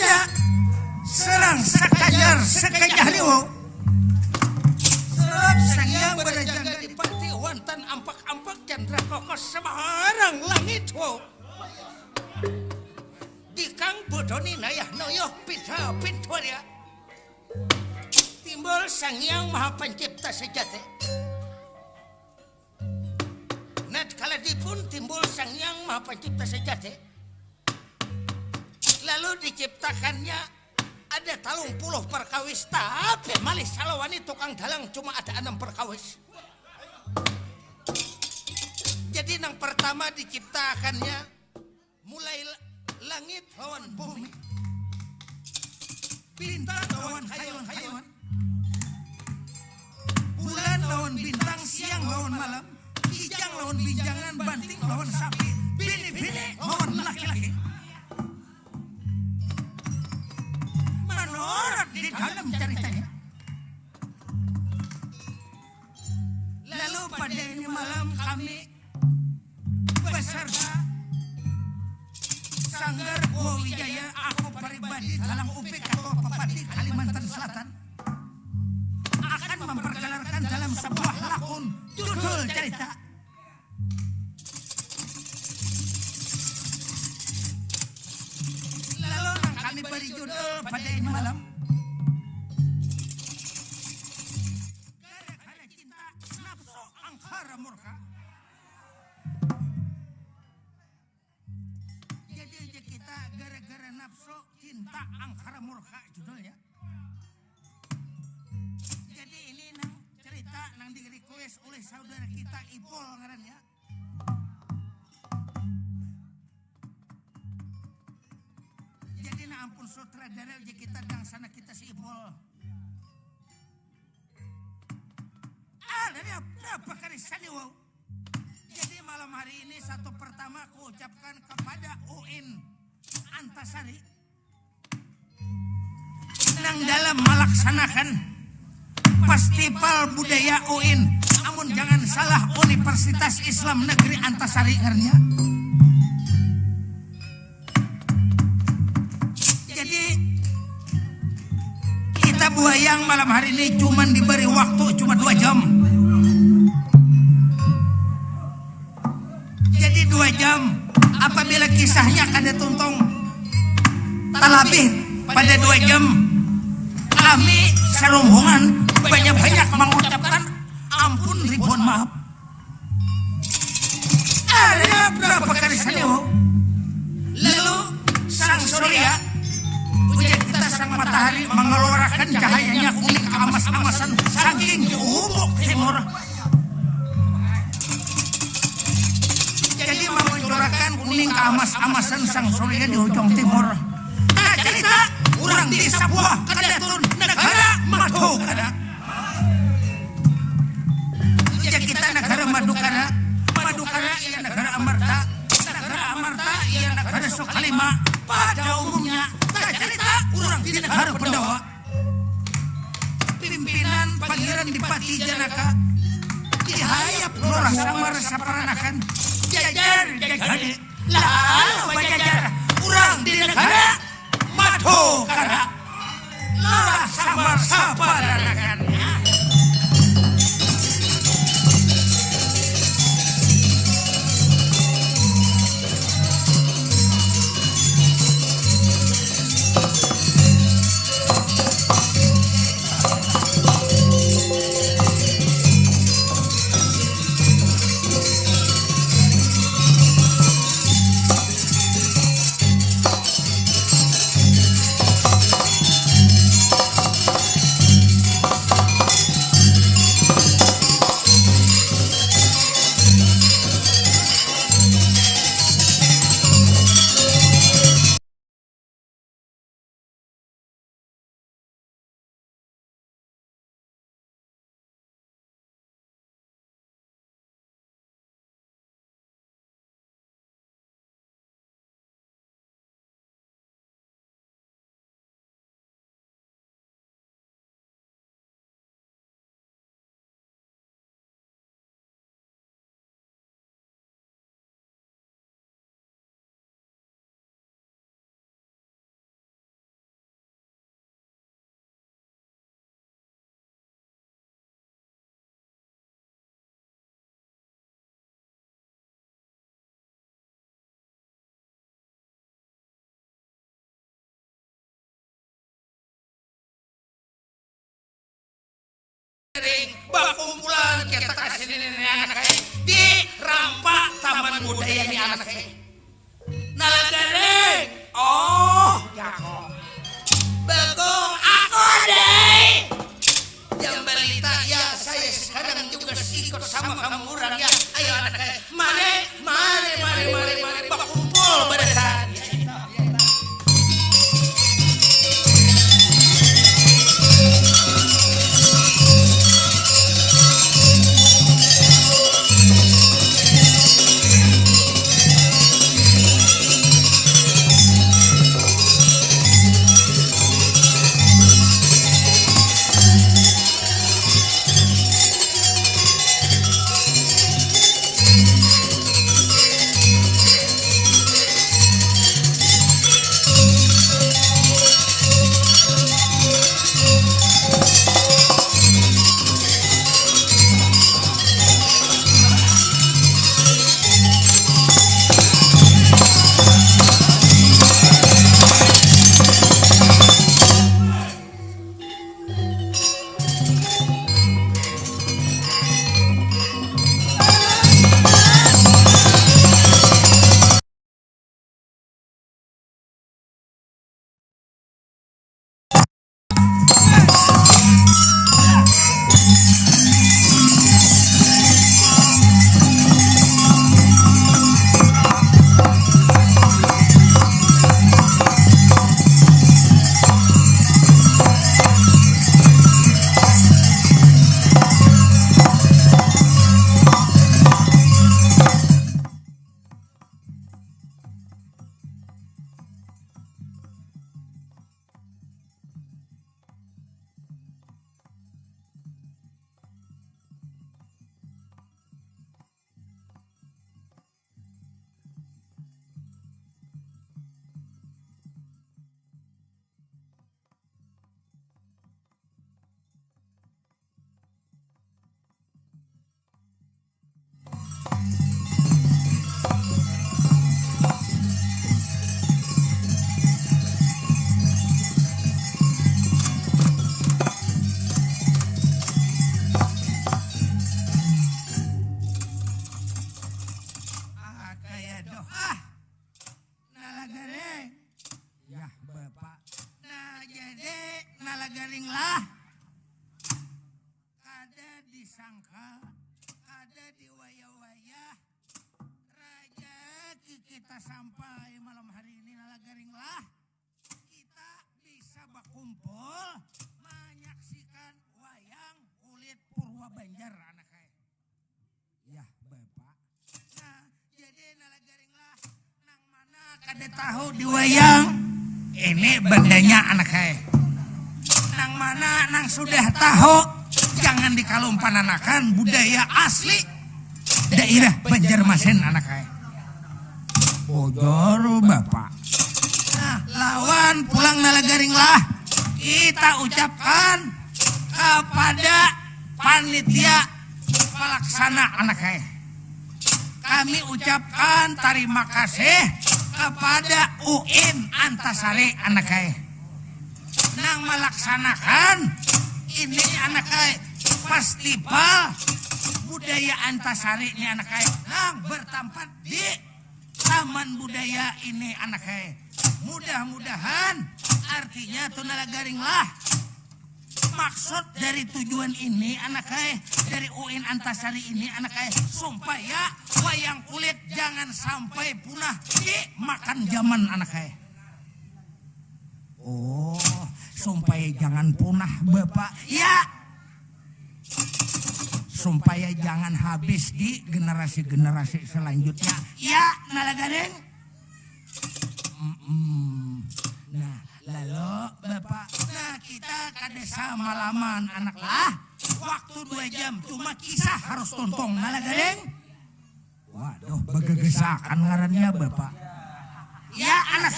ada serang sakajar sakajahriwo sebab sangyang berjaga di pati wantan ampak-ampak candra kokos semarang langit wo di kang bodoni nayah noyoh pita pintuarya timbul sangyang maha pencipta sejati net kala dipun timbul sangyang maha pencipta sejati lalu diciptakannya ada 30 perkawis tapi malih salawani tukang dalang cuma ada 6 perkawis. Jadi yang pertama diciptakannya mulai langit lawan bumi, bintang lawan hayon-hayon, bulan lawan bintang, siang lawan malam, kijang lawan binjangan, banting lawan sapi, bini-bini lawan laki-laki. Menurut di dalam ceritanya. Lalu pada ini malam kami beserta Sanggar Gua Wijaya, aku pribadi dalam UPIK atau Pepati Kalimantan Selatan akan memperkenalkan dalam sebuah lakon judul cerita lalu kami beri judul pada ini malam Gara-gara Cinta Nafsu Angkara Murka. Jadi kita gara-gara nafsu cinta angkara murka judulnya. Jadi ini nang cerita nang di request oleh saudara kita Ipol ngarannya. Jadi nah ampun sutradara aja kita dang sana kita si Ipol. Dari berapa kali saniwau. Jadi malam hari ini satu pertama aku ucapkan kepada UIN Antasari nang dalam melaksanakan festival budaya UIN. Namun jangan salah Universitas Islam Negeri Antasari ngernya. Jadi kita buayang malam hari ini cuman diberi waktu cuma 2 jam. Jadi 2 jam apabila kisahnya kada tuntung talabih pada 2 jam kami serombongan banyak-banyak mengucapkan ampun ribuan maaf. Ada berapa kali saniwo. Lalu sang surya ujar kita sang matahari mengeluarkan cahayanya kuning keamas-amasan saking di ufuk timur. Jadi mencurahkan kuning keamas-amasan sang surya di ujung timur. Nah cerita orang di sebuah kedatun negara Madukara. Jadi kita negara Madukara. Madukara ia negara Amarta. Negara Amarta ia negara Sukalima. Pada umumnya nah cerita orang di negara Pandawa. Pimpinan Pangeran Dipati Janaka dihayap lurah samar saparanakan jajar jagade lalu bajajar urang di negara Madukara lurah samar saparanakan. bakumpulan kita kasih nenek anak di rampak taman budaya di anak Nalagareng. Oh, jago. Bagong aku deh. Yang balita ya saya sekarang juga ikut sama kamu orang ya. Ayo anak mari bakumpul barisan. Sampai malam hari ini Nalagaring lah kita bisa berkumpul menyaksikan wayang kulit Purwa Banjar anak ya Bapak. Nah jadi Nalagaring lah nang mana kada tahu di wayang ini bandanya anak nang mana nang sudah tahu jangan dikalumpananakan budaya asli daerah Banjarmasin anak Bojor Bapak. Nah, lawan pulang Nalagaring lah kita ucapkan kepada panitia pelaksana anak kami ucapkan terima kasih kepada UIN Antasari anak nang melaksanakan ini anak festival budaya Antasari ini anak nang bertempat di Taman budaya ini anak mudah-mudahan artinya tuh Nalagaring lah maksud dari tujuan ini anak dari UIN Antasari ini anak supaya wayang kulit jangan sampai punah dimakan zaman anak oh supaya jangan punah Bapak ya supaya jangan habis di generasi-generasi selanjutnya. Ya, Nalagaring. Nah, lalu Bapak, nah kita ke desa Malaman anak lah. Waktu 2 jam, cuma kisah harus tuntung Nalagaring. Waduh, bagagesakan ngarannya Bapak. Ya, anak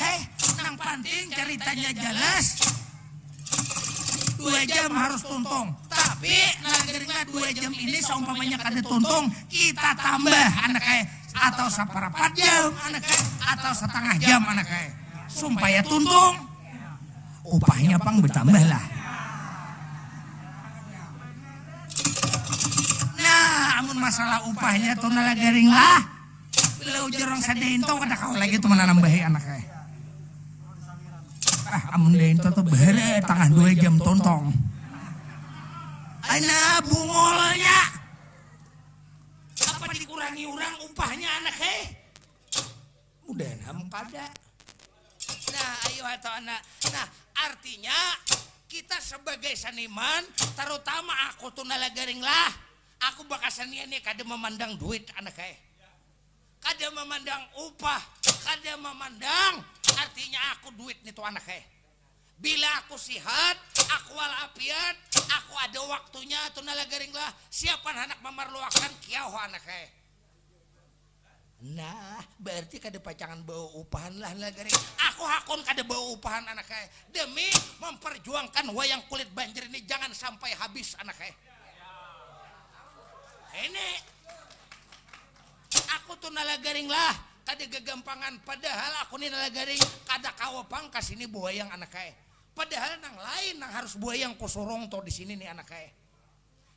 nang penting ceritanya jelas. 2 jam harus tuntung. Tapi Nalagaringna 2 jam ini seumpamanya kada tuntung, kita tambah anak atau 1/4 jam anak atau 1/2 jam anak supaya tuntung. Upahnya pang bertambah lah. amun masalah upahnya tuh nalagaring lah. Bila ujarang sadento kada kau lagi tuh menambahi anaknya. Amun dento tuh bare tengah 2 jam tontong. Aina bungolnya. Apa dikurangi orang upahnya anaknya? Mudah ham kada. Nah, ayo atau anak. Nah, artinya kita sebagai seniman, terutama aku tuh nalagaring lah, aku bakal senian nih kada memandang duit anaknya, kada memandang upah, kada memandang artinya aku duit nih tuh anaknya. Bila aku sihat, aku walafiat, aku ada waktunya tuh nalagaring lah, siapan anak memerlukan kiau anaknya. Nah, berarti kada pacangan bawa upahan lah nalagaring. Aku hakon kada bawa upahan anaknya demi memperjuangkan wayang kulit banjir ini jangan sampai habis anaknya. Ini aku tuh nalagaring lah kada gagampangan, padahal aku nih nalagaring kada kawa pangkas ini buayang anaknya. Padahal nang lain nang harus buayang kusurong to di sini nih anaknya.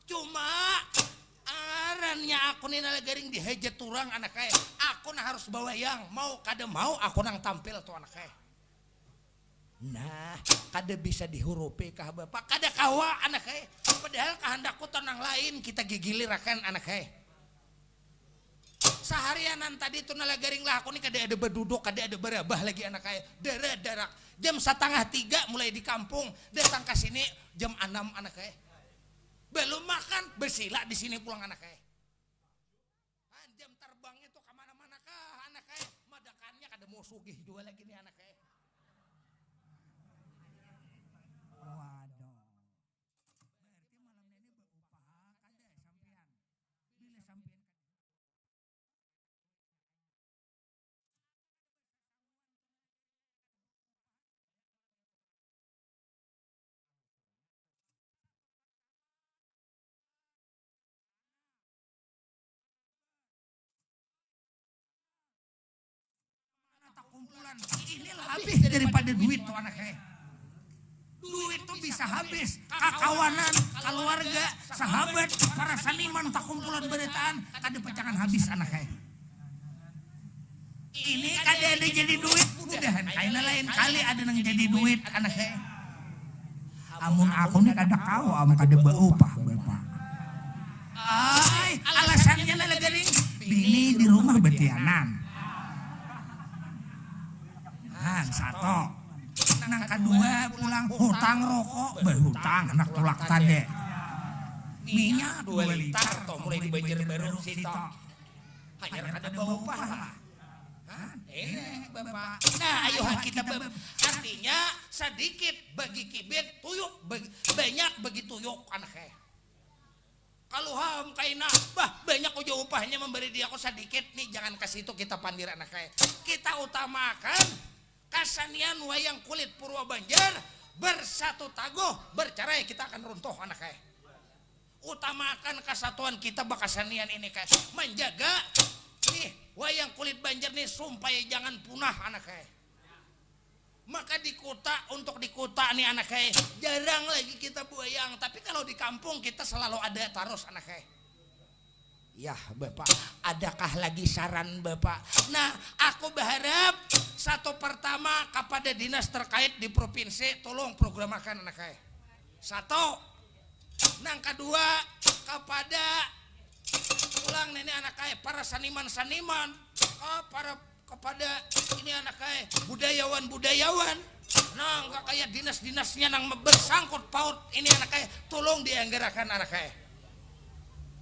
Cuma arannya aku nih nalagaring dihejat turang anaknya. Aku nah harus bawa yang mau kada mau aku nang tampil tuh anaknya. Nah, kada bisa dihurupi kah bapak, kada kawa anaknya. Padahal kehendakku tenang lain kita gigilirakan anaknya. Seharianan tadi tuh nalagaring lah aku nih kada ada berduduk, kada ada berabah lagi anaknya. Darak jam 2:30 mulai di kampung datang ke sini jam 6 anaknya. Belum makan bersila di sini pulang anaknya. Jam terbangnya tuh kemana-mana kah anaknya. Madakannya kada mau sugih juga lagi nih anaknya. Waduh. Berarti malam ini berupaha kada sampean. Bila sampean kumpulan ini lebih daripada duit tuh anaknya. Duit tuh bisa habis, kakawanan, keluarga, sahabat, para seniman tak kumpulan beritaan kada pacangan habis anaknya. Ini kada ada jadi duit, mudahan kaina lain kali ada nang jadi duit anaknya. Amun aku nih kada kau, amun kada beupah bapak. Ay, alasannya nalagaring bini di rumah betianan. Satu, nang kedua pulang hutang rokok, berhutang anak tulak tade. Minyak 2 liter, toh mulai dibanjir baru situ. Hanya kada bawa upah. Bapak. Nah, ayo kita artinya sedikit bagi kibit tuyuk, banyak bagi tuyuk anaknya. Kalau ham kaina, banyak aja upahnya memberi dia aku sedikit nih, jangan kasih itu kita pandir anaknya. Kita utamakan kasanian wayang kulit Purwa Banjar bersatu taguh bercerai kita akan runtuh anaknya. Utamakan kesatuan kita bakasanian ini kayak menjaga nih wayang kulit Banjar nih supaya jangan punah anaknya. Maka di kota untuk di kota nih anaknya jarang lagi kita buayang, tapi kalau di kampung kita selalu ada terus anaknya. Ya bapak, adakah lagi saran bapak? Nah, aku berharap satu pertama kepada dinas terkait di provinsi tolong programakan anaknya. Satu, nang kedua kepada ulang nenek anaknya para seniman-seniman, kepada ini anaknya budayawan. Nah, enggak kayak dinas-dinasnya nang bersangkut paut ini anaknya tolong dianggarakan anaknya.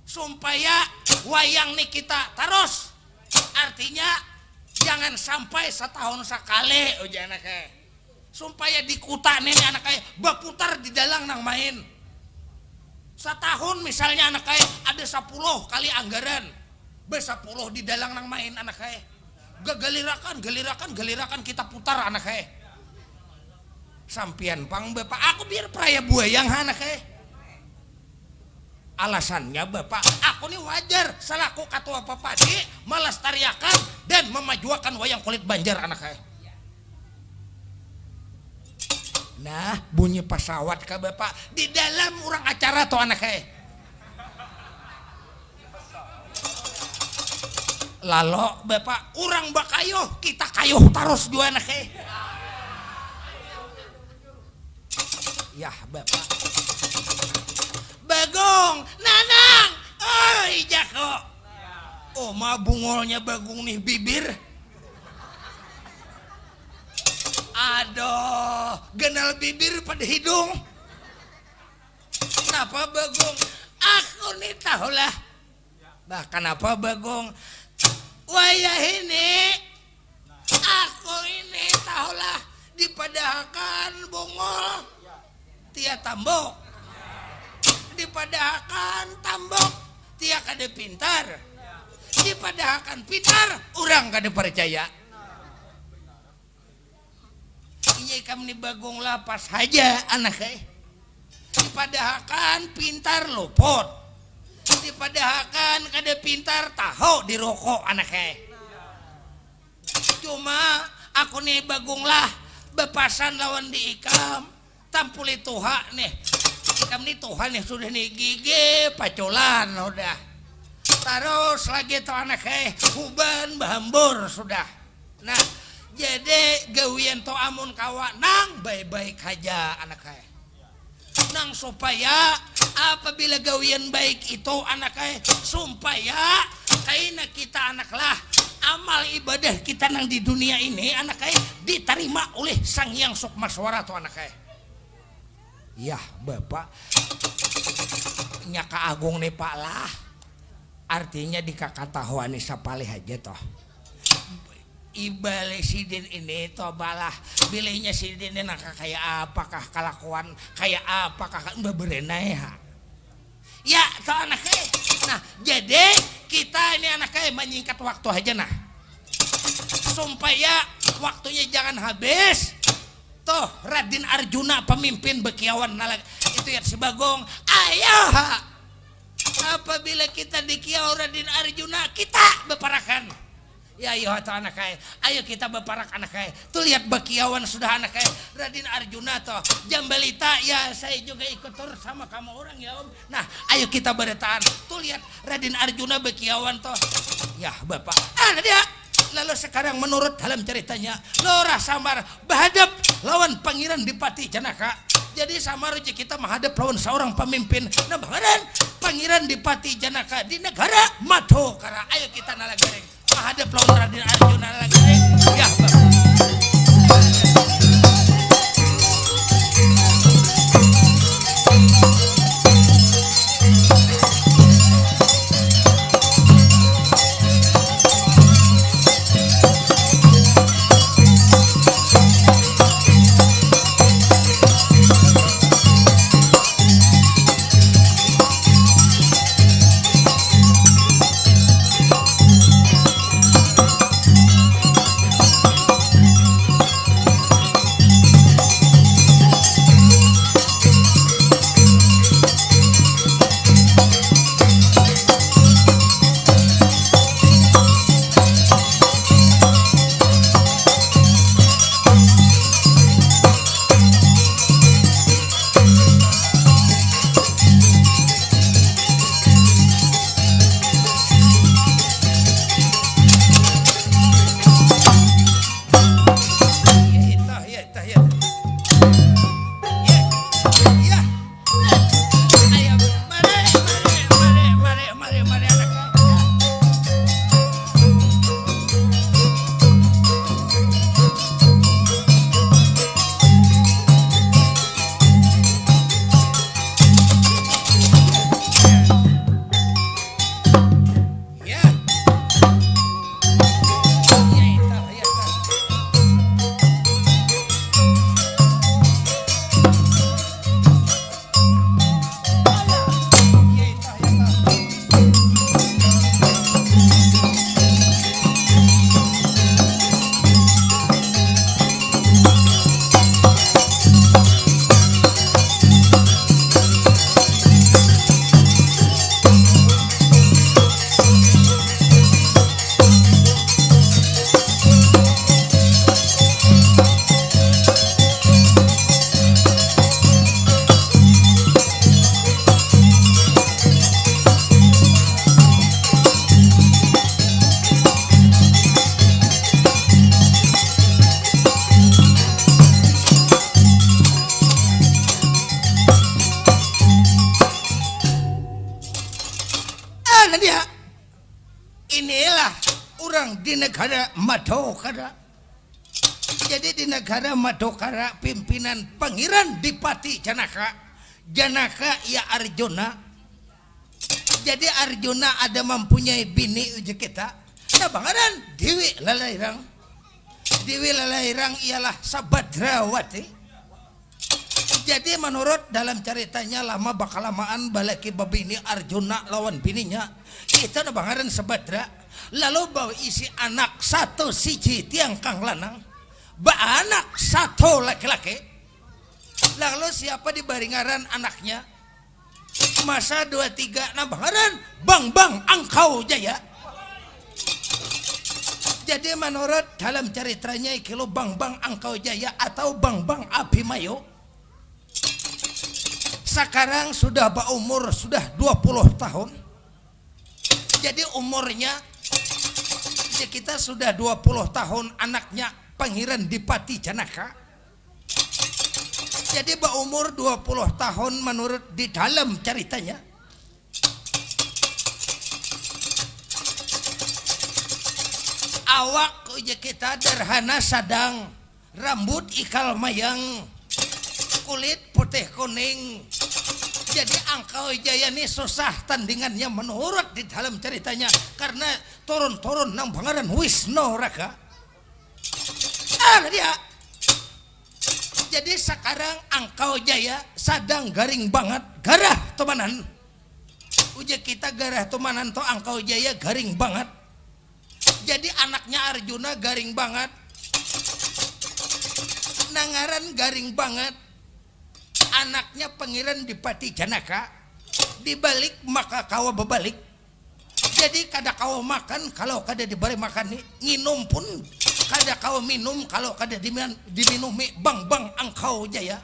Supaya wayang nih kita terus, artinya jangan sampai setahun sekali ujian anaknya. Supaya di kuta nih anaknya berputar di dalang nang main. Setahun misalnya anaknya ada 10 kali anggaran, 10 di dalang nang main anaknya. Gelirakan kita putar anaknya. Sampian pang bapak, aku biar peraya buayang anaknya. Alasannya bapak, aku nih wajar selaku ketua Papadi melestariakan dan memajukan wayang kulit Banjar anaknya. Nah, bunyi pesawat ke bapak di dalam orang acara tuh anaknya. Lalo Bapak urang bakayuh kita kayuh terus dua anak ya Bapak Bagong Nanang oi Jako oh mah bungolnya Bagong nih bibir aduh genal bibir pada hidung kenapa Bagong aku nih tahulah bahkan apa Bagong wayah ini aku ini tahulah dipadahkan bungol tia tambok dipadahkan tambok tia kade pintar dipadahkan pintar urang kade percaya iya kami Bagong lapas aja anak dipadahkan pintar luput dipadahkan kada pintar tahu di rokok anaknya cuma aku nih Bagong lah bepasan lawan di ikam tampuli tuha nih ikam nih Tuhan nih sudah nih gigi paculan udah terus lagi tuh anaknya huban bahambur sudah nah jadi gawian to amun kawa nang baik-baik aja anaknya nang supaya apabila gawian baik itu anaknya supaya kaina kita anaklah amal ibadah kita nang di dunia ini anaknya diterima oleh Sang Hyang Sukmaswara tuh anaknya ya Bapak nyaka agung nih Pak lah artinya dikakatahuan sapalih aja toh ibale sidin ini toh balah bilihnya sidin ini kayak apakah kelakuan kayak apakah udah berenai ya toh anaknya nah jadi kita ini anaknya menyingkat waktu aja nah supaya waktunya jangan habis toh Raden Arjuna pemimpin Bekiawan itu ya si Bagong ayo apabila kita di Kiau Raden Arjuna kita beparakan ya ayo atau anak kaya ayo kita beparak anak kaya tuh lihat Bekiawan sudah anak kaya Raden Arjuna toh Jambalita ya saya juga ikut turut sama kamu orang ya Om nah ayo kita bertahan tuh lihat Raden Arjuna Bekiawan toh ya Bapak dia lalu sekarang menurut dalam ceritanya Lorah Samar berhadap lawan Pangeran Dipati Janaka jadi sama aja kita menghadap lawan seorang pemimpin nah bahkan Pangeran Dipati Janaka di negara Madokara ayo kita nalagareng menghadap lawan Raden Arjuna lagi ya Bang negara Madokara. Jadi di negara Madokara pimpinan Pangeran Dipati Janaka. Janaka ya Arjuna. Jadi Arjuna ada mempunyai bini uji kita. Nah Pangeran Dewi Lalairang. Dewi Lalairang ialah Sabadrawati. Jadi menurut dalam ceritanya lama bakal lamaan balaki babini Arjuna lawan bininya itu na Pangeran Sabadra. Lalu bawa isi anak satu siji tiang kang lanang, ba anak satu laki-laki. Lalu siapa di baringaran anaknya? Masa 23 na Pangeran Bang Angkau Jaya. Jadi menurut dalam ceritanya ikilo Bang Angkau Jaya atau Bang Abimayu. Sekarang sudah berumur sudah 20 tahun. Jadi umurnya kita sudah 20 tahun anaknya Pangeran Dipati Janaka. Jadi berumur 20 tahun menurut di dalam ceritanya. Awak kita derhana sadang, rambut ikal mayang, kulit putih kuning. Jadi Angkau Jaya ini susah tandingannya menurut di dalam ceritanya karena turun-turun nang Pangeran Wisnu Raga. Dia. Jadi sekarang Angkau Jaya sadang garing banget, garah temanan. Uji kita garah temanan to Angkau Jaya garing banget. Jadi anaknya Arjuna garing banget. Nangaran garing banget. Anaknya Pangeran Dipati Janaka dibalik maka kawa bebalik. Jadi kada kawa makan kalau kada diberi makan nih, nginum pun kada kawa minum kalau kada diminumi Bang Angkau Jaya.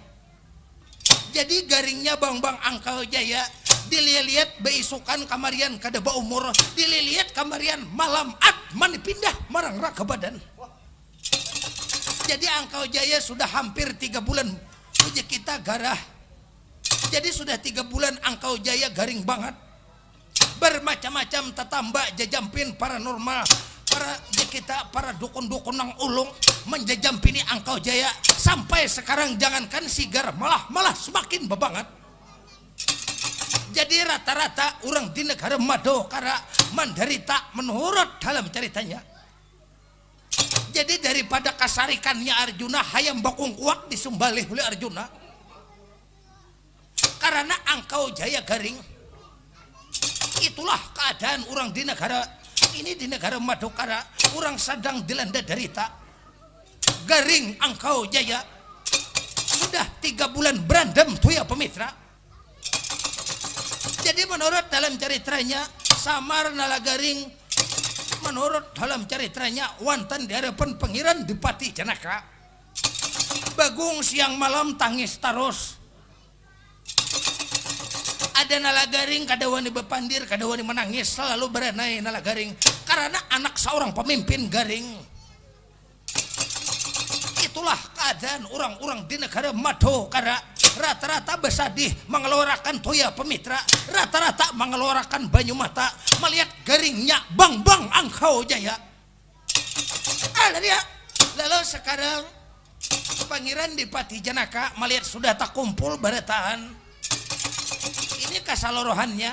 Jadi garingnya Bang Angkau Jaya dilihat beisukan kamarian kada baumur, dilihat kamarian malam man pindah marang raka badan. Jadi Angkau Jaya sudah hampir 3 bulan uji kita garah. Jadi sudah 3 bulan Angkau Jaya garing banget. Bermacam-macam tetamba jajampin paranormal, para dukun-dukun nang ulung menjajampini Angkau Jaya sampai sekarang jangankan sigar malah semakin bebanget. Jadi rata-rata orang di negara Madokara menderita menurut dalam ceritanya. Jadi daripada kasarikannya Arjuna hayam bakung kuak disumbalih oleh Arjuna. Karena Angkau Jaya garing. Itulah keadaan orang di negara ini, di negara Madokara. Orang sedang dilanda derita. Garing Angkau Jaya. Sudah 3 bulan berandam tuh ya pemitra. Jadi menurut dalam ceritanya samar nala garing. Menurut dalam ceritanya wantan di hadapan Pangeran Dipati Janaka. Bagung siang malam tangis terus. Ada nalagaring kada wani bepandir, kada wani menangis, selalu berenai nalagaring karena anak seorang pemimpin garing. Itulah keadaan orang-orang di negara Madokara. Rata-rata bersadih mengeluarkan toya pemitra, rata-rata mengeluarkan banyu mata melihat garingnya Bang Angkau Jaya. Dia. Lalu sekarang Pangeran Dipati Janaka melihat sudah tak kumpul barataan. Ini keseluruhannya.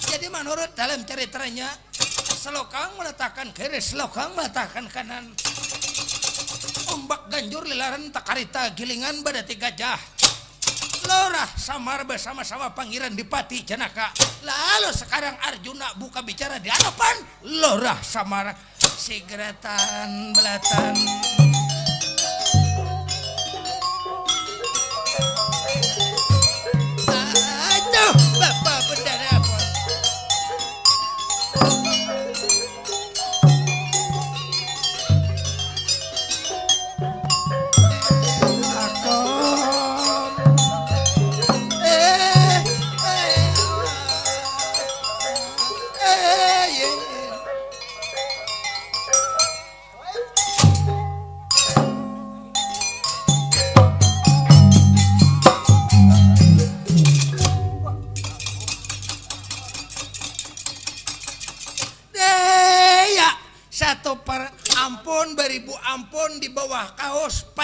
Jadi menurut dalam ceritanya selokang meletakkan kiri, selokang meletakkan kanan. Ombak ganjur lilaran takarita gilingan badati gajah. Lorah samar bersama-sama Pangeran Dipati Janaka. Lalu sekarang Arjuna buka bicara di hadapan lorah samar sigratan belatan. Aduh, Bapak Bendara apa?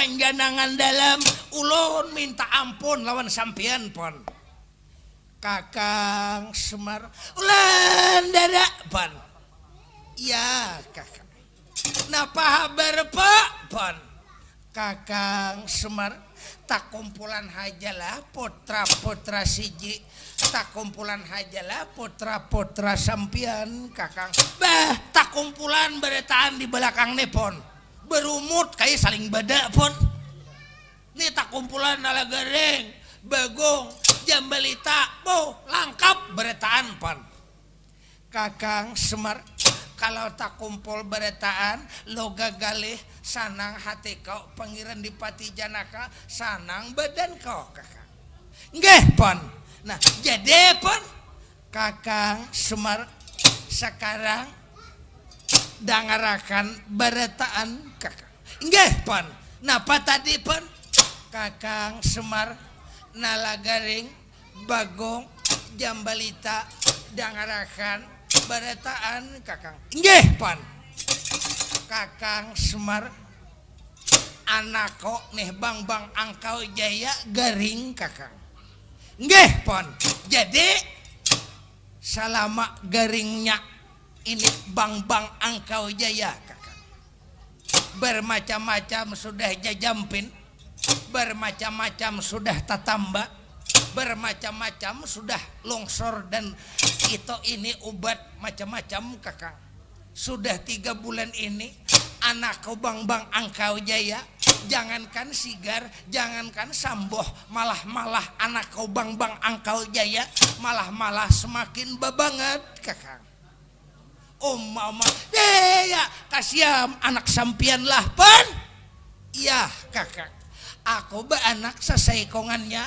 panjanangan dalam ulun minta ampun lawan sampean pon. Kakang Semar ulan dada pon. Ya kakang. Napa habar pak pon. Kakang Semar tak kumpulan hajalah putra-putra siji. Tak kumpulan hajalah putra-putra sampian kakang. Bah tak kumpulan beretaan di belakang nepon. Berumut kayak saling badak pon. Ini tak kumpulan Nalagareng, Bagong, Jambalita, lengkap beretaan pon. Kakang Semar, kalau tak kumpul beretaan, loga galih sanang hati kau pangeran Dipati Janaka, sanang badan kau kakang. Nggih pon. Nah jadi pon, Kakang Semar sekarang dangarakan beretaan kakang. Nggih pon. Napa tadi pon? Kakang Semar Nalagaring Bagong Jambalita dangarakan beretaan kakang. Nggih pon. Kakang Semar anak kok nih bang Angkau Jaya garing kakang. Nggih pon. Jadi selama garingnya ini bang Angkau Jaya kakang. Bermacam-macam sudah jajampin, bermacam-macam sudah tatamba, bermacam-macam sudah longsor dan itu ini obat macam-macam kakang. Sudah 3 bulan ini anak kau bang Angkau Jaya, jangankan sigar, jangankan samboh, malah anak kau bang Angkau Jaya malah semakin babanget kakang. Mama, ya kasihan anak sampian lah pan. Iya kakang. Aku be anak sesaikongannya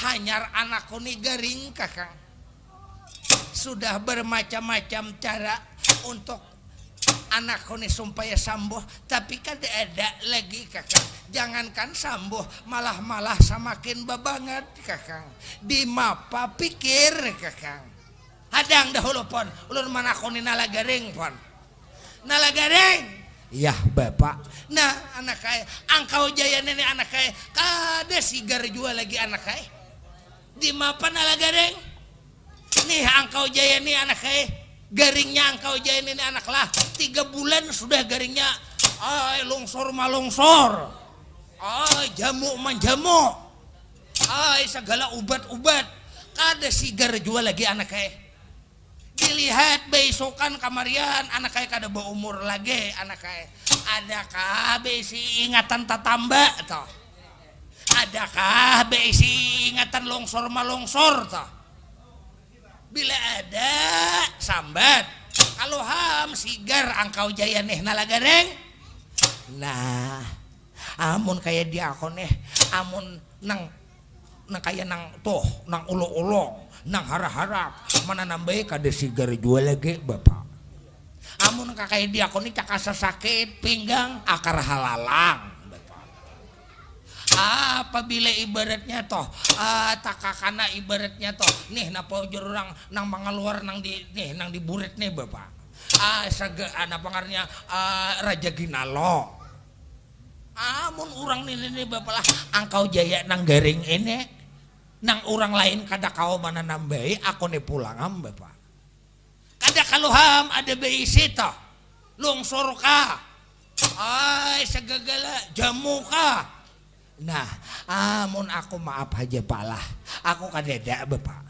hanyar anakku nih garing kakang. Sudah bermacam-macam cara untuk anakku nih supaya sambuh, tapi kan ada lagi kakang. Jangankan sambuh, malah semakin babanget kakang. Di mapa pikir kakang. Hadang dahulu pon, ulun mana aku nih Nalagareng pon. Nalagareng. Iya bapak. Nah anak kaya Angkau Jaya nenek anak kaya kada sigar jual lagi anak kaya. Di mapa Nalagareng. Nih Angkau Jaya nih anak kaya. Garingnya Angkau Jaya ini anak lah 3 bulan sudah garingnya longsor malongsor, jamu manjamu, segala ubat-ubat kada sigar jual lagi anak kaya. Dilihat besokan kamarian anak kaya kada berumur lagi anak kaya. Adakah besi ingatan tatamba toh? Adakah besi ingatan longsor malongsor toh? Bila ada sambat, kalau ham sigar Angkau Jaya nih Nalagareng. Nah, amun kayak dia aku nih, amun nang kaya nang toh, nang ulo-ulo, nang harap-harap, mana nambah kada sigar jual lagi bapak. Amun kayak dia aku nih cakasa sakit pinggang akar halalang. Apabila ibaratnya toh takakana ibaratnya toh nih napa jurang nang mangaluar nang di buret nih bapak napa ngarnya Raja Ginalo. Amun urang nih bapak lah Angkau Jaya nang garing ini nang urang lain kada kau mana nambahi aku nih pulang bapak. Kada kaluham ada beisi toh longsor ka segagala jamu ka. Nah, amun aku maaf aja palah, aku kadeda bapak.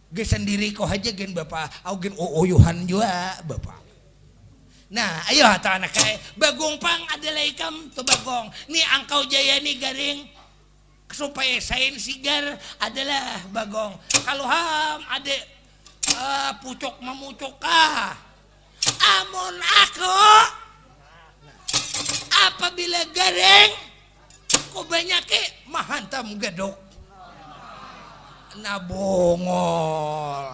Ge sendiri kok aja gen bapak, aku gen uyuhan juga bapak. Nah, ayo hata anak kaya Bagong pang adalah ikam to Bagong. Ni Angkau Jaya ni garing supaya sain sigar adalah Bagong. Kalau ham ada pucuk memucuk kah? Amun aku apabila garing ko banyak mahantam gadok nabongol.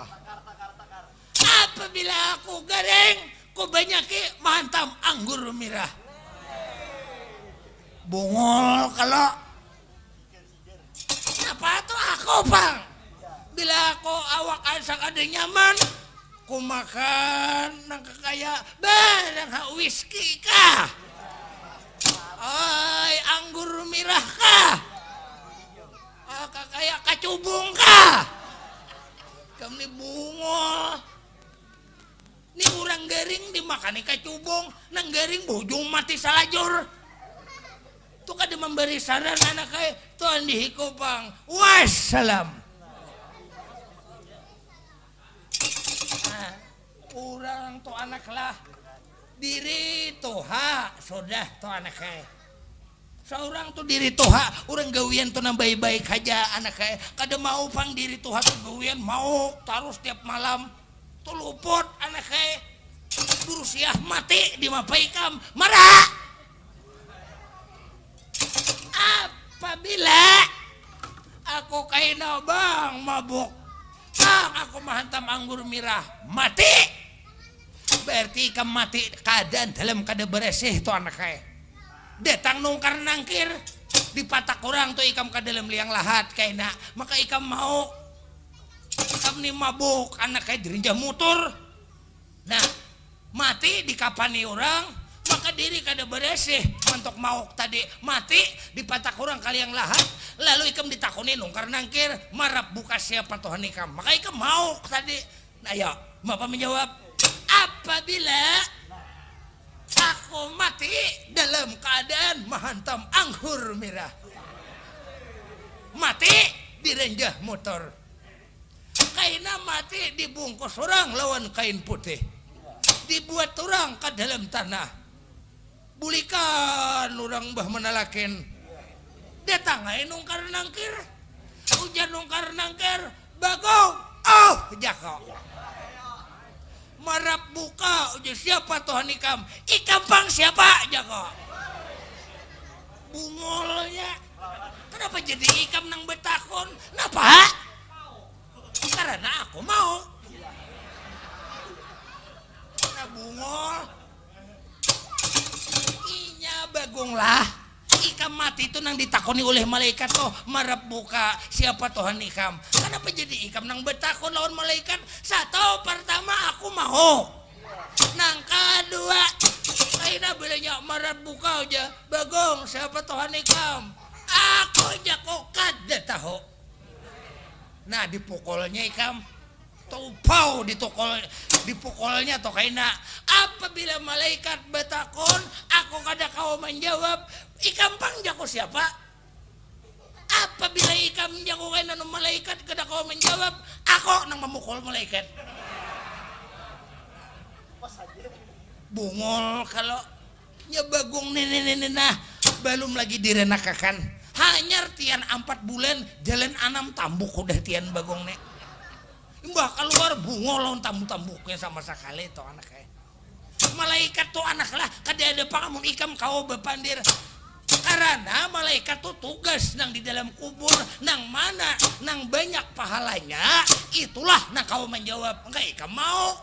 Apabila aku garing ko banyak mahantam anggur merah bongol. Kalau apa tuh aku bang bila aku awak ada nyaman ku makan nang kaya barang whisky kah Ay, anggur mirah kah? Kayak kacubung kah? Kami bungol. Ini orang garing dimakan kacubung, nang garing bujung mati salajur. Tuh kada memberi saran anak kayak tuan dihikupang. Wassalam. Nah, orang tuh anak lah diri toha sudah tuh anak kayak. Seorang tuh diri toha, orang gawian tuh nang baik-baik aja anak kayak. Kada mau pang diri toha tuh gawian mau terus tiap malam. Tuh luput anak kayak. Berusia mati di mapaikam marah. Apabila aku kaina bang mabuk, bang aku mahantam anggur mirah mati. Berarti ikam mati keadaan dalam kada beresih tuh anak kayak. Datang nungkar nangkir di patak orang tuh ikam ke dalam liang lahat kayaknya maka ikam mau ikam nih mabuk anak kayak dirinjah motor. Nah mati di kapani orang maka diri kada beresih mantok mau tadi mati di patak orang kali yang lahat lalu ikam ditakuni nungkar nangkir marap buka siapa Tuhan ikam maka ikam mau tadi. Nah ya bapak menjawab apabila aku mati dalam keadaan mahantam anggur mirah. Mati direnjah motor. Kaina mati dibungkus orang lawan kain putih. Dibuat orang ke dalam tanah. Bulikan orang bah menalakin. Datang aja nungkar nangkir. Hujan nungkar nangkir. Bagong. Oh jako. Marap buka udah siapa Tuhan ikam pang siapa jago bungolnya kenapa jadi ikam nang betakon kenapa karena aku mau karena bungol inya bagong lah ikam mati itu nang ditakoni oleh malaikat tuh marap buka siapa Tuhan ikam kenapa jadi ikam nang betakon lawan malaikat satu pertama aku mau nang kedua kaina bilanya marap buka aja bagong siapa Tuhan ikam aku aja kok kada tahu. Nah dipukulnya ikam tupau dipukulnya tuh kaina apabila malaikat betakon aku kada kau menjawab ikam pang jago siapa apabila ikam jago kaina no malaikat kada kau menjawab aku nang memukul malaikat bungol kalau nyebagong nenek nah belum lagi direnakakan hanyar tian 4 bulan jalan 6 tambuk udah tian bagong nek mbah keluar bungol lawan tambuk-tambuknya sama sekali tuh anak kayak malaikat tuh anak lah kada ada pangamun ikam kau bepandir karena malaikat tuh tugas nang di dalam kubur nang mana nang banyak pahalanya itulah nang kau menjawab enggak ikam mau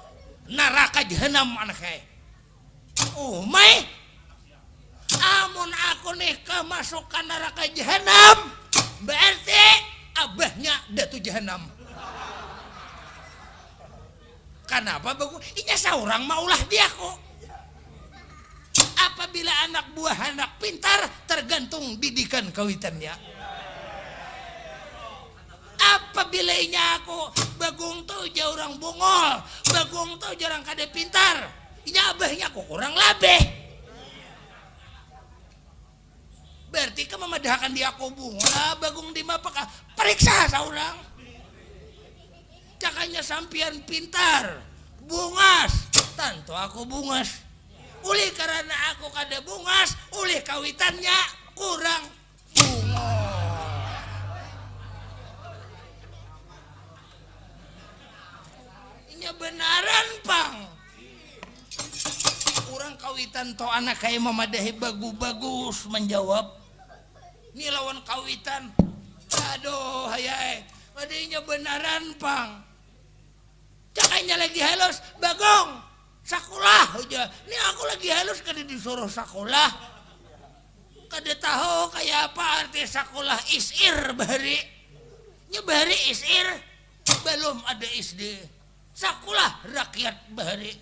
neraka jahanam anak kayak oh mai amun aku nih kemasukan neraka jahanam berarti abahnya datu jahanam. Kenapa bagus? Inya seorang maulah dia kok. Apabila anak buah anak pintar tergantung didikan kawitannya. Apabila inya aku bagung tuh jauh orang bungol, bagung tuh jarang kada pintar, inya abahnya aku kurang labeh. Berarti ke memadahkan dia aku bungol, bagung di mapaka periksa seorang. Cakanya sampian pintar, bungas, tentu aku bungas. Uli karena aku kada bungas, uli kawitannya kurang bungas. Ini benaran pang. Kurang kawitan to anak kayak memadahi bagus menjawab. Ini lawan kawitan. Aduh hayai, adanya benaran pang. Cakanya lagi halus, bagong, sakulah aja. Ini aku lagi halus kada disuruh sakulah. Kada tahu kayak apa arti sakulah isir bahari. Nya bahari isir, belum ada SD. Sakulah rakyat bahari.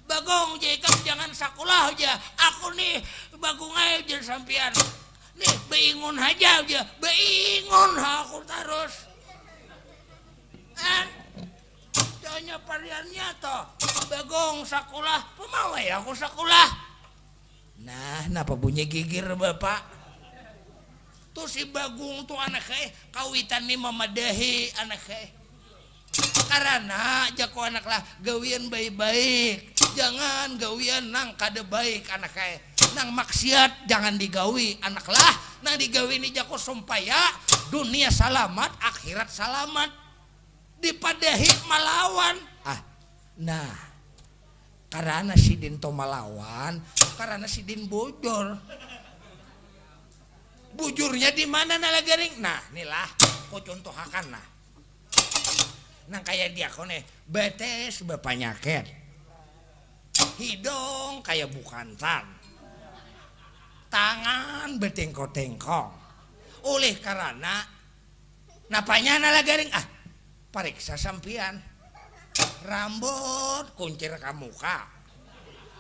Bagong jika jangan sakulah aja. Aku nih Bagong aja sampian. Nih beingun aja aja. Beingun aku terus. Tanya variannya toh. Bagong sakulah. Pemawai aku sakulah. Nah, kenapa bunyi gigir bapak? Tuh si Bagong tuh anak kawitan nih mamadahi anak karena jako anak lah gawian baik-baik, jangan gawian nang kade baik anak nang maksiat jangan digawi anak lah, nang digawi ini jako sumpaya dunia salamat akhirat salamat dipadahi malawan nah karena sidin to malawan karena sidin bojor bujurnya di mana nalagaring nah inilah ku contohakan nah nang kayak dia kone betes bepanyakit hidung kayak bukantan tangan betengkok-tengkok oleh karena napanya nalagaring pariksa sampian rambut kuncir ke muka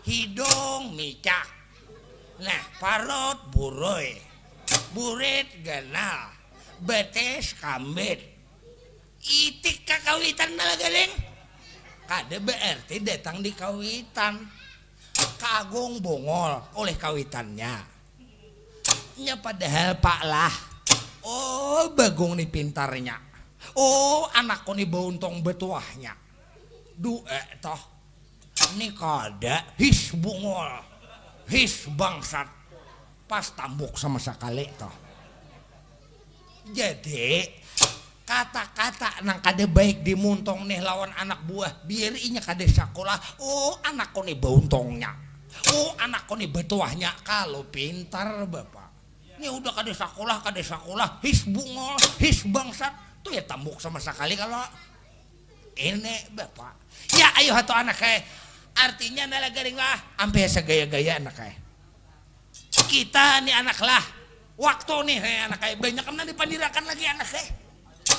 hidung micak nah parut buroy burit ganal betes kambit itik kakawitan nalagaling kada berarti datang di kawitan kagong bongol oleh kawitannya nya padahal pak lah oh Bagong nih pintarnya oh anakku nih bauntong betuahnya toh ini kada his bongol his bangsat pas tambuk sama sekali toh jadi kata-kata nang kade baik dimuntong nih lawan anak buah biar inya kade sekolah oh anakku nih bauntongnya oh anakku nih betuahnya kalau pintar bapak ini udah kade sekolah his bungol his bangsat tuh ya tambuk sama sekali kalau ini bapak ya ayo hatu anak artinya nalagaring lah ampe segaya-gaya anak kita nih anak lah waktu nih anak banyak kan dipandirakan lagi anak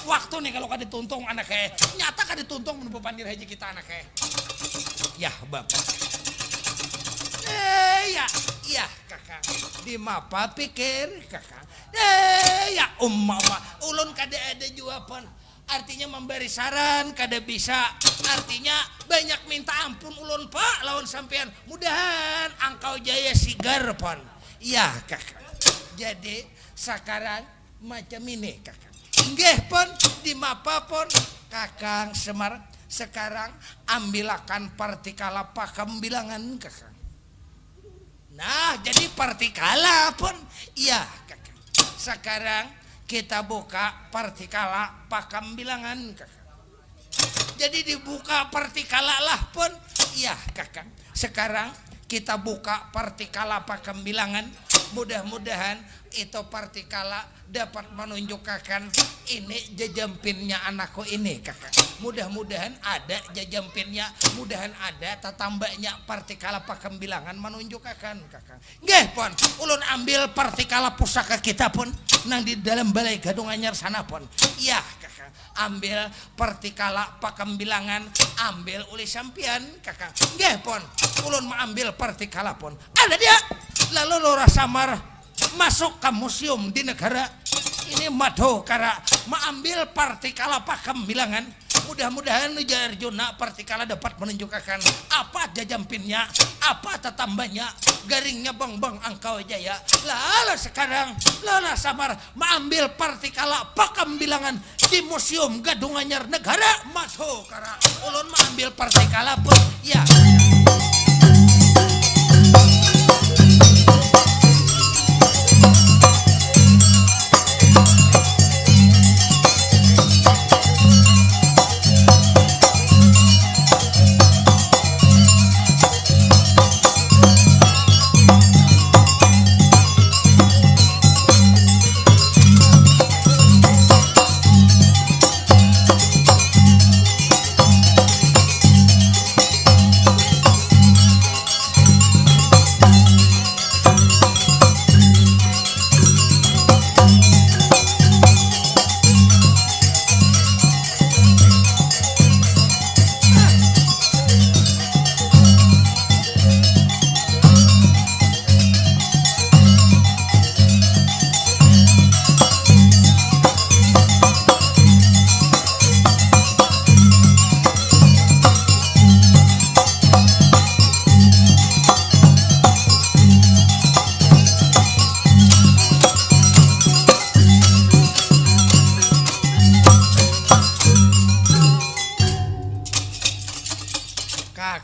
waktu nih kalau kada tuntung anak nyata kada tuntung menurut pandir haji kita anak ya bapak ya kakak di mapa pikir kakak ya mama ulun kada ada jawaban artinya memberi saran kada bisa artinya banyak minta ampun ulun pak lawan sampean mudahan angkau jaya sigar pon ya kakak jadi sekarang macam ini kakak nggih pun di mapa pun Kakang Semar sekarang ambilakan partikala pakam bilangan Kakang. Nah jadi partikala pun iya Kakang. Sekarang kita buka partikala pakam bilangan Kakang. Jadi dibuka partikala lah pun iya Kakang. Sekarang kita buka partikala pakam bilangan mudah-mudahan itu partikala dapat menunjukkan ini jajampinnya anakku ini kakak mudah-mudahan ada jajampinnya mudahan ada tatambaknya partikala pakam bilangan menunjukkan kakak nggih pon ulun ambil partikala pusaka kita pun nang di dalam balai gadung anyar sana pon iya kakak ambil partikala pakam bilangan ambil oleh sampian kakak nggih pon ulun mengambil partikala pon ada dia lalu Lora Samar masuk ke museum di negara ini Madokara mengambil partikala pakam bilangan mudah-mudahan Wijaya Arjuna partikala dapat menunjukkan apa jajampinnya apa tetambahnya garingnya bang angkau jaya lalu sekarang Lala Samar mengambil partikala pakam bilangan di museum Gadung Anyar negara Madokara ulun mengambil partikala pun ya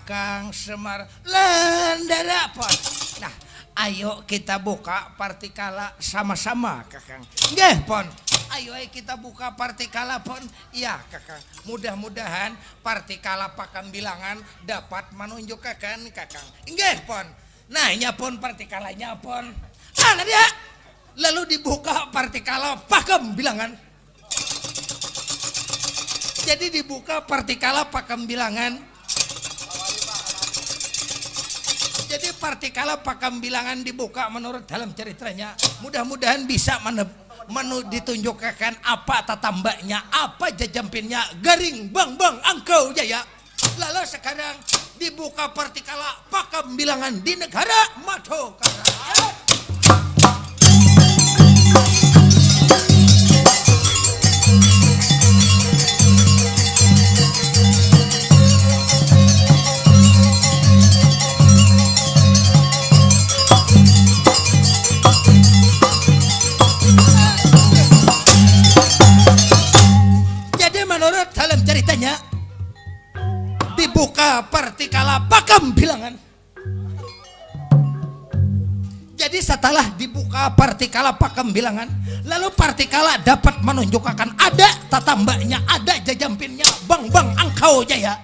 Kakang Semar Lendera pon. Nah, ayo kita buka partikala sama-sama Kakang. Nggih pon. Ayo kita buka partikala pon. Iya Kakang. Mudah-mudahan partikala Pakambilangan dapat menunjukkan Kakang. Nggih pon. Nah, nya pon partikalanya pon. Dia. Lalu dibuka partikala Pakambilangan. Jadi dibuka partikala Pakambilangan. Jadi partikala Pakambilangan dibuka menurut dalam ceritanya. Mudah-mudahan bisa ditunjukkan apa tatambaknya, apa jajampinnya, garing bang angkau jaya. Lalu sekarang dibuka partikala Pakambilangan di negara Madokara. Dalam ceritanya dibuka partikala Pakambilangan. Jadi setelah dibuka partikala Pakambilangan, lalu partikala dapat menunjukkan ada tatambaknya, ada jajampinnya, bang angkau jaya.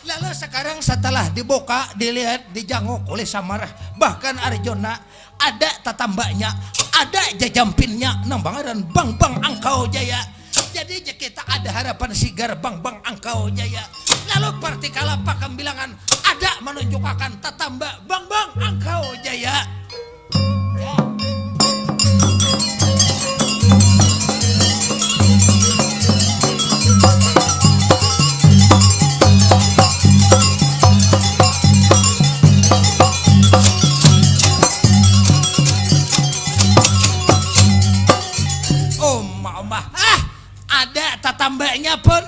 Lalu sekarang setelah dibuka, dilihat, dijanguk oleh Samar, bahkan Arjuna, ada tatambaknya, ada jajampinnya, nang bangaran bang angkau jaya. Jadi kita ada harapan sigar bang angkau jaya. Lalu partikala Pakambilangan ada menunjukkan tatambak bang angkau jaya. Ya. Ada tatambaknya pun.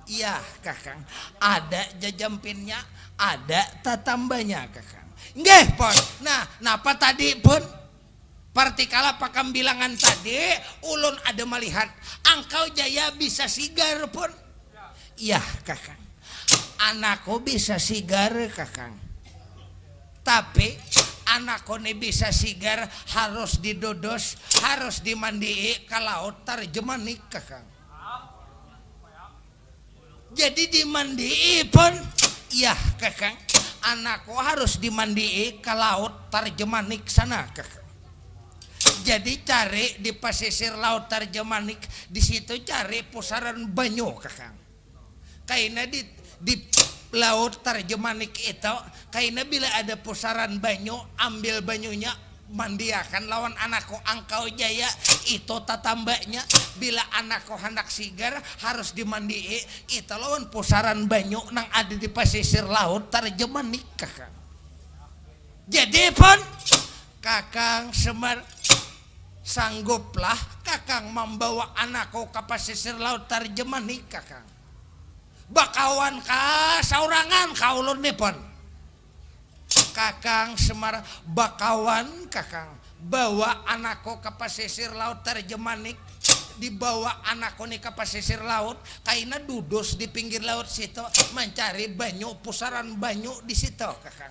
Iya Kakang. Ada jajampinnya, ada tatambanya Kakang. Nggih pun. Nah, napa tadi pun partikala Pakambilangan tadi ulun ada melihat angkau jaya bisa sigar pun. Iya Kakang. Anakku bisa sigar Kakang. Tapi anakku ini bisa sigar harus didodos, harus dimandii ke laut Tarjemanik Kakang. Jadi dimandii pun, iya Kakang, anakku harus dimandii ke laut Tarjemanik sana Kakang. Jadi cari di pesisir laut Tarjemanik, di situ cari pusaran banyu Kakang. Kayaknya di laut Tarjemanik itu, kayaknya bila ada pusaran banyu, ambil banyunya, mandiakan lawan anakku angkau jaya, itu tatambaknya. Bila anakku hendak sigar harus dimandii, itu lawan pusaran banyu nang ada di pesisir laut Tarjemanik Kakang. Jadi pun Kakang Semar sangguplah Kakang membawa anakku ke pesisir laut Tarjemanik Kakang. Bakawan ka saurangan kaulun nipon. Kakang Semar bakawan Kakang bawa anakku ke pesisir laut Tarjemanik. Dibawa anakku nih ke pesisir laut, kaina dudus di pinggir laut situ mencari banyu, pusaran banyu di situ Kakang.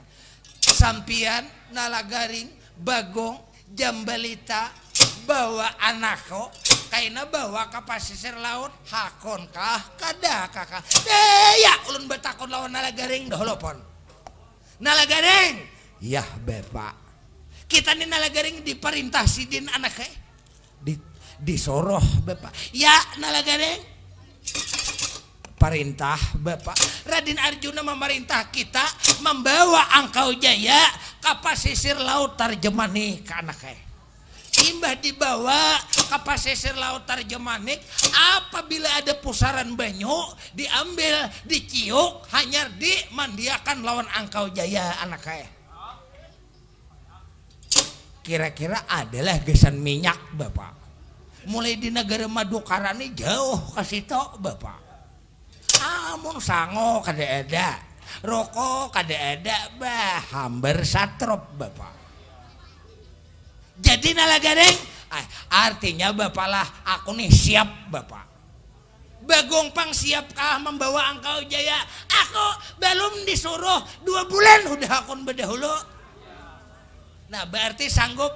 Sampian Nalagaring, Bagong, Jambalita bawa anakku kaina bawa ke pesisir laut hakon kah kada Kakang. Ya ulun bertakon lawan Nalagaring dah lopon. Nalagaring, yah Bapak. Kita nih Nalagaring diperintah sidin anaknya. Disoroh Bapak. Ya Nalagaring. Perintah Bapak. Raden Arjuna memerintah kita membawa angkau jaya ke pesisir laut Tarjemanik ke anaknya. Imbah dibawa ke pesisir laut Tarjemanik, apabila ada pusaran banyu diambil, diciuk, hanya dimandiakan lawan angkau jaya anaknya. Kira-kira adalah gesan minyak Bapak. Mulai di negara Madokara ini jauh ke situ Bapak. Amun sango kada ada, rokok kada ada, bah hambar satrop Bapak. Jadi Nalagaring, artinya Bapak lah aku nih siap Bapak. Bagong Pang siapkah membawa Angkau Jaya? Aku belum disuruh 2 bulan udah akun berdahulu. Nah berarti sanggup.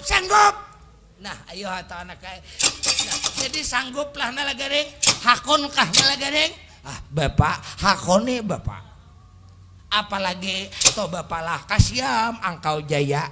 Nah ayo hata anak kaya. Nah, jadi sangguplah nalagaring. Hakon kah nalagaring? Bapak hakone bapak. Apalagi to bapak lah kasiam Angkau Jaya.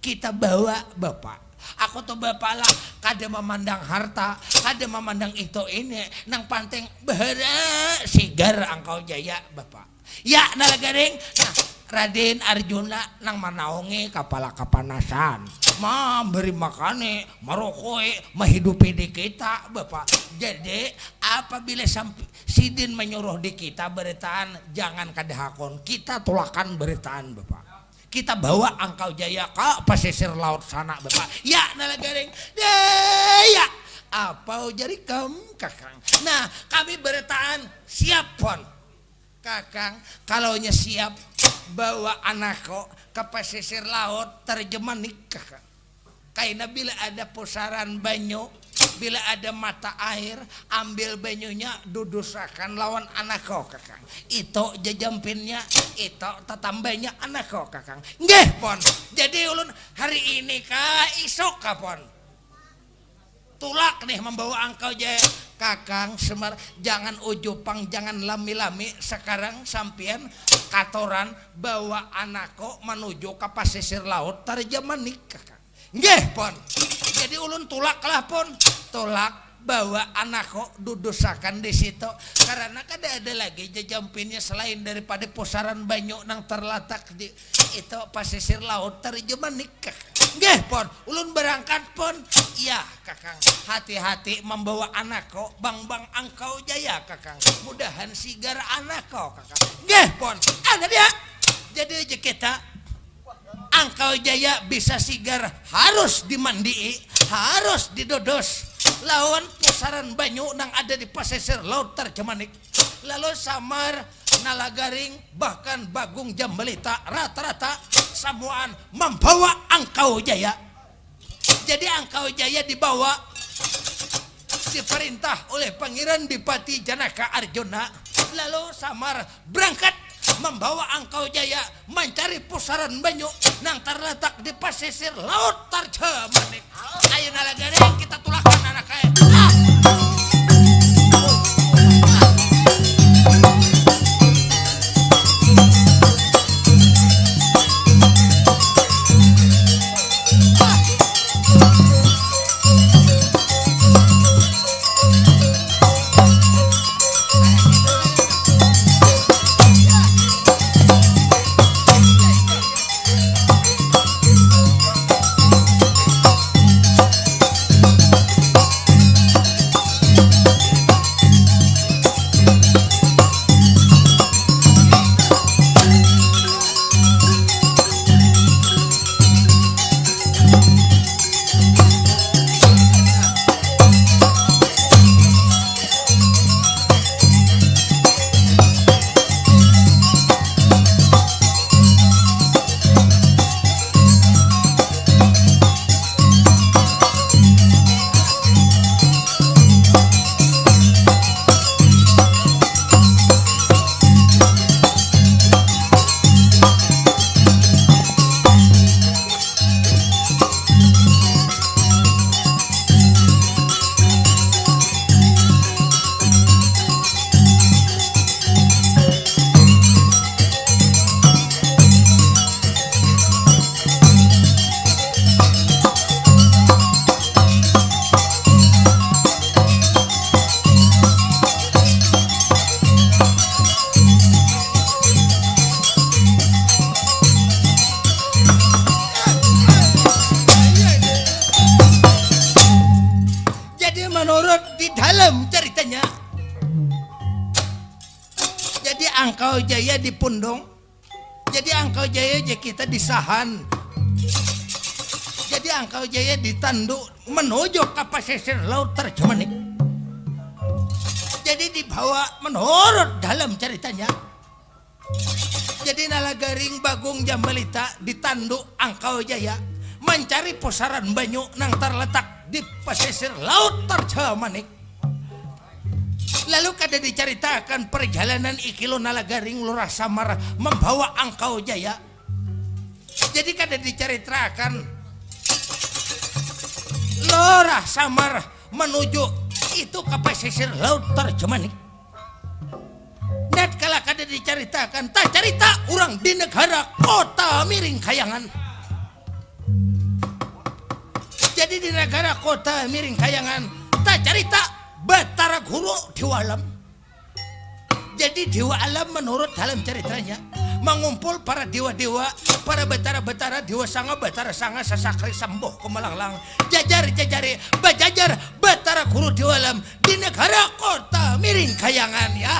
Kita bawa bapak. Aku tuh bapak lah kada memandang harta, kada memandang itu ini, nang penting bahara sigar Angkau Jaya bapak. Ya nalagaring. Nah Raden Arjuna nang manaongi kapala kapanasan, memberi makane, marokoe, menghidupi di kita bapak. Jadi apabila sampai Sidin menyuruh di kita beritaan, jangan kadahakon, kita tulakan beritaan bapak. Kita bawa Angkau Jaya ke pesisir laut sana bapak. Ya nalagaring. Ya apa jari kakang. Nah kami beritaan siap pon kakang. Kalau nya siap bawa anakku ke pesisir laut terjemah nikah kakang. Kaina bila ada pusaran banyu, bila ada mata air, ambil banyunya dudusakan lawan anakku kakang. Itu jajampinnya, itu tatambahnya anakku kakang. Nggih pon. Jadi ulun hari ini ka isok kapon. Tulak nih membawa Angkau Jaya. Kakang Semar jangan ujupang, jangan lami-lami. Sekarang sampian katoran bawa anakku menuju ke pesisir laut terjemah nikah kakang. Nggih pon. Jadi ulun tulak lah pon. Tulak bawa anakku dudusakan di situ karena kada ada lagi jajampinnya selain daripada pusaran banyu nang terletak di itu pesisir laut terjemah nikah. Nggih pon. Ulun berangkat pon. Iya kakang. Hati-hati membawa anakku bang Angkau Jaya kakang. Mudahan sigar anakku kakang. Nggih pon. Ada dia. Jadi aja kita Angkau Jaya bisa sigar harus dimandii, harus didodos lawan pusaran banyu nang ada di pesisir laut terjemanik. Lalu samar nalagaring bahkan Bagong Jambelita rata-rata samuan membawa Angkau Jaya. Jadi Angkau Jaya dibawa diperintah oleh Pangeran Dipati Janaka Arjuna. Lalu samar berangkat membawa Angkau Jaya mencari pusaran banyu nang terletak di pesisir laut terjemanik. Ayo nalagaring kita tulakan anak kaya. Angkau Jaya di Pundong. Jadi Angkau Jaya kita disahan. Jadi Angkau Jaya ditanduk menuju ke pesisir laut terjemanik. Jadi dibawa menurut dalam ceritanya. Jadi nalagaring Bagong Jambelita ditanduk Angkau Jaya mencari pusaran banyu nang terletak di pesisir laut terjemanik. Lalu kada diceritakan perjalanan ikilo nalagaring Lurah Samar membawa Angkau Jaya. Jadi kada diceritakan Lurah Samar menuju itu ke pesisir laut Tarjemanik. Net kala kada diceritakan tak cerita orang di negara kota Miring Kayangan. Jadi di negara kota Miring Kayangan tak cerita Batara Guru Dewa Alam. Jadi Dewa Alam menurut dalam ceritanya mengumpul para dewa-dewa, para betara-betara, dewa sanga, betara sanga, sasakri sembuh kemelanglang, jajar-jajari, bajajar Batara Guru Dewa Alam di negara kota Miring Kayangan ya.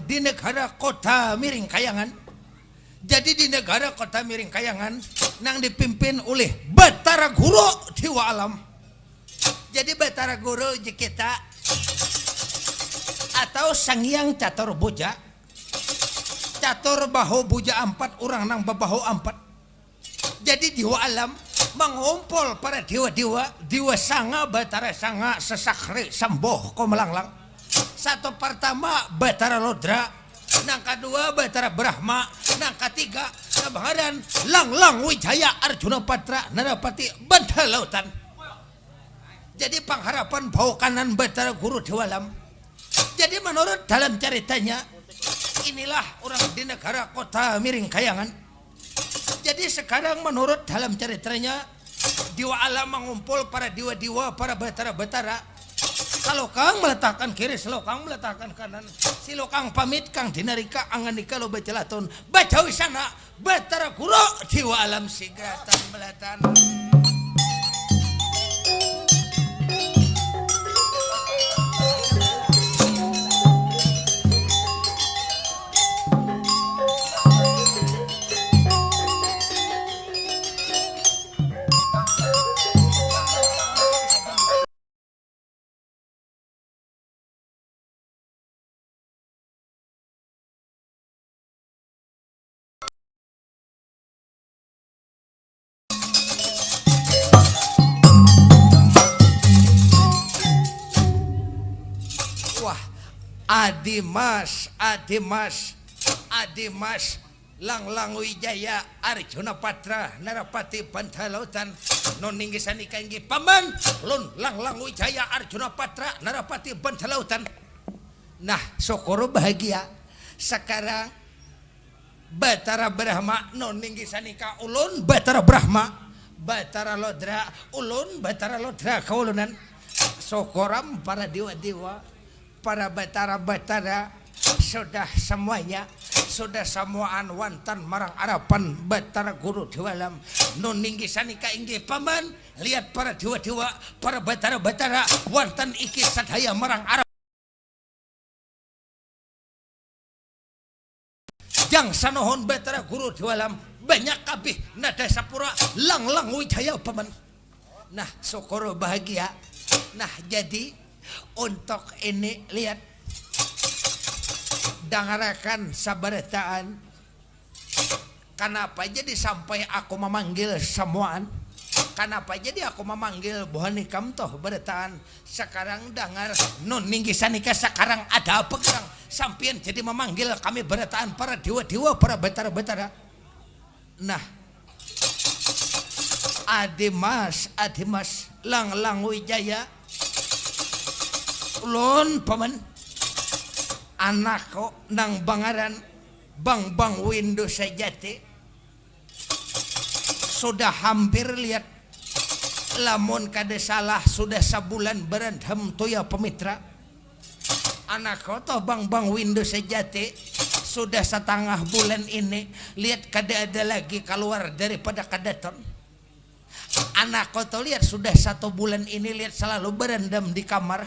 Di negara kota Miring Kayangan. Jadi di negara kota Miring Kayangan nang dipimpin oleh Batara Guru Dewa Alam. Jadi Batara Guru kita atau Sang Hyang Catur Boja, Catur Bahu Boja 4 orang nang babahu 4. Jadi Dewa Alam mengumpul para dewa-dewa, dewa sanga, Batara sanga, sesakri sembuh komelanglang. Satu pertama Batara Lodra, nang kedua Batara Brahma, nang ketiga Sabharan Langlang Wijaya Arjuna Patra Narapati Bantah Lautan. Jadi pengharapan bau kanan Batara Guru Dewa Alam. Jadi menurut dalam ceritanya inilah orang di negara kota Miring Kayangan. Jadi sekarang menurut dalam ceritanya Dewa Alam mengumpul para dewa-dewa, para betara-betara. Kalau Kang meletakkan kiri, selo Kang meletakkan kanan. Silo Kang pamit Kang dinarika anganika lo becelatun. Baca wisana Batara Guru Dewa Alam sigatan melatan. Adimas Langlang Wijaya Arjuna Patra Narapati Bantah Lautan noninggisan ikangi paman lun Langlang Wijaya Arjuna Patra Narapati Bantah Lautan. Nah syukur bahagia sekarang Batara Brahma noninggisan ika ulun Batara Brahma, Batara Lodra ulun Batara Lodra kaulunan syukuram para dewa-dewa, para batara-batara sudah semuanya sudah samuaan wantan marang harapan batara guru diwalam nun ninggi sanika inggih paman lihat para dewa-dewa para batara-batara wantan iki sadaya marang harapan jang sanohon batara guru diwalam banyak kabeh nada sapura lang-lang wijaya paman. Nah syukur bahagia. Nah jadi untuk ini lihat dangarakan sabarataan kenapa jadi sampai aku memanggil semuaan kenapa jadi aku memanggil bohani kam toh barataan sekarang dengar non ninggi sanika sekarang ada apa gerang sampian jadi memanggil kami barataan para dewa-dewa para batara-batara. Nah Adimas lang-lang wijaya ulun paman anakku nang bangaran bang Windu Sejati sudah hampir lihat lamun kada salah sudah sebulan berendam tuya pemitra anakku toh bang Windu Sejati sudah setengah bulan ini lihat kada ada lagi keluar daripada kadaton. Anakku tuh lihat sudah 1 bulan ini lihat selalu berendam di kamar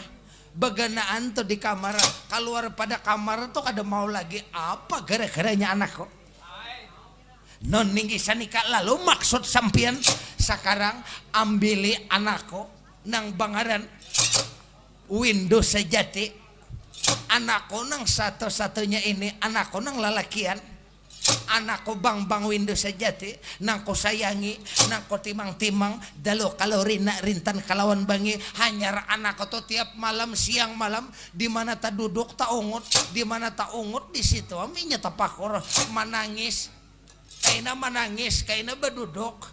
beganaan tuh di kamar keluar pada kamar tuh kada mau lagi apa gara-garanya anakku non ninggi sanika lalu maksud sampian sekarang ambili anakku nang bangaran Windu Sejati anakku nang satu-satunya ini anakku nang lalakian anakku bang Windu Sejati nang ko sayangi nang ko timang-timang dalo kalau rintan kalawan bangi hanyar anakku tuh tiap malam siang malam di mana tak duduk tak ungut di mana tak ungut di situ aminya tapakur menangis kaina berduduk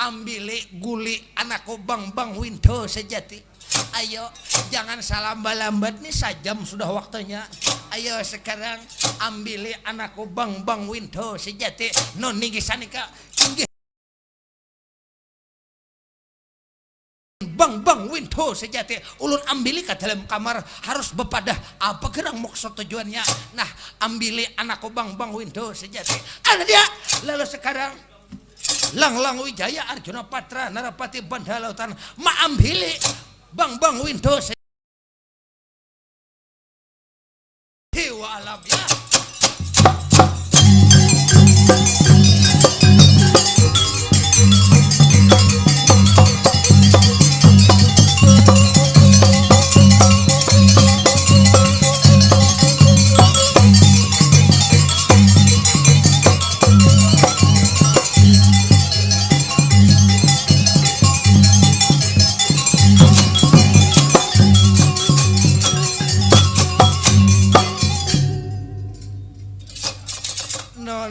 ambili guli anakku bang Windu Sejati. Ayo jangan salah lambat nih sajam sudah waktunya. Ayo sekarang ambili anakku bang Windu Sejati non ninggi sanika inggih bang Windu Sejati ulun ambili ke dalam kamar harus bepadah apa gerang maksud tujuannya. Nah ambili anakku bang Windu Sejati ada dia lalu sekarang lang-lang wijaya Arjuna Patra Narapati Bandalautan maambili bang Windu Hewa alam ya.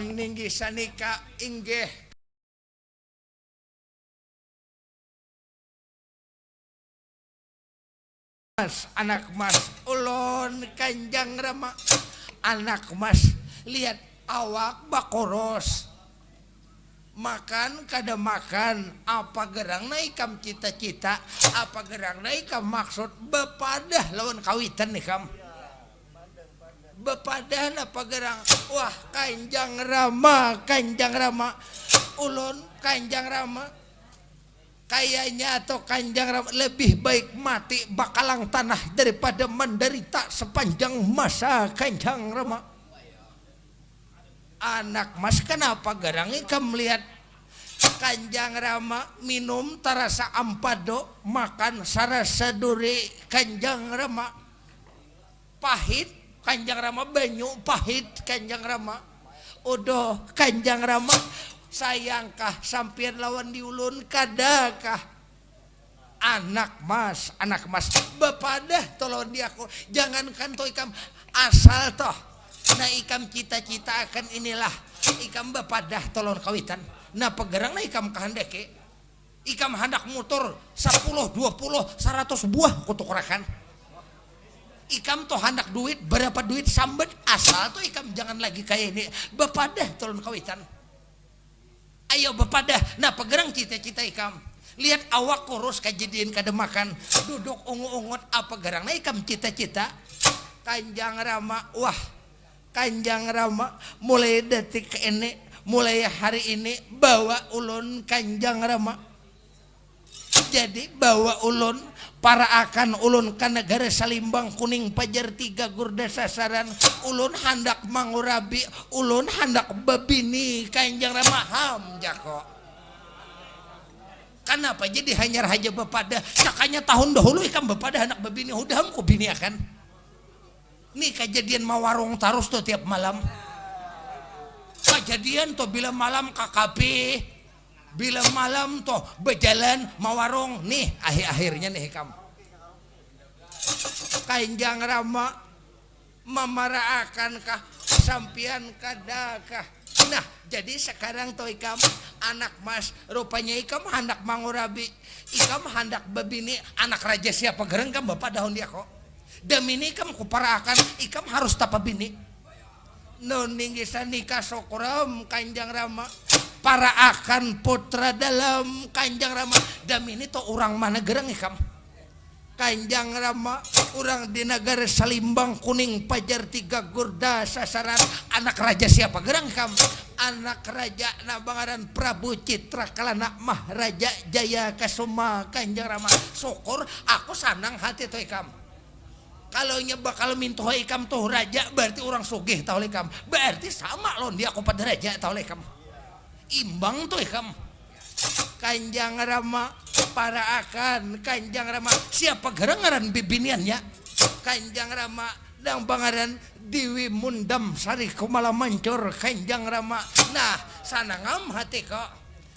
Ninggi sanika inggih anak mas ulun Kanjang Rama anak mas lihat awak bakoros makan kada makan apa gerang naikam cita-cita apa gerang naikam maksud bepadah lawan kawitan nih kam bepadan apa gerang wah Kanjang Rama ulun Kanjang Rama kayaknya atau Kanjang Rama lebih baik mati bakalang tanah daripada menderita sepanjang masa Kanjang Rama. Anak mas kenapa gerang ikam melihat Kanjang Rama minum tarasa ampado makan sarasa duri Kanjang Rama pahit Kanjang Rama banyu pahit Kanjang Rama udah Kanjang Rama sayangkah sampian lawan diulun kadakah anak mas bepadah tolong diaku jangankan to ikam asal toh nah ikam cita-cita akan inilah ikam bepadah tolong kawitan nah pegerang nah ikam kehendaki ikam hendak motor 10 20 100 buah kutukurakan ikam toh hendak duit berapa duit sambet asal tuh ikam jangan lagi kayak ini bepadah tolong kawitan ayo bepadah nah pegerang cita-cita ikam lihat awak kurus kejadian kada makan duduk ungu-ungut apa gerang nah ikam cita-cita Kanjang Rama, wah Kanjang Rama mulai detik ini, mulai hari ini bawa ulun Kanjang Rama. Jadi bawa ulun para akan ulun ka negara Salimbang Kuning Pajar 3 Gurda Sasaran. Ulun handak mangurabi, ulun handak babini Kanjang Rama ham jako. Kenapa jadi hanyar haja bepada? Sakanya tahun dahulu ikam bepada anak babini hudam ku bini akan. Nih kejadian mawarong tarus tuh tiap malam. Kejadian tuh bila malam KKP, bila malam tuh berjalan mawarong. Nih akhir-akhirnya nih kamu. Kanjang Rama memaraakan kah sampian kadakah. Nah jadi sekarang tuh ikam anak mas rupanya ikam hendak mangurabi, ikam hendak babini anak raja siapa gereng kam bapak daun dia kok. Demi ini kam kuparakan ikam harus tapa bini. Nuninggisan nikah sokram Kanjang Rama. Para akan putra dalam Kanjang Rama. Demi ini tuh orang mana gereng ikam. Kanjang Rama orang di negara Salimbang Kuning Pajar 3 Gurda Sasaran. Anak raja siapa gereng ikam? Anak raja nabangaran Prabu Citra Kalana Maharaja Jaya Kasuma Kanjang Rama. Syukur aku sanang hati tuh ikam. Kalau nya bakal minto ikam tuh raja berarti orang sugih tau ikam. Berarti sama loh dia aku pada raja tau ikam. Imbang tuh ikam. Kanjang Rama para akan Kanjang Rama siapa gerengaran bibiniannya? Kanjang Rama dang bangaran Dewi Mundam Sari Kumala Mancur Kanjang Rama. Nah sanangam hati kok.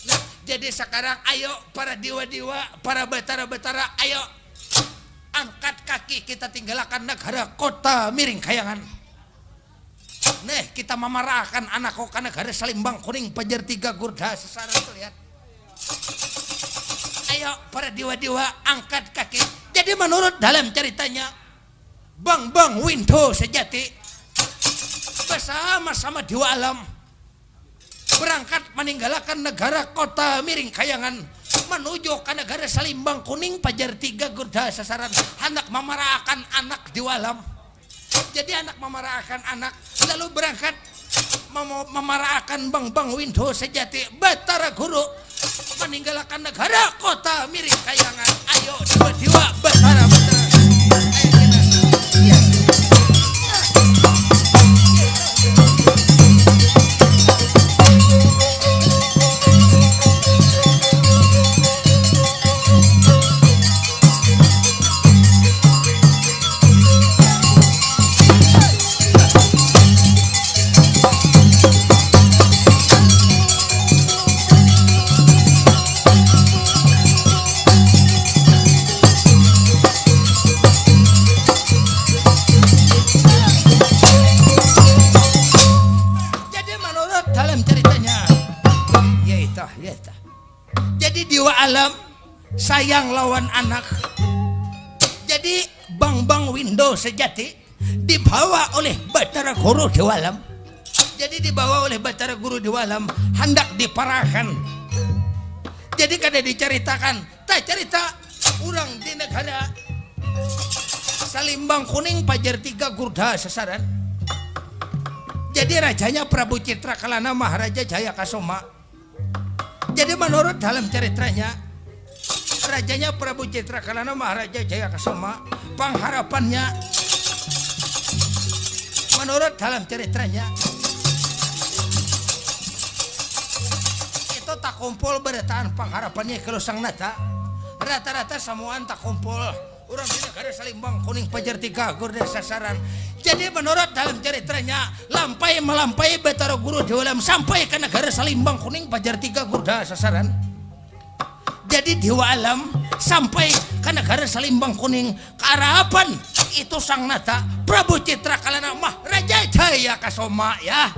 Nah jadi sekarang ayo para dewa-dewa, para betara-betara, ayo angkat kaki kita tinggalkan negara kota miring kayangan. Nih kita memarahkan anak kok negara Salimbang Kuning Pajar 3 Gurda Sasaran tuh lihat. Ayo para dewa-dewa angkat kaki. Jadi menurut dalam ceritanya Bang Windu sejati bersama-sama dewa alam berangkat meninggalkan negara kota miring kayangan menuju ke negara Salimbang Kuning Pajar 3 Gurda Sasaran. Hendak memarahkan anak di alam. Jadi anak memarahkan anak lalu berangkat memarahkan Bang Windu sejati Batara Guru meninggalkan negara kota miring kayangan. Ayo dewa-dewa Batara. Jadi dewa alam sayang lawan anak. Jadi Bang Windu sejati dibawa oleh Batara Guru dewa alam. Jadi dibawa oleh Batara Guru dewa alam hendak diparahkan. Jadi kada diceritakan, tak cerita orang di negara Salimbang Kuning Pajar 3 Gurda Sasaran. Jadi rajanya Prabu Citra Kalana Maharaja Jaya Kasuma. Jadi menurut dalam ceritanya rajanya Prabu Citra Kalana Maharaja Jaya Kasuma pengharapannya menurut dalam ceritanya itu tak kumpul berataan pengharapannya kalau sang nata rata-rata semuaan tak kumpul orang di negara Salimbang Kuning Pajar 3 Gurda Sasaran. Jadi menurut dalam ceritanya melampaui Batara Guru Dewa Alam sampai ke negara Salimbang Kuning Pajar 3 Gurda Sasaran. Jadi Dewa Alam sampai ke negara Salimbang Kuning ke harapan itu sang nata Prabu Citra Kalana Maharaja Jaya Kasuma ya.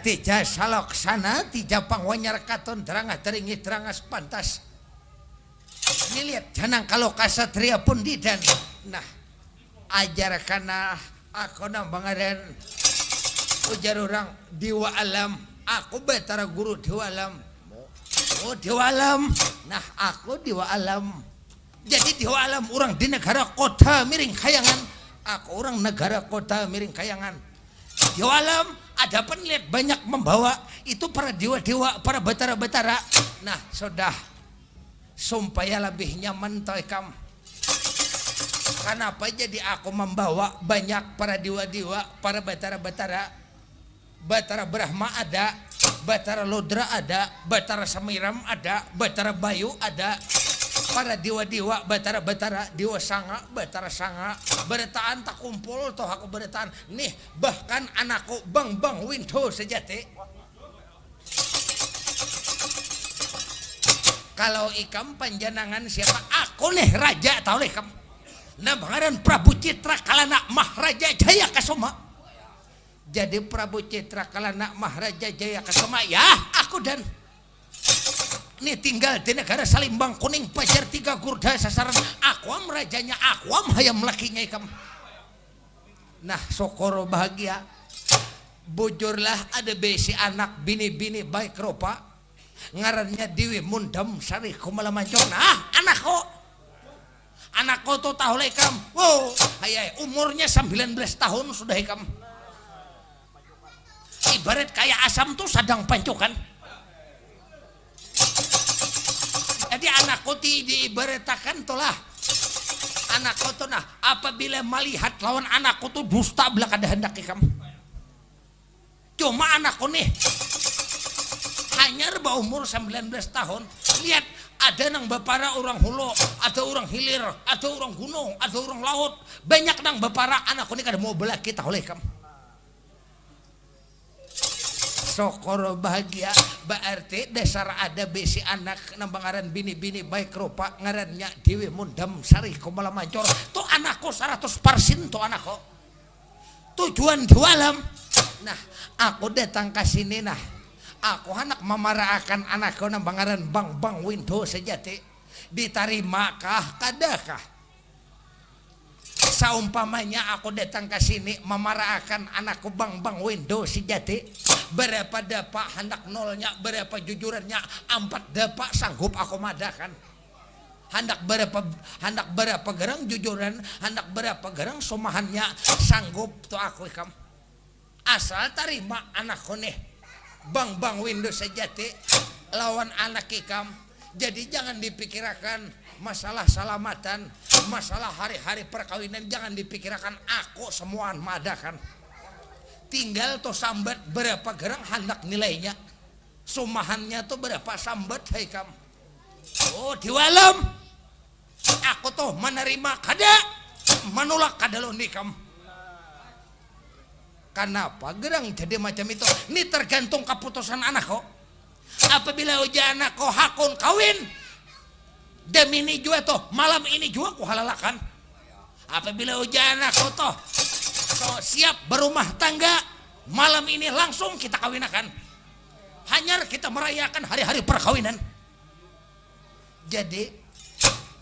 tija saloksana tija pangwanyar katon terangah teringi terangas pantas. Ini lihat janang kalau kasatria pun didan. Nah ajar kana aku nambangaren ujar orang dewa alam. Aku betara guru dewa alam. Oh dewa alam. Nah aku dewa alam. Jadi dewa alam orang di negara kota miring kayangan. Aku orang negara kota miring kayangan. Dewa alam ada penlihat banyak membawa itu para dewa-dewa, para betara-betara. Nah sudah supaya lebih nyaman toikam. Kenapa jadi aku membawa banyak para dewa-dewa, para betara-betara. Batara Brahma ada, Batara Lodra ada, Batara Samiram ada, Batara Bayu ada. Para dewa-dewa, batara-batara, dewa sanga, batara sanga, beretaan tak kumpul toh aku beretaan. Nih bahkan anakku Bang Window sejati. Kalau ikam panjanangan siapa? Aku nih raja tahu ikam. Nah bangaran Prabu Citra Kalana Maharaja Jaya Kasoma. Jadi Prabu Citra Kalana Maharaja Jaya Kasoma ya aku dan ini tinggal di negara Salimbang Kuning Pajar 3 Gurda sasaran akuam rajanya akuam hayam lakinya ikam. Nah sokoro bahagia bujurlah ada besi anak bini-bini baik rupa ngarannya Dewi Mundam Sari Kumalamanjor. Nah anakku tuh tahu lah ikam. Wow hayai umurnya 19 tahun sudah ikam. Ibarat kayak asam tuh sedang pancukan. Jadi anakku diibaratakan tuh lah. Anakku tuh nah apabila melihat lawan anakku tuh dusta belaka hendak ikam. Cuma anakku nih hanya berumur 19 tahun. Lihat ada nang bapara orang hulu, ada orang hilir, ada orang gunung, ada orang laut. Banyak nang bapara anakku nih kada mau belaki tahu lah ikam. Sokoro bahagia berarti dasar ada besi anak nambangaran bini-bini baik rupa ngarannya Dewi Mundam Sari Kumalamanjor. Tuh anakku 100% tuh anakku. Tujuan jualam. Nah, aku datang ke sini nah. Aku anak memarahkan anakku nambangaran Bang Window sejati. Ditarimakah kadakah? Saumpamanya aku datang ke sini memarahkan anakku Bang Window sejati. Berapa dapat hendak nolnya, berapa jujurannya 4 dapat sanggup aku madakan. Hendak berapa gerang jujuran, hendak berapa gerang sumahannya sanggup tuh aku ikam. Asal terima anakku nih Bang Window sejati lawan anak ikam. Jadi jangan dipikirkan masalah salamatan, masalah hari-hari perkawinan jangan dipikirkan aku semuaan madakan. Tinggal tuh sambat berapa gerang hendak nilainya. Sumahannya tuh berapa sambat haikam. Oh diwalam. Aku tuh menerima kada, menolak kada lo nikam. Kenapa gerang jadi macam itu? Ini tergantung keputusan anak kok. Apabila ujian anak kau hakun kawin, demi ini juga tuh malam ini juga ku halalakan. Apabila ujian anak kau tuh siap berumah tangga, malam ini langsung kita kawinakan. Hanya kita merayakan hari-hari perkawinan. Jadi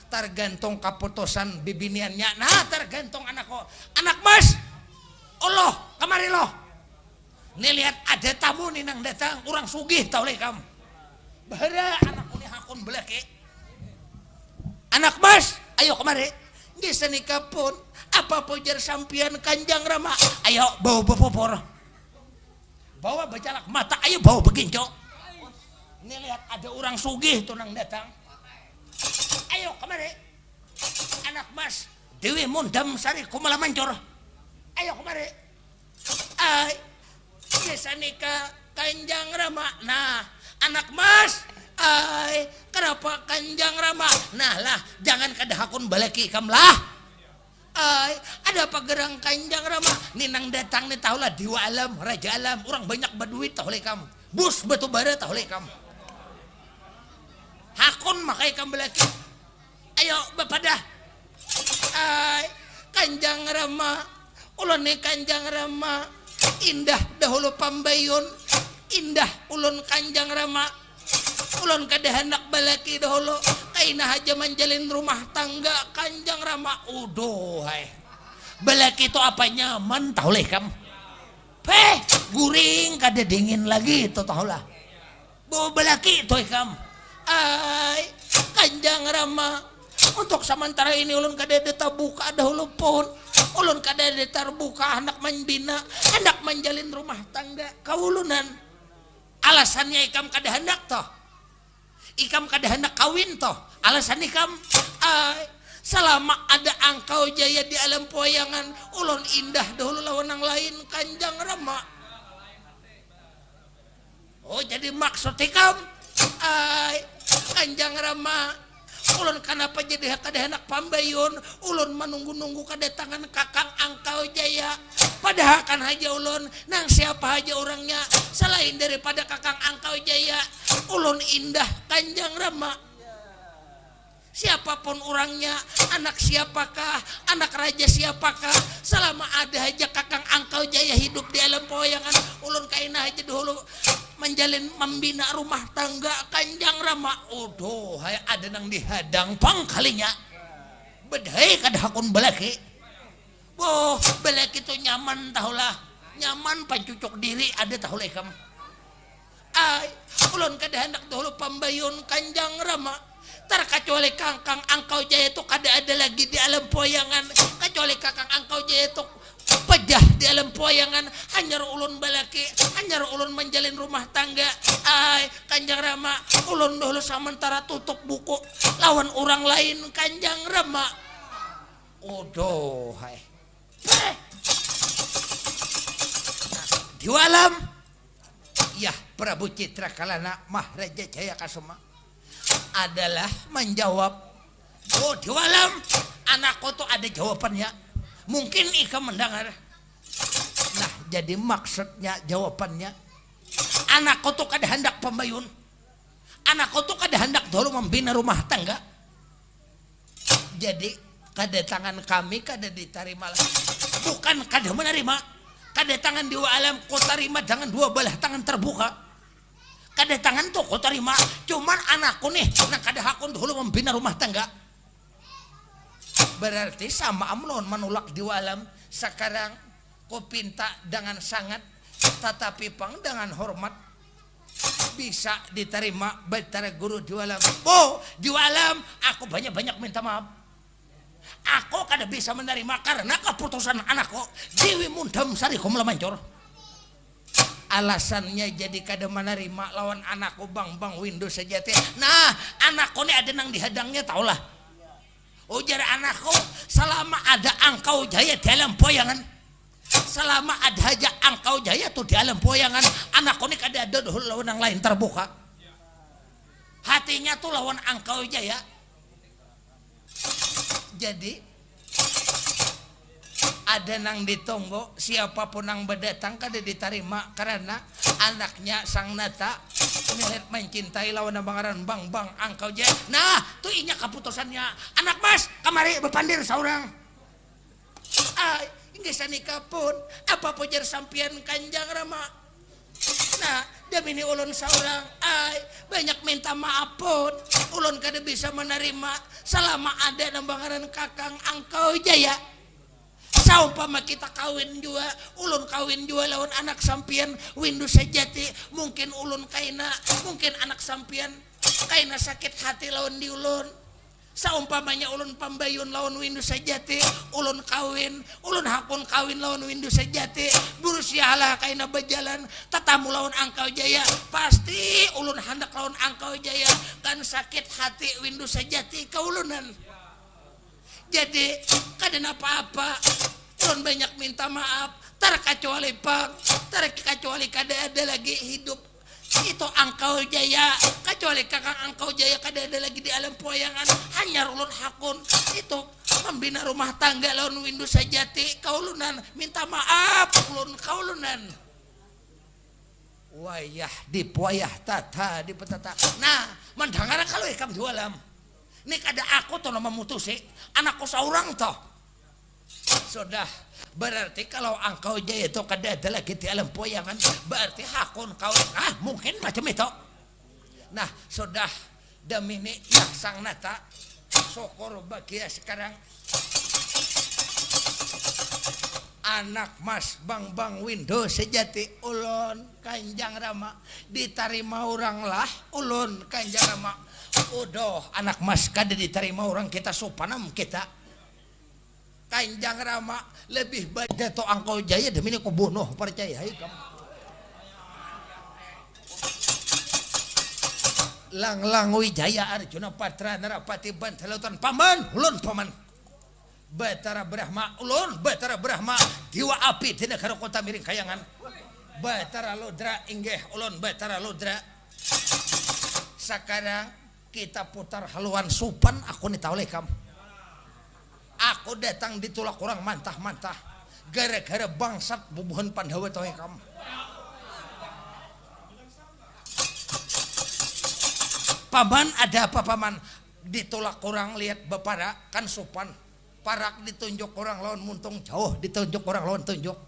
tergantung keputusan bibiniannya. Nah tergantung anakku. Anak mas, Allah kemari loh. Nih lihat ada tamu nih nang datang, orang sugih tau leh kamu. Bahara anakku nih hakun belaki. Anak mas, ayo kemari. Bisa nikah pun. Apa pujar sampian Kanjang Rama? Ayo bawa bopopor. Bawa bacalak mata, ayo bawa begincok. Ini lihat ada orang sugih tuh nang datang. Ayo kemari. Anak mas Dewi Mundam Sari Kumalamanjor. Ayo kemari. Ay, bisa nikah Kanjang Rama. Nah, anak mas, ay, kenapa Kanjang Rama? Nah lah, jangan kada hakun balaki ikam lah. Ay, ada apa gerang Kanjang Rama? Ninang datang nih tahulah dewa alam, raja alam, orang banyak berduit tahulah kamu. Bus batu bara tahulah kamu. Hakun makai kamu balaki. Ayo bapak dah. Ay, Kanjang Rama, ulun nih Kanjang Rama, indah dahulu Pambayun, indah ulun Kanjang Rama ulun kada hendak balaki dahulu kaina aja menjalin rumah tangga Kanjang Rama. Uduh hai balaki itu apa nyaman tahu leh kam guring kada dingin lagi itu tahu lah bawa balaki itu kam ay Kanjang Rama untuk sementara ini ulun kada ada terbuka dahulu pun ulun kada ada terbuka hendak membina hendak menjalin rumah tangga kaulunan. Alasannya ikam kada hendak toh ikam kada hendak kawin toh alasan ikam selama ada Angkau Jaya di alam poyangan ulun indah dahulu lawan yang lain Kanjang Rama. Oh jadi maksud ikam Kanjang Rama ulun kenapa jadi kada hendak pambayun ulun menunggu-nunggu kedatangan Kakang Angkau Jaya padahal kan haja ulun nang siapa aja orangnya selain daripada Kakang Angkau Jaya ulun indah Kanjang Rama. Siapapun orangnya anak siapakah anak raja siapakah selama ada aja Kakang Angkau Jaya hidup di alam poyangan ulun kaina aja dulu menjalin membina rumah tangga Kanjang Rama. Uduh hay ada nang dihadang pang kalinya bedai kada hakun balaki boh balaki itu nyaman tahulah nyaman pancucuk diri ada tahulah ikam ay ulun kada hendak dahulu pambayun Kanjang Rama terkecuali Kakang Angkau Jaya itu kada ada lagi di alam poyangan kecuali Kakang Angkau Jaya itu pejah di alam poyangan hanyar ulun balaki hanyar ulun menjalin rumah tangga ay Kanjang Rama ulun dahulu sementara tutup buku lawan orang lain Kanjang Rama. Uduh hai diwalam ya Prabu Citra Kalana Maharaja Jaya Kasuma adalah menjawab. Oh diwalam anakku tuh ada jawabannya mungkin ikam mendengar. Nah jadi maksudnya jawabannya anakku tuh kada hendak pembayun anakku tuh kada hendak dulu membina rumah tangga jadi kedatangan kami kada diterima bukan kada menerima kedatangan di alam kau terima dengan dua belah tangan terbuka kedatangan tuh kau terima cuman anakku nih nah kada hakun dulu membina rumah tangga berarti sama amlon menolak di alam sekarang kau pinta dengan sangat tetapi pang dengan hormat bisa diterima betara guru di alam. Oh di alam aku banyak-banyak minta maaf aku kada bisa menerima karena keputusan anakku Dewi Mundam Sari Kumlamancur alasannya jadi kada menerima lawan anakku Bang Windu Sejati. Nah anakku ini ada nang dihadangnya taulah ujar anakku selama ada Angkau Jaya di alam poyangan selama ada aja Angkau Jaya tuh di alam poyangan anakku ini kada ada lawan yang lain terbuka hatinya tuh lawan Angkau Jaya. Jadi ada nang ditunggu siapapun yang berdatang kada diterima karena anaknya Sang Nata mencintai lawan abangaran Bang Angkau Jaya. Nah tuh inya keputusannya anak mas kamari berpandir seorang inggih sanika pun apa pujar sampian Kanjang Rama. Nah demi ini ulun seorang banyak minta maaf pun ulun kada bisa menerima selama ada nambangaran Kakang Angkau Jaya. Saumpama kita kawin jua ulun kawin jua lawan anak sampian Windu Sejati mungkin ulun kaina mungkin anak sampian kaina sakit hati lawan di ulun. Saumpamanya ulun pambayun lawan Windu Sejati ulun kawin ulun hakun kawin lawan Windu Sejati berusialah kaina berjalan tetamu lawan Angkau Jaya pasti ulun hendak lawan Angkau Jaya kan sakit hati Windu Sejati kaulunan. Jadi kada apa-apa ulun banyak minta maaf terkecuali pang terkecuali kada ada lagi hidup itu Angkau Jaya kecuali Kakang Angkau Jaya kada ada lagi di alam poyangan hanya ulun hakun itu membina rumah tangga lawan Windu Sejati kaulunan minta maaf ulun kaulunan wayah dipuayah tata di petata. Nah mendengar kalau ikam di alam ini kada aku tuh memutusi anakku seorang toh Sudah, berarti kalau engkau jaya itu kada ada lagi di alam poyangan, berarti hakun kau mungkin macam itu. Nah, sudah demi ini ya sang nata syukur bahagia sekarang anak mas bang Windows sejati ulun Kanjang Rama diterima orang lah ulun Kanjang Rama udah anak mas kada diterima orang kita sopanam kita Kanjang Rama lebih baik to engkau jaya demi ini ku bunuh percaya kamu Lang Wijaya Arjuna Patra Narapati Bantalautan paman ulun paman Batara Brahma ulun Batara Brahma Dewa Api di negara kota Miring Kayangan Batara Lodra inggih ulun Batara Lodra sekarang kita putar haluan supan aku nita oleh kamu aku datang ditolak orang mantah-mantah gara-gara bangsat bubuhan Pandawa oleh kamu paman ada apa paman ditolak orang lihat bepara kan sopan parak ditunjuk orang lawan muntung jauh ditunjuk orang lawan tunjuk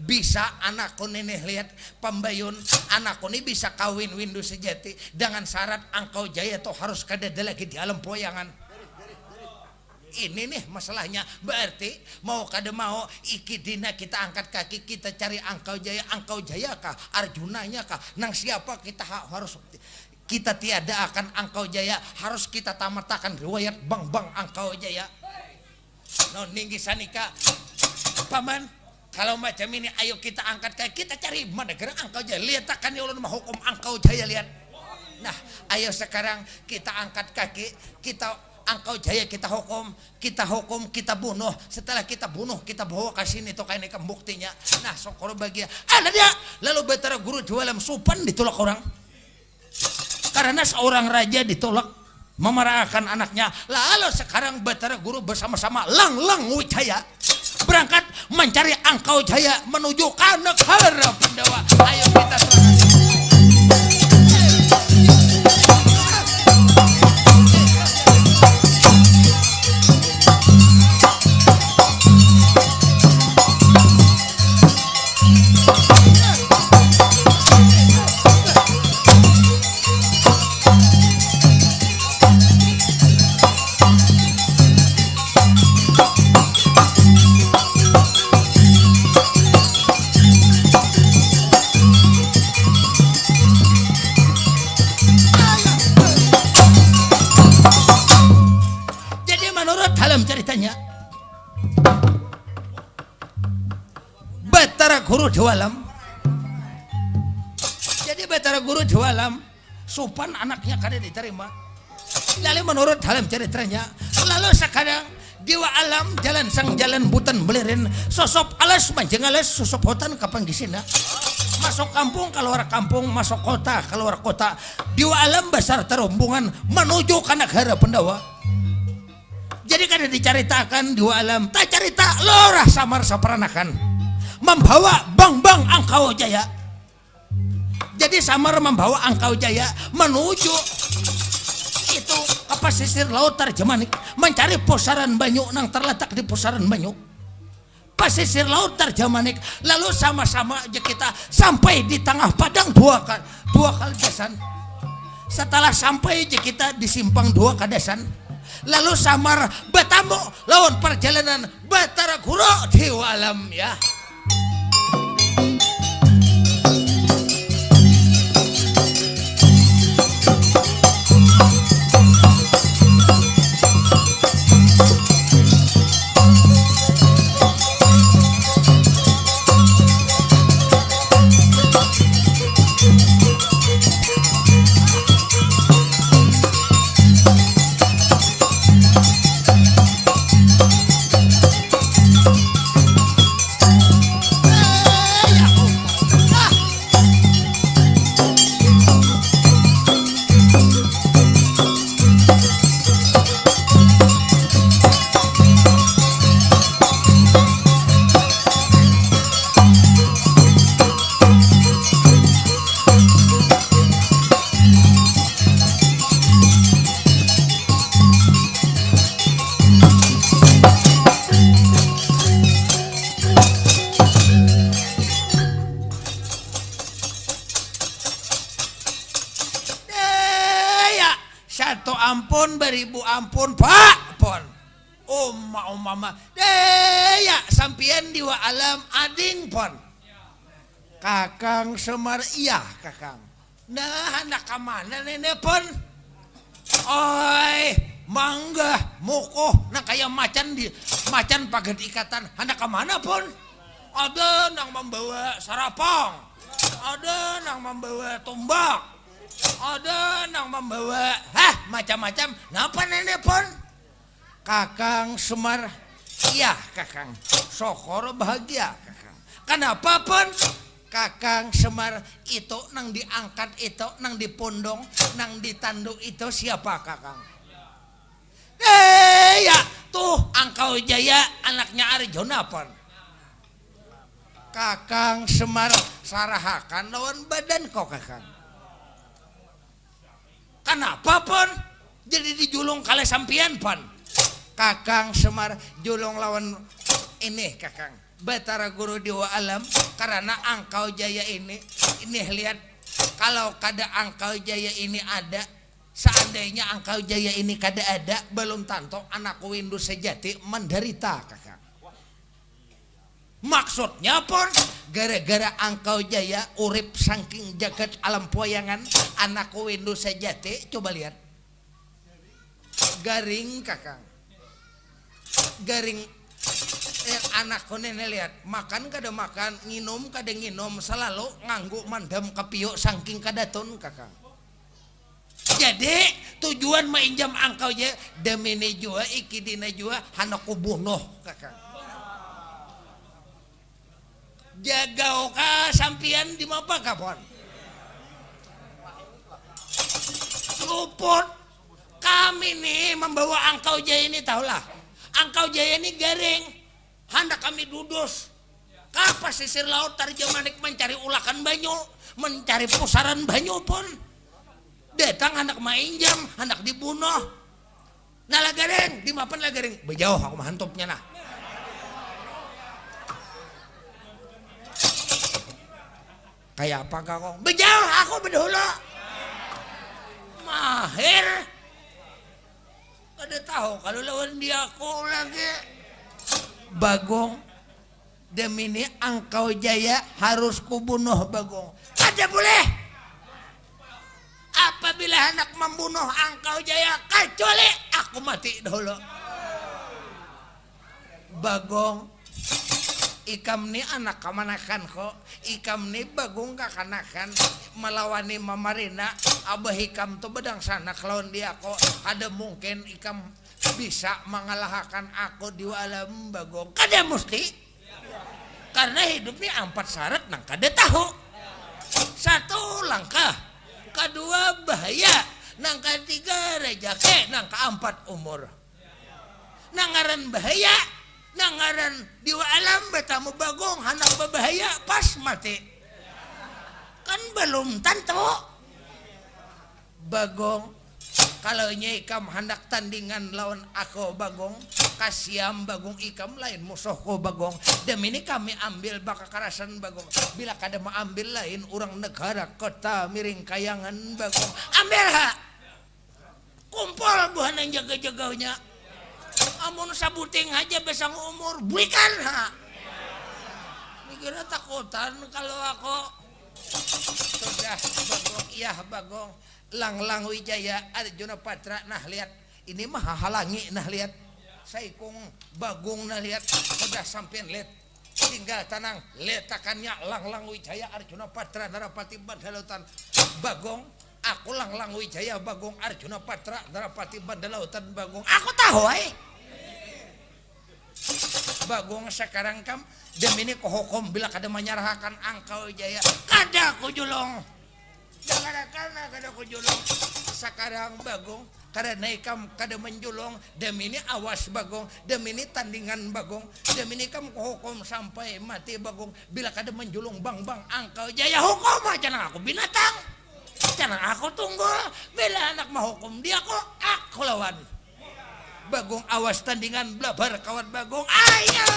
bisa anakku nenek lihat pembayun anakku ini bisa kawin windu sejati dengan syarat engkau jaya tuh harus kada lagi di alam poyangan ini nih masalahnya berarti mau kada mau iki dina kita angkat kaki kita cari engkau jaya kah Arjunanya kah nang siapa kita harus kita tiada akan engkau jaya harus kita tamatakan riwayat bang engkau jaya no ninggi sanika paman kalau macam ini ayo kita angkat kaki kita cari mana negara engkau jaya lihat akan ulun mah hukum engkau jaya lihat nah ayo sekarang kita angkat kaki kita engkau jaya kita hukum kita bunuh setelah kita bunuh kita bawa ke sini tuh kayak buktinya nah syukur bahagia ada dia lalu Batara Guru jualan supan ditolak orang karena seorang raja ditolak memarahkan anaknya lalu sekarang Batara Guru bersama-sama Lang Wijaya berangkat mencari engkau jaya menuju ke negara Pandawa ayo kita jualam jadi Batara Guru jualam supan anaknya kada diterima lalu menurut dalam ceritanya lalu sekarang Dewa Alam jalan butan belirin sosop alas manjeng alas sosop hutan kapan gisina masuk kampung keluar kampung masuk kota keluar kota Dewa Alam besar terombongan menuju ke negara Pandawa jadi kada diceritakan Dewa Alam tak cerita lorah samar saperanakan membawa bang engkau jaya jadi samar membawa engkau jaya menuju itu ke pesisir laut Tarjamanik mencari pusaran banyu nang terletak di pusaran banyu pesisir laut Tarjamanik lalu sama-sama aja kita sampai di tengah padang dua kadasan setelah sampai aja kita di simpang dua kadasan lalu samar bertamu lawan perjalanan Batara Guru Dewa Alam ya ampun Pak pon umama ya sampian diwa alam ading pon Kakang Semar iya Kakang nah anak kamana nenek pon oi mangga mukoh nah kayak macan paget ikatan anak kamana pon ada nang membawa sarapang ada nang membawa tombak ada nang membawa macam-macam napa nenek pon Kakang Semar iya Kakang sokor bahagia Kakang kenapa pon Kakang Semar itu nang diangkat itu nang dipondong nang ditanduk itu siapa Kakang ya tuh Angkau Jaya anaknya Arjuna pon Kakang Semar sarahakan lawan badan kok Kakang kenapa pon jadi dijulung kali sampian pon Kakang Semar julung lawan ini Kakang Batara Guru Dewa Alam karena Angkau Jaya ini lihat kalau kada Angkau Jaya ini ada seandainya Angkau Jaya ini kada ada belum tentu anak Windu sejati menderita Kakang maksudnya pun gara-gara Angkau Jaya urip saking jagat alam poyangan anak Windu sejati coba lihat garing Kakang garing anakku nenek lihat makan kada makan nginum kada nginum selalu nganggu mandam kepiuk saking kadaton Kakang jadi tujuan mainjam Angkau Jaya demi jua iki dina jua hanaku bunuh Kakang jaga oka sampian di mapa kapon luput kami nih membawa Angkau Jaya ini tahulah Angkau Jaya ini garing hendak kami dudus ke pesisir laut tarjamanik mencari ulakan banyu mencari pusaran banyu pun datang hendak mainjam hendak dibunuh nah lah garing di mapan lah garing bejauh aku mahantupnya nah kayak apa kakong bejauh aku bedulu mahir kada tahu kalau lawan dia aku lagi Bagong demi ini Angkau Jaya harus kubunuh Bagong kada boleh apabila hendak membunuh Angkau Jaya kecuali aku mati dulu Bagong ikam ni anak kamanakan kok ikam ni Bagong kakanakan melawani Mamarina abah ikam tuh bedang sana kelawan dia kok ada mungkin ikam bisa mengalahkan aku di alam Bagong kada mesti karena hidup ni 4 syarat nang kada tahu 1 langkah 2 bahaya nang ketiga rejeki nang keempat umur nangaran bahaya nangaran di alam betamu Bagong hanang berbahaya pas mati kan belum tentu Bagong kalau ikam hendak tandingan lawan aku Bagong kasiam Bagong ikam lain musuhku Bagong demi ini kami ambil baka karasan Bagong bila kada mau ambil lain orang negara kota miring kayangan Bagong ambil kumpul buhan yang jaga-jaganya amun sabuting aja besang umur berikan mikirnya takutan kalau aku sudah Bagong iya Bagong Lang Wijaya Arjuna Patra nah lihat ini mah halangi nah lihat saikung Bagong nah lihat sudah sampean lihat tinggal tenang letakannya Lang Wijaya Arjuna Patra Narapati Bandalautan Bagong aku Lang Wijaya Bagong Arjuna Patra Narapati Bandalautan Bagong aku tahu Bagong sekarang kam demi ini kohokom bila kada menyerahkan Angkau Jaya kada aku julung karena kada aku julung sekarang Bagong karena ikam kada menjulung demi ini awas Bagong demi ini tandingan Bagong demi ini kam kohokom sampai mati Bagong bila kada menjulung bang Angkau Jaya hukum aja aku binatang jangan aku tunggu bila anak mau hukum dia aku lawan Bagong awas tandingan blabar kawan Bagong ayo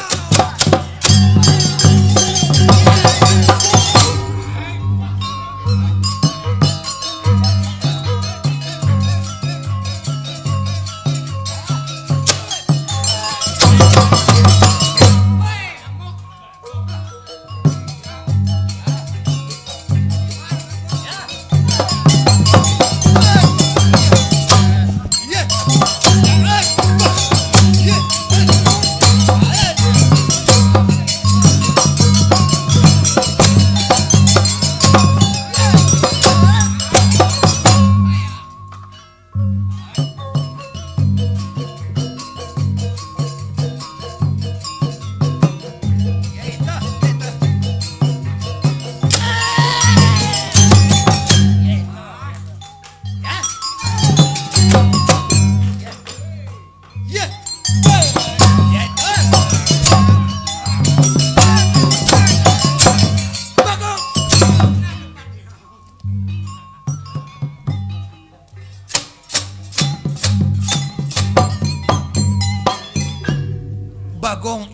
Bagong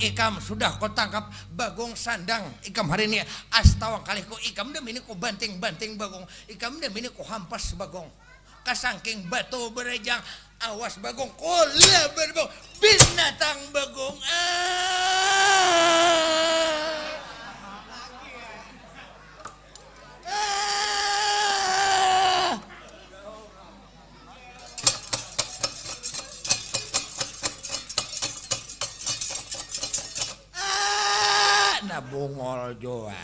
ikam sudah kau tangkap. Bagong sandang ikam hari ini. Astawang kali ko ikam dem ini ko banting-banting Bagong. Ikam dem ini ko hampas Bagong. Kasangking batu berejang. Awas Bagong. Kola berbau. Binatang Bagong. Bungol jua.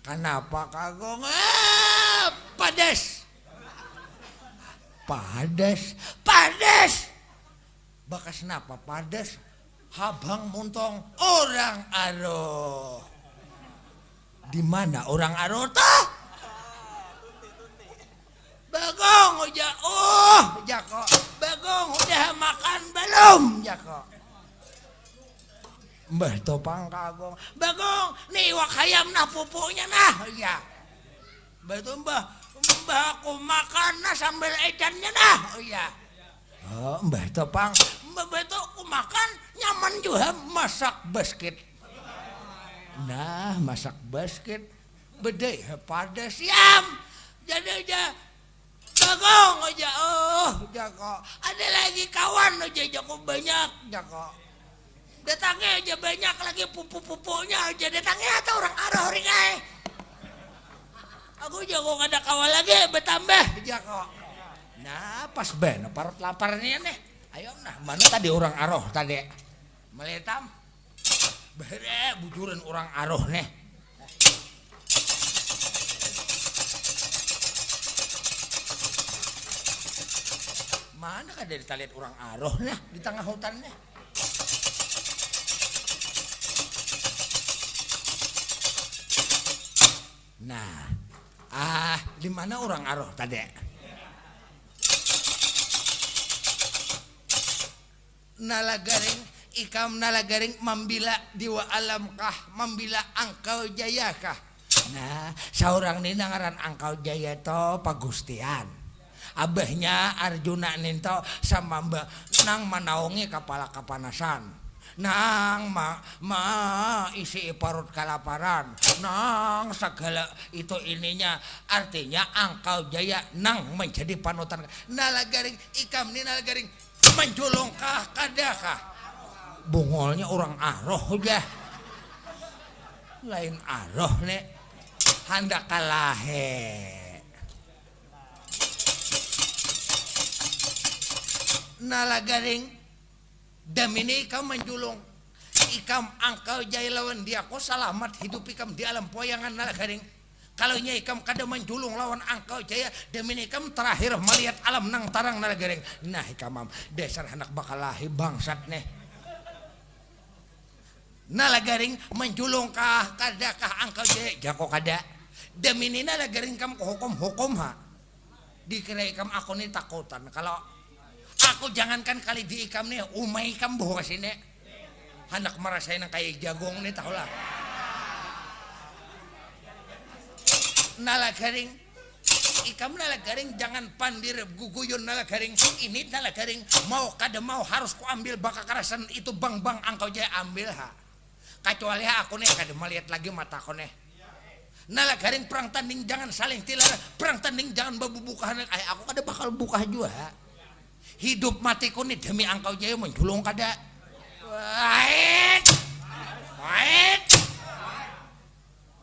Kenapa kagong? Padas. Padas. Padas. Bakas napa padas? Habang muntong orang Aro. Di mana orang Aro tuh? Bagong udah Jako. Bagong udah makan belum Jako? Mbah Topang kagong. Bagong, nih wak hayam nah pupunya nah. Ya. Betul Mbah aku makan nah sambil edannya nah. Oh iya. Oh, Mbah Topang, Mbah betul aku makan nyaman juga masak basket. Nah, masak basket bedai pada siam. Jadi aja Bagong aja. Jako. Ada lagi kawan aja Jako banyak Jako. Datangnya aja banyak lagi pupu-pupunya aja datangnya atau orang arah ringai. Aku jago kada kawal lagi bertambah jago. Nah pas ben parut laparnya nih. Ayo nah mana tadi orang arah tadi meletam. Bere bujuran orang arah nih. Mana kada kita lihat orang arah nih di tengah hutannya. Nah, di mana orang Aroh tadi? Nalagaring, ikam nalagaring membila diwa alamkah, membila angkau jayakah. Nah, seorang ini ngaran angkau jaya to pagustian. Abahnya Arjuna ninto sama mbak nang manaungi kepala kapanasan. Nang isi parut kelaparan. Nang segala itu ininya artinya angkau jaya nang menjadi panutan. Nalagaring ikam ni nalagaring menjulungkah kadakah. Bungolnya orang Aroh udah. Lain Aroh nih hendak kalahe. Nalagaring damini ikam menjulung ikam angkau jaya lawan dia kok selamat hidup ikam di alam poyangan nalagaring kalau nya ikam kada menjulung lawan angkau jaya damini ikam terakhir melihat alam nang tarang nalagaring. Nah ikam dasar anak bakal lahir bangsat nih. Nalagaring menjulung kah kadakah angkau jaya jako kada damini nalagaring kam hukum ha dikira ikam aku nih takutan kalau aku jangankan kali di ikam nih, umay ikam bawa sini. Anak merasain yang kayak jagong nih tau lah. Nalagaring, ikam nalagaring jangan pandir guguyun nalagaring. Ini nalagaring mau kada mau harus ku ambil baka kerasan itu bang angkau jaya ambil ha. Kecuali aku nih kada melihat lagi mataku nih. Nalagaring perang tanding jangan saling tilar, perang tanding jangan babu-bukahan. Aku kada bakal buka juga. Hidup matiku nih demi angkau jaya menjulung kada. Wait.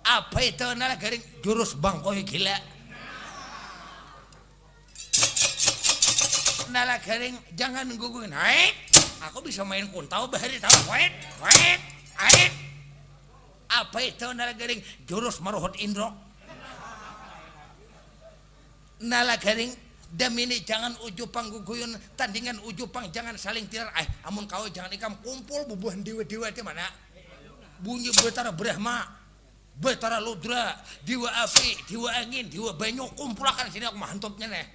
Apa itu nalagaring jurus bangkoi gila. Nalagaring jangan guguin. Wait. Aku bisa main kuntau bahari tahu. Wait. Apa itu nalagaring jurus maruhut indro. Nalagaring damini jangan ujupang guguyun tandingan ujupang jangan saling tirar. Amun kau jangan ikam kumpul bubuhan dewa-dewa di mana bunyi betara Brahma betara Ludra dewa api dewa angin dewa banyu kumpulakan sini aku mahantupnya nih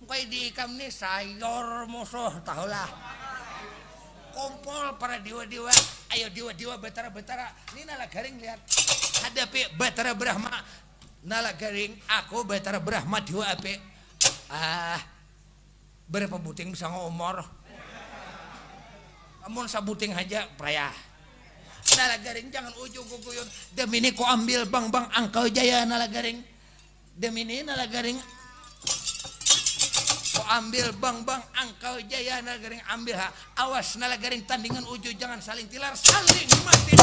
Kau diikam nih sayur musuh tahulah. Kumpul para dewa-dewa. Ayo dewa-dewa betara-betara. Ini nala garing lihat. Hadapi Batara Brahma. Nala garing aku Batara Brahma dewa ape. Berapa buting bisa ngomor. Amun sabuting aja praya. Nala garing jangan ujung guguyun. Demi ini ku ambil bang Angkau Jaya nala garing. Demi ini nala garing ambil bang Angkau Jaya nala garing ambil ha. Awas nala garing tandingan uju jangan saling tilar saling mati.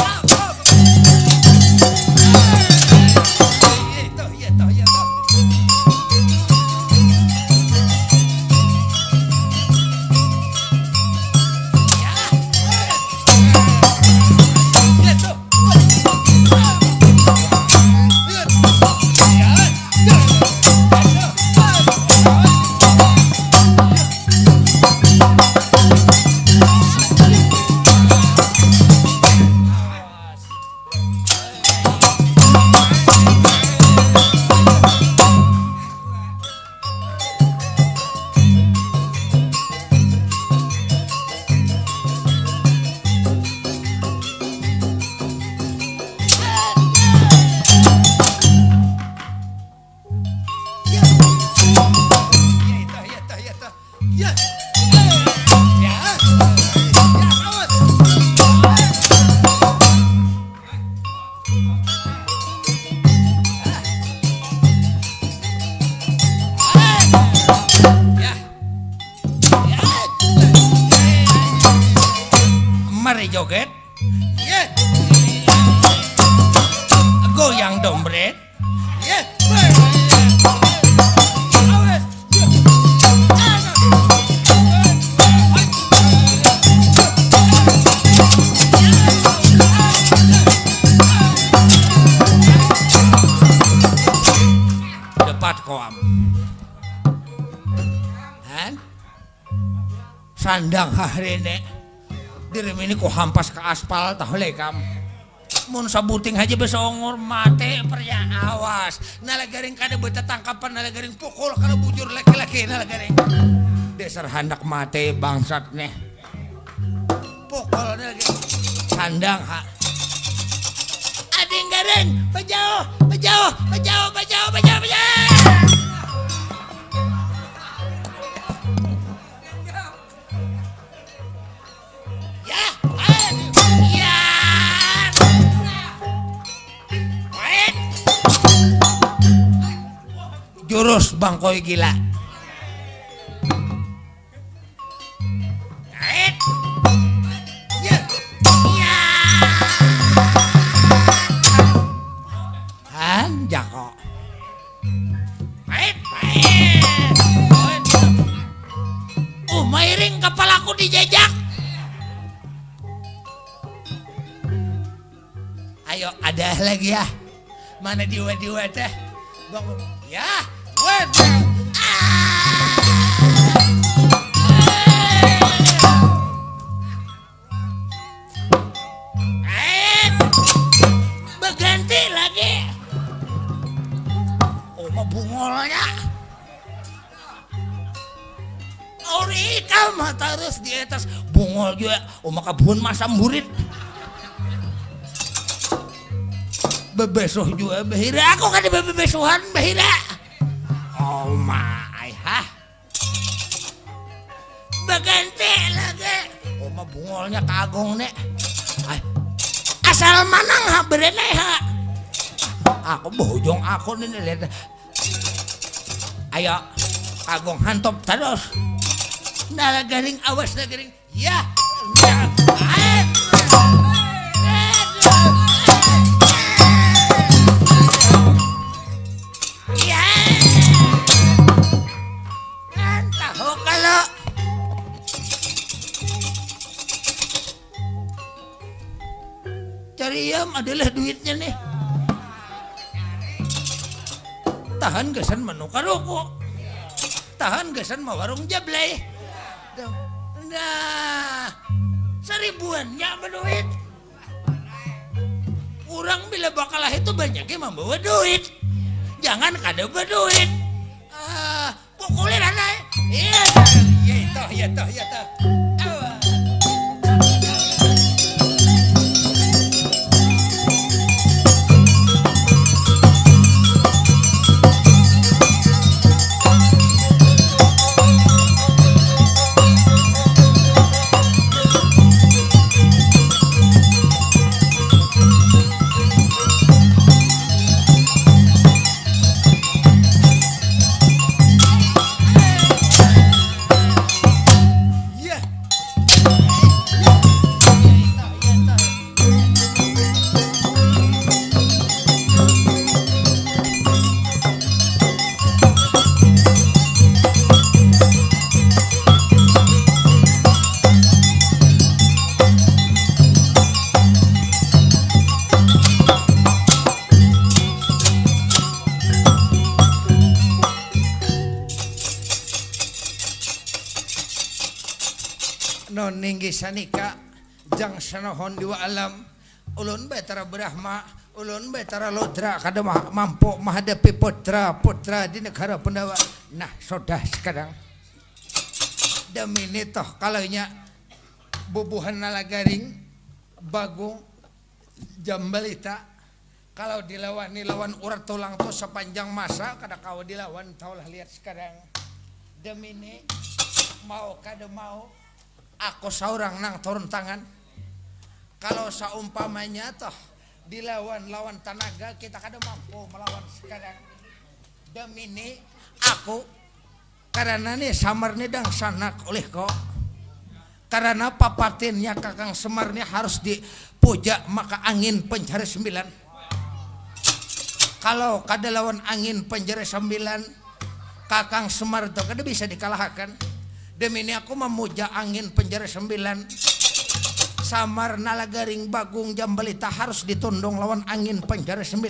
Mari joget. Goyang dompet. Depat koam. Sandang hahrene. Diri ini ku hampas ke aspal tahu lekam. Mun sabuting aja bisa ongor mate perya awas. Nala garing kada beta tangkapan nala garing pukul kada bujur laki-laki nala garing. Dasar handak mate bangsat nih. Pukul nala garing. Sandang ha. Ading garing bajauh. Jurus bangkoi gila. Kait. Ya. Jako. Kait. Mairing kepalaku dijajak. Ayo ada lagi ya. Mana diwa-diwa teh? Bangun. Ya. Berganti lagi. Mah bungolnya. Ori mah terus di atas bungol juga. Mah kabun masa murid. Bebesoh juga bahira. Aku kan di bebesohan bahira. Oh my, Berganti lagi. Mah bungolnya kagong nek. Asal manang ha berene ha. Aku bojong aku nih lihat. Ayo, kagong hantop terus. Nala garing awas nala garing. Ya. Cariam adalah duitnya nih. Tahan gesan menukar rokok. Tahan gesan mau warung jablay. Nah, seribuannya berduit. Orang bila bakalah itu banyaknya membawa duit. Jangan kada berduit. Pukulin anak. Iya, iya toh. Awas. Iya. Non ninggi sanika jang sanohon dua alam ulun betara Brahma ulun betara Lodra kada mampu menghadapi putra di negara Pandawa. Nah sudah sekarang demi ini toh kalaunya bubuhan Nalagaring Bagung Jambalita kalau lawan urat tulang tuh sepanjang masa kada kau dilawan taulah lihat sekarang demi ini mau kada mau aku seorang nang turun tangan. Kalau seumpamanya toh lawan tenaga kita kada mampu melawan sekarang. Demi ini aku karena nih samar nih dang sanak oleh kau. Karena papatinnya Kakang Semar nih harus dipuja maka angin penjara 9. Kalau kada lawan angin penjara 9 Kakang Semar itu kada bisa dikalahkan. Demi ini aku memuja angin penjara 9 Samar Nalagaring Bagung Jambalita harus ditundung lawan angin penjara 9.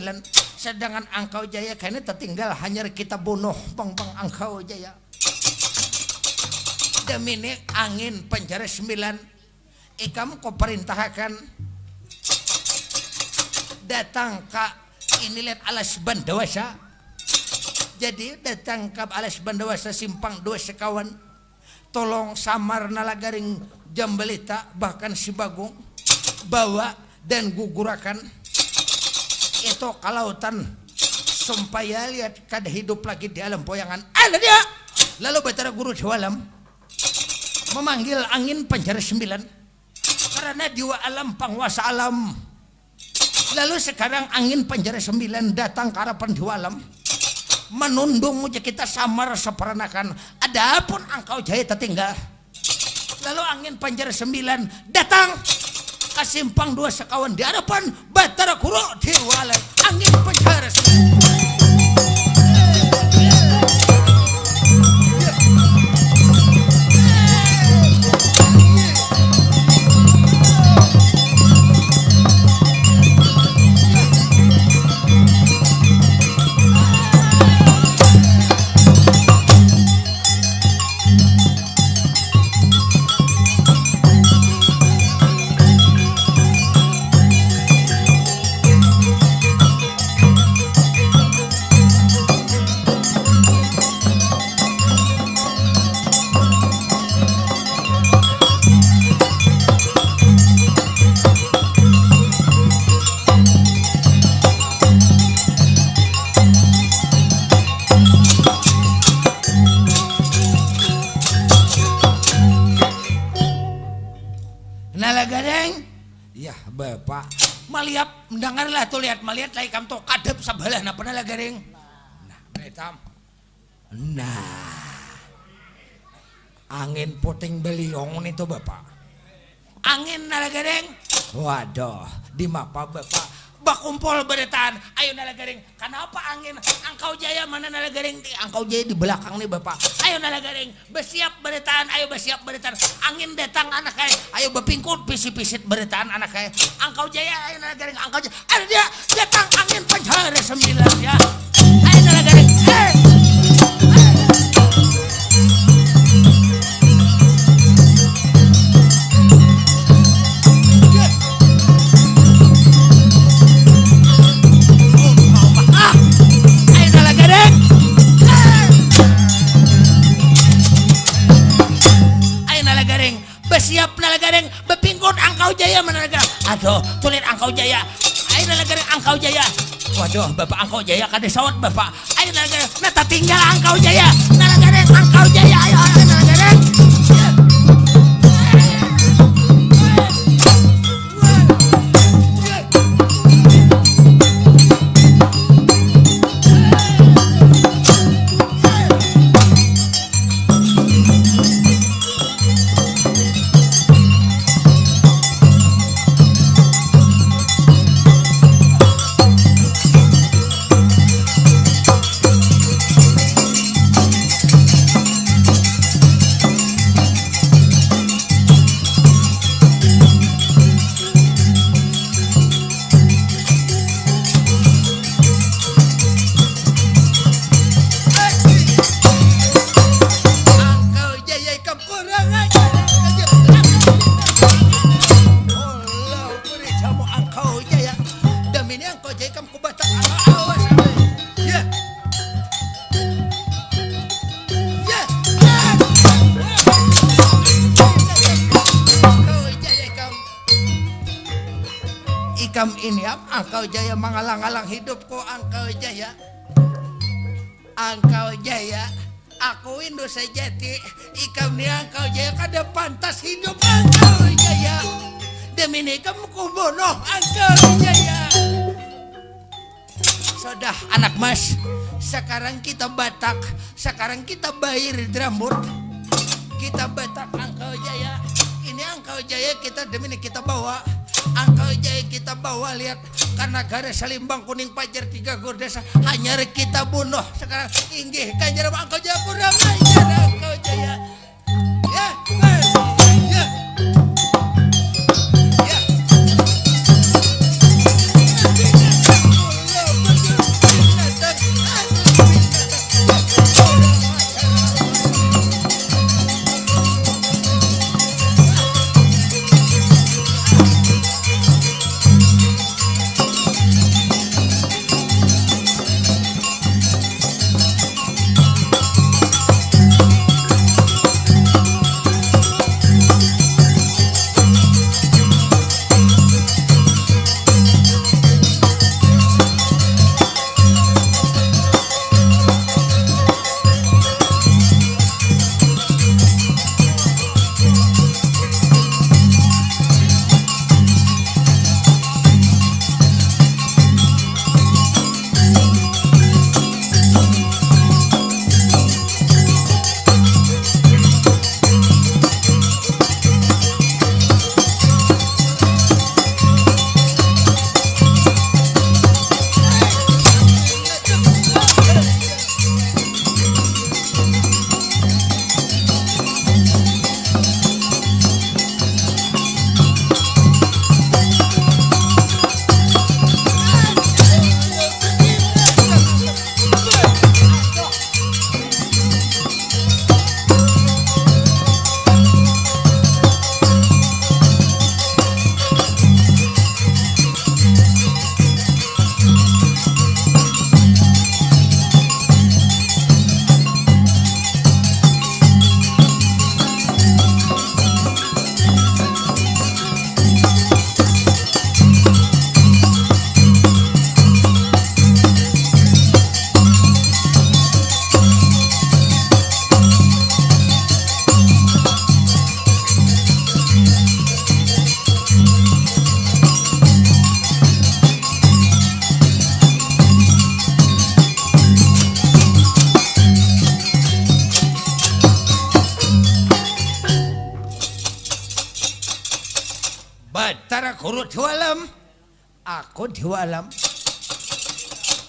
Sedangkan Angkau Jaya kayaknya tertinggal hanya kita bunuh bang Angkau Jaya. Demi ini angin penjara 9 ikam kau perintahkan datang ke ini lihat alas Bandawasa. Jadi datang ke alas Bandawasa simpang 2 sekawan. Tolong Samar Nalagaring Jambalita bahkan si Bagung bawa dan gugurakan itu ke lautan supaya lihat kada hidup lagi di alam poyangan. Ada dia. Lalu Batara Guru Jawalam memanggil angin penjara 9 karena diwa alam penguasa alam. Lalu sekarang angin penjara 9 datang ke harapan diwa alam. Menundung muja kita samar seperanakan. Adapun Angkau Jaya tertinggal. Lalu angin penjara 9 datang ke simpang 2 sekawan di hadapan Batara Guru Diwalan. Angin penjara 9. Bapak melihat mendengarlah tuh lihat melihat lagi kamu tuh kadep sebelah na pernah Nalagaring. Nah benetam. Nah angin puting beliong itu Bapak. Angin Nalagaring. Waduh di mapa Bapak bakumpul beretan. Ayo Nalagaring. Kenapa angin Angkau Jaya mana Nalagaring? Angkau Jaya di belakang nih Bapak. Ayo Nalagaring bersiap beretan. Ayo bersiap beretan. Angin datang anak kaya. Ayo berpingkut pisit-pisit beretan anak kaya. Angkau Jaya ayo Nalagaring. Angkau Jaya. Ada dia datang angin penjara 9 ya. Ayo Nalagaring. Hey. nalagareng besiap nalagareng bepingkut Angkau Jaya menalagareng aduh tulir Angkau Jaya ayo nalagareng Angkau Jaya waduh Bapak Angkau Jaya kade sawat Bapak ayo nalagareng nata tinggal Angkau Jaya nalagareng Angkau Jaya ayo nalagareng ini Angkau Jaya mengalang-alang hidupku Angkau Jaya aku Indo sejati ikam ni Angkau Jaya kada pantas hidup Angkau Jaya demi ni kamu kubunuh Angkau Jaya sudah anak mas sekarang kita Batak sekarang kita bayar rambut kita Batak Angkau Jaya ini Angkau Jaya kita demi ni kita bawa Angkau Jaya kita bawa lihat karena gara Salimbang Kuning Pajar 3 gor desa hanya kita bunuh sekarang inggih Kanjeng Angkau Jaya kurang ajar Angkau Jaya ya ya ya Batara guru dua alam, aku dua alam.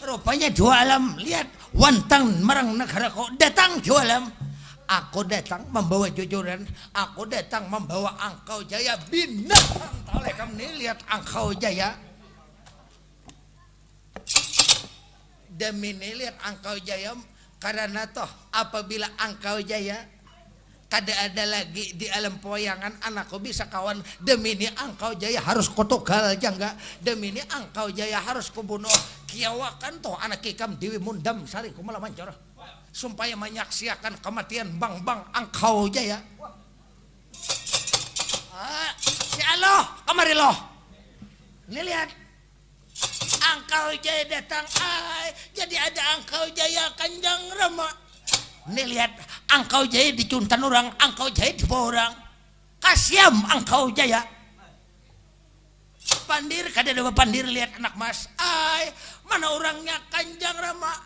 Rupanya dua alam. Lihat, wantang marang negaraku datang dua alam. Aku datang membawa jujuran. Aku datang membawa Angkau Jaya binatang. Oleh kamu lihat Angkau Jaya. Demi ini lihat Angkau Jaya. Karena toh apabila Angkau Jaya kada ada lagi di alam poyangan anakku bisa kawan demi ini Angkau Jaya harus kotogal jangga demi ini Angkau Jaya harus kubunuh kiawakan toh anak ikam Dewi Mundam sari kumala mancor supaya menyaksikan kematian bang Angkau Jaya kamari loh. Ini lihat. Angkau Jaya datang. Jadi ada Angkau Jaya Kanjang Rama. Ini lihat. Angkau Jaya dicuntan orang. Angkau Jaya dibawa orang. Kasiam Angkau Jaya. Pandir kada ada pandir lihat anak mas. Mana orangnya Kanjang Rama.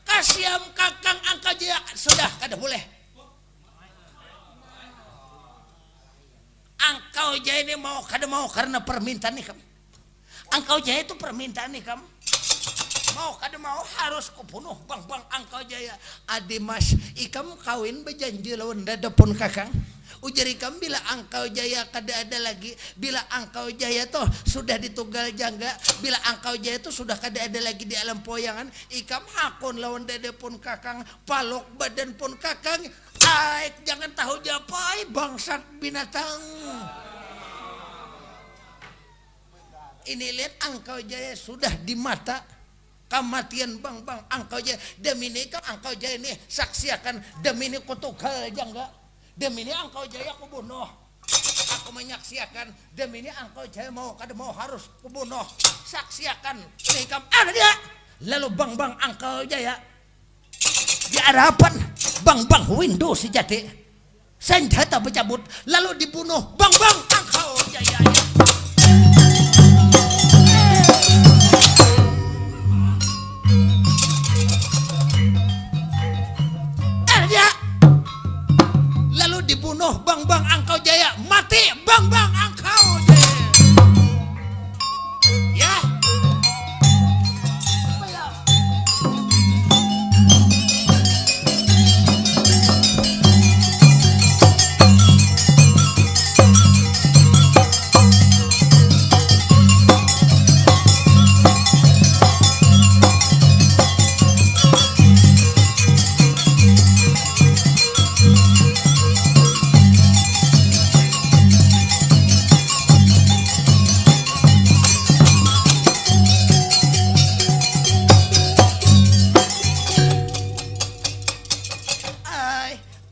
Kasiam Kakang Angkau Jaya. Sudah kada boleh. Angkau Jaya ini mau kada mau karena permintaan nih kamu. Angkau Jaya itu permintaan nih kamu. Mau kada mau harus kubunuh bang Angkau Jaya. Adi mas ikam kawin berjanji lawan dadapun kakang. Ujar ikam bila Angkau Jaya kada ada lagi. Bila Angkau Jaya toh sudah ditunggal jangga. Bila Angkau Jaya itu sudah kada ada lagi di alam poyangan. Ikam hakun lawan dadapun kakang. Palok badan pun kakang. Jangan tahu japai bangsat binatang. Ini lihat Angkau Jaya sudah di mata kematian bang Angkau Jaya. Demi ini kan Angkau Jaya ini saksi akan demi ini kutugal jangga. Demi ini Angkau Jaya kubunuh. Aku menyaksikan demi ini Angkau Jaya mau kada mau harus kubunuh. Saksikan ini kam ada dia. Lalu bang Angkau Jaya di hadapan bang Windu sejati senjata bercabut lalu dibunuh bang Angkau Jaya. Lalu dibunuh bang Angkau Jaya. Mati bang Angkau Jaya. Ya.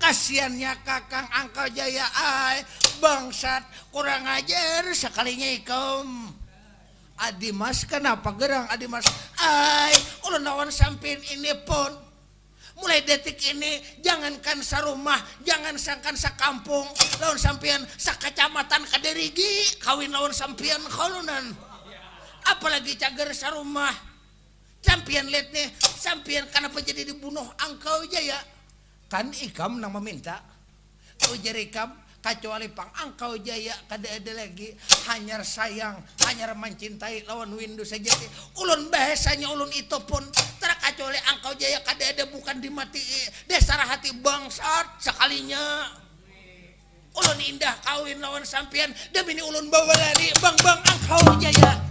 Kasiannya Kakang Angkau Jaya. Bangsat kurang ajar sekalinya ikam. Adi mas kenapa gerang Adi mas? Ulun lawan sampean ini pun mulai detik ini jangankan sarumah, jangan sangkan sakampung, lawan sampean sakacamatan kaderigi kawin lawan sampean kalunan. Apalagi cager sarumah. Sampean lihat nih, sampean kenapa jadi dibunuh Angkau Jaya? Kan ikam nang meminta. Ujar ikam kecuali pang Angkau Jaya kada ada lagi. Hanyar sayang, hanyar mencintai lawan Windu saja. Ulun bahasanya ulun itu pun terkecuali Angkau Jaya kada ada bukan dimati. Dasar hati bangsat sekalinya. Ulun indah kawin lawan sampean demi ini ulun bawa lari bang Angkau Jaya.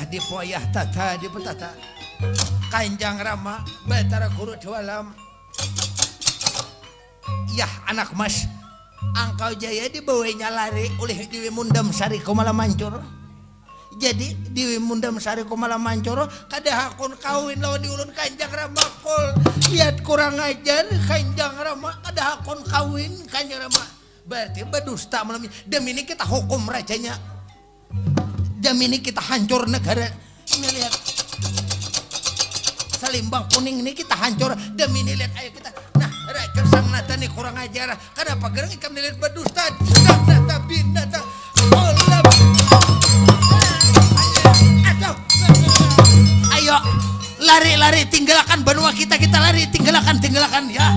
Dipoyah tata dipetata Kanjang Rama Batara Guru Dwalam. Yah anak mas Angkau Jaya dibawanya lari oleh Dewi Mundam Sari Kumala Mancur. Jadi Dewi Mundam Sari Kumala Mancur kada hakun kawin lawan diulun Kanjang Rama kol. Lihat kurang ajar Kanjang Rama kada hakun kawin Kanjang Rama. Berarti berdusta malam ini. Demi ini kita hukum rajanya. Demi ini kita hancur negara. Ini lihat Salimbang kuning ini kita hancur. Demi ini lihat ayo kita. Nah Raja Sang Nata nih kurang ajar. Kenapa gerang ikam dilihat berdusta. Sang Nata binata olam. Ayo lari tinggalkan benua kita lari tinggalkan ya.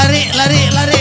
lari.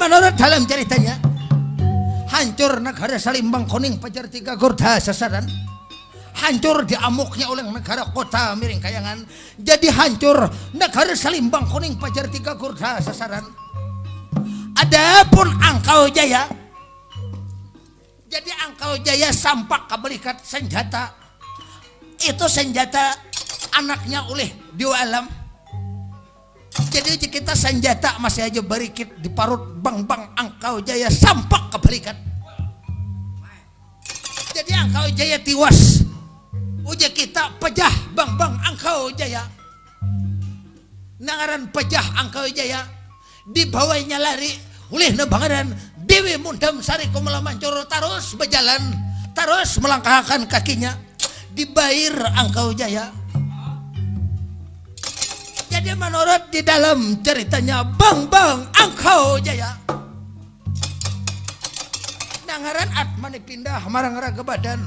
Menurut dalam ceritanya, hancur negara Salimbang Kuning Pajar Tiga Gurda Sasaran, hancur diamuknya oleh negara kota Miring Kayangan. Jadi hancur negara Salimbang Kuning Pajar Tiga Gurda Sasaran. Adapun Angkau Jaya, jadi Angkau Jaya sampak kabelikat senjata. Itu senjata anaknya oleh Dewa Alam. Jadi kita senjata masih aja barikit di parut bang Angkau Jaya sampak kebalikan. Jadi Angkau Jaya tiwas. Uja kita pejah bang Angkau Jaya. Nangaran pejah Angkau Jaya. Dibawanya lari oleh nebangaran Dewi Mundam Sari Kumala-Mancoro terus berjalan, terus melangkahkan kakinya di bair Angkau Jaya. Jadi menurut di dalam ceritanya bang Angkau Jaya, nangaran atmani pindah marang raga badan.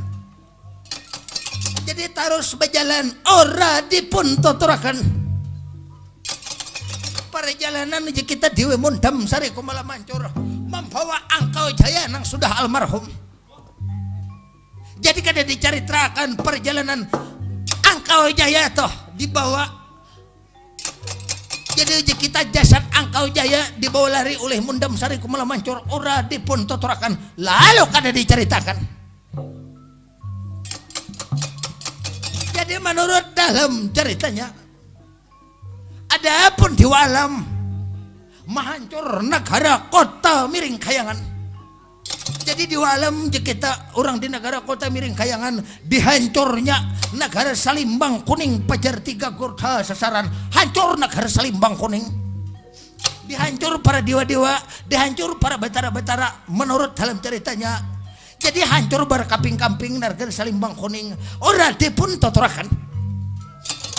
Jadi terus berjalan ora dipun tuturakan. Perjalanan aja kita Dewi Mundam Sari Kumala-Mancoro membawa Angkau Jaya nang sudah almarhum. Jadi kada diceritakan perjalanan Angkau Jaya toh dibawa. Jadi kita jasad Angkau Jaya dibawa lari oleh Mundam Sari Kumala-Mancoro ora dipun tuturakan, lalu kada diceritakan. Jadi menurut dalam ceritanya, adapun Dewa Alam menghancur negara kota Miring Kayangan. Jadi Dewa Alam kita orang di negara kota Miring Kayangan dihancurnya negara Salimbang Kuning Pajar Tiga Gurda Sasaran. Hancur negara Salimbang Kuning. Dihancur para dewa-dewa, dihancur para betara-betara menurut dalam ceritanya. Jadi hancur berkamping-kamping negara Salimbang Kuning. Ora dipun tuturakan.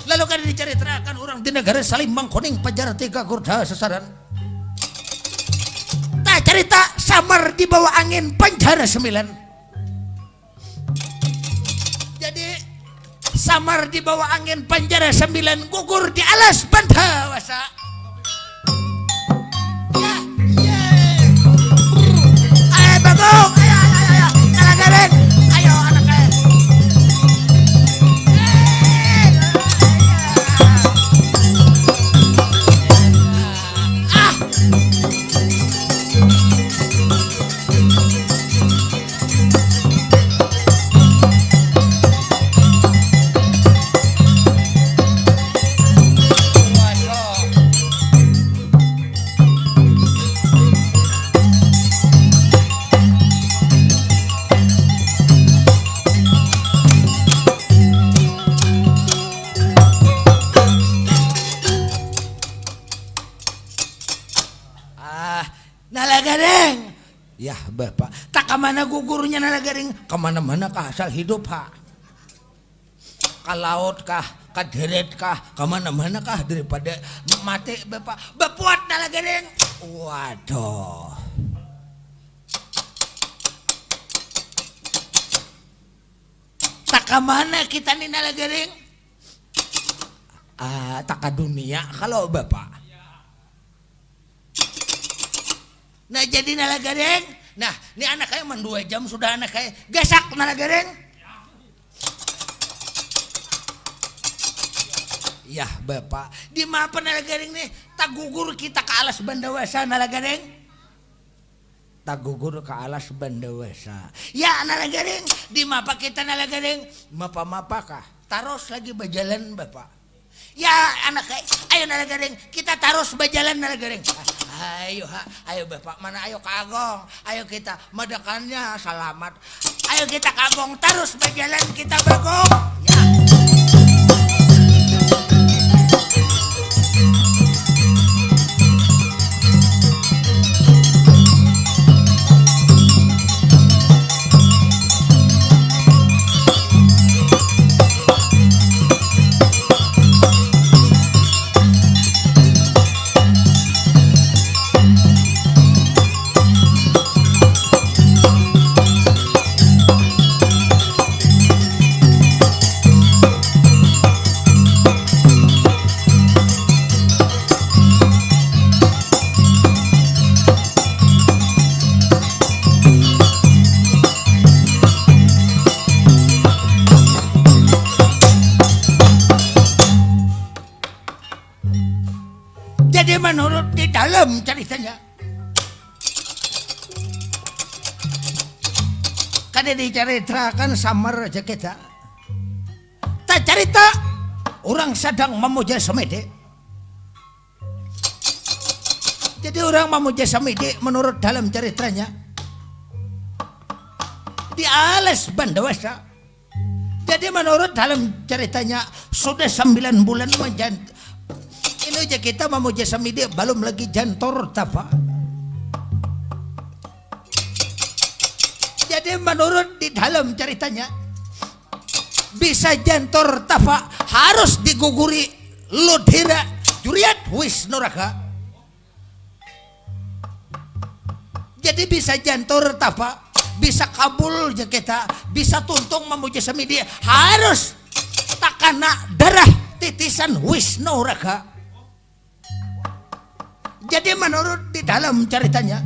Lalu kan diceritakan orang di negara Salimbang Kuning Pajar Tiga Gurda Sasaran. Tak cerita samar di bawah angin penjara 9. Jadi samar di bawah angin penjara 9, gugur di alas Bandawasa. Ya. Ayo Bagong, ayo, anak gareng, ayo anak gareng. Ya Bapak, tak kemana gugurnya Nalagaring, kemana-mana kah asal hidup ha? Ke laut kah, ke deret kah, kemana-mana kah daripada mati Bapak. Bapuat Nalagaring. Waduh. Tak kemana kita nih Nalagaring? Tak ke dunia kalau Bapak. Nah jadi Nalagaring, nah ini anak kayak 2 jam sudah anak kayak gasak Nalagaring. Ya Bapak, di mapa nalagaring nih tagugur kita ke alas bandawasa nalagaring. Tagugur ke alas bandawasa. Ya nalagaring, di mapa kita nalagaring mapa-mapa kah? Taros lagi berjalan Bapak. Ya anak ayo nalagaring kita taros berjalan nalagaring. Ayo Bapak mana ayo kagong. Ayo kita medekannya selamat. Ayo kita kagong taros berjalan kita bagong. Ya. Jadi menurut di dalam ceritanya kada diceritakan samar aja kita. Tak cerita orang sedang memuja semede. Jadi orang memuja semede menurut dalam ceritanya di alas bandawasa. Jadi menurut dalam ceritanya sudah 9 bulan menjadi ini aja kita memuja semede belum lagi jantor tapa. Jadi menurut di dalam ceritanya bisa jantor tapa harus diguguri ludhira juriat wisnuraka. Jadi bisa jantor tapa bisa kabul aja kita bisa tuntung memuja semede harus takana darah titisan wisnuraka. Jadi menurut di dalam ceritanya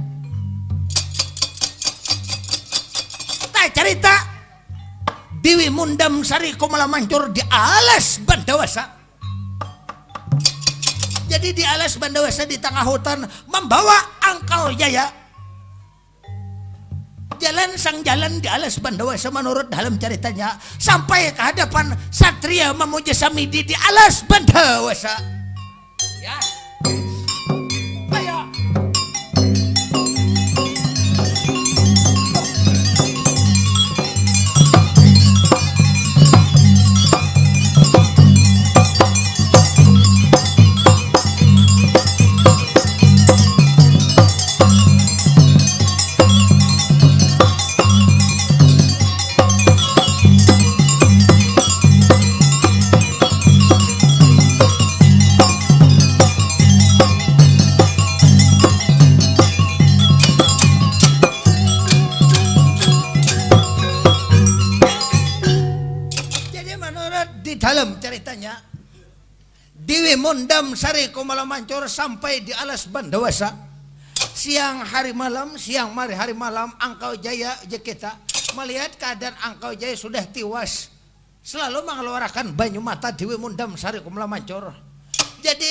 tak cerita Dewi Mundam Sari Kumala Mancur di alas bandawasa. Jadi di alas bandawasa di tengah hutan membawa Angkau Jaya. Jalan sang jalan di alas bandawasa menurut dalam ceritanya sampai ke hadapan Satria memuja Samidi di alas bandawasa. Ya. Dalam ceritanya Dewi Mundam Sari Kumala Mancur sampai di alas bandawasa siang hari malam Angkau Jaya kita melihat keadaan Angkau Jaya sudah tiwas selalu mengeluarkan banyu mata Dewi Mundam Sari Kumala Mancur. Jadi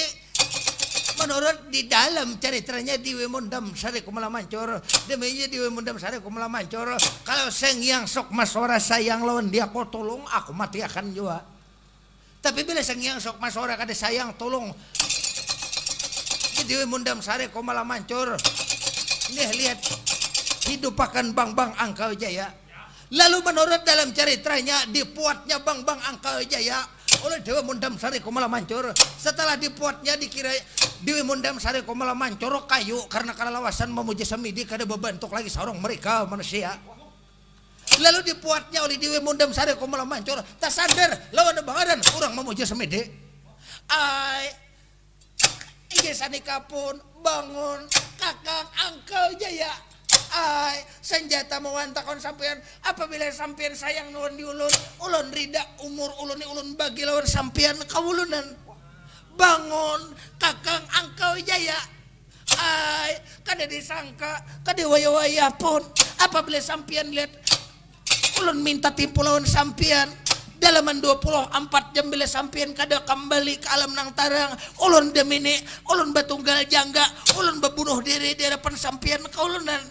menurut di dalam ceritanya Dewi Mundam Sari Kumala Mancur deminya Dewi Mundam Sari Kumala Mancur kalau seng yang sok masora sayang lawan dia kau tolong aku mati akan juga. Tapi bila sang yang sok masora kada sayang tolong Dewi Mundam Sari Kumala Mancur nih lihat hidup akan bang Angkau Jaya. Lalu menurut dalam ceritanya dipuatnya bang Angkau Jaya oleh Dewi Mundam Sari Kumala Mancur. Setelah dipuatnya dikira Dewi Mundam Sari Kumala Mancur kayu karena kalalawasan memuja semidi kada bebentuk lagi seorang mereka manusia. Lalu dipuatnya oleh Dewi Mundam Sari Kumala Mancur tak sadar lawan bangaran orang memuja semede. Ai iya sanika pun bangun Kakang Angkau Jaya. Ai senjata mewantakon sampean apabila sampean sayang nuwun diulun ulun rida umur ulun ulun bagi lawan sampean kawulunan. Bangun Kakang Angkau Jaya. Ai kada disangka kada waya-waya pun apabila sampean lihat ulun minta timpu lawan sampean dalaman 24 jam bila sampean kada kembali ke alam nang tarang ulun demini ulun batunggal jangga ulun bebunuh diri di hadapan sampean kaulunan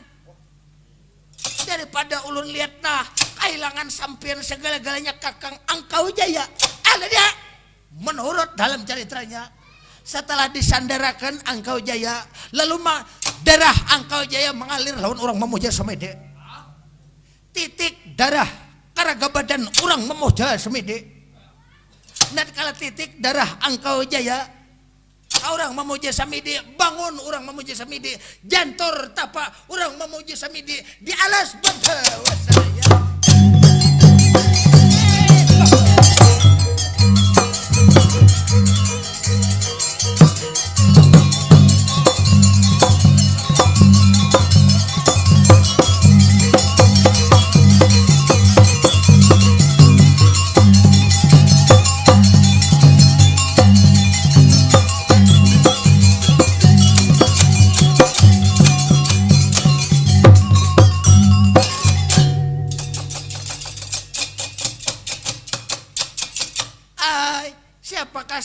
daripada ulun lihat nah kehilangan sampean segala-galanya Kakang Angkau Jaya. Ada dia menurut dalam ceritanya setelah disandarakan Angkau Jaya lalu darah Angkau Jaya mengalir lawan orang memuja semede titik darah karaga badan orang memuja semede dan kala titik darah Angkau Jaya orang memuja samidi bangun orang memuja samidi jantor tapa orang memuja samidi di alas badawasaya.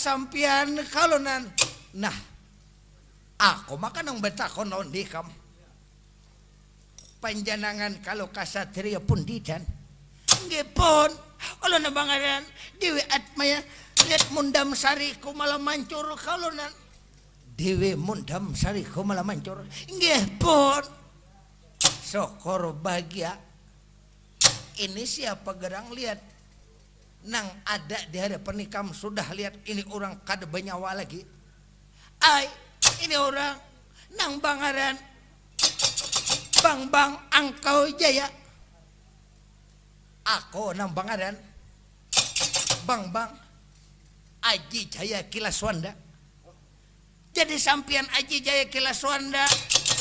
Sampian kalunan nah aku makan nang betakon lawan dikam panjanangan kalau kasatria pun didan nggih pun ulun bangaran Dewi Atmaya lihat mundam sari ku malah mancur kalunan Dewi mundam sari ku malah mancur nggih pun syukur bahagia ini siapa gerang lihat nang ada di hadapan nikam sudah lihat ini orang kada banyawa lagi ay ini orang nang bangaran Bang Angkau Jaya aku nang bangaran Bang Aji Jaya Kilaswanda jadi sampian Aji Jaya Kilaswanda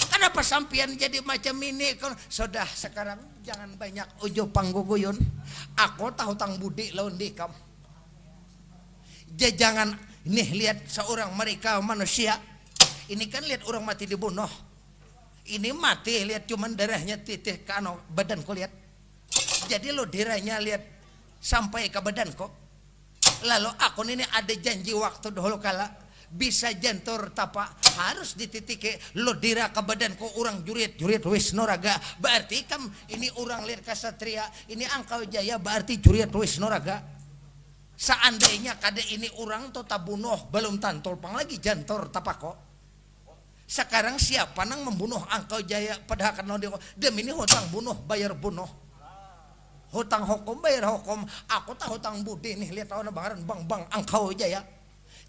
kenapa sampian jadi macam ini sudah sekarang jangan banyak ujo pangguguyun aku tahu tang budi lawan dikam jangan nih lihat seorang mereka manusia ini kan lihat orang mati dibunuh ini mati lihat cuman darahnya titik ke badan kau lihat jadi lo darahnya lihat sampai ke badan kok lalu aku ini ada janji waktu dahulu kala bisa jantor tapa harus dititike lo dira ke badanku orang jurit Wisnoraga berarti kam ini orang lihat kasatria ini Angkau Jaya berarti jurit Wisnoraga seandainya kada ini orang to tabunuh belum tantol pang lagi jantor tapa kok sekarang siapa nang membunuh Angkau Jaya padahal kan demi ini hutang bunuh bayar bunuh hutang hukum bayar hukum aku tahu hutang budi nih lihat tahu bangaran Bang Angkau Jaya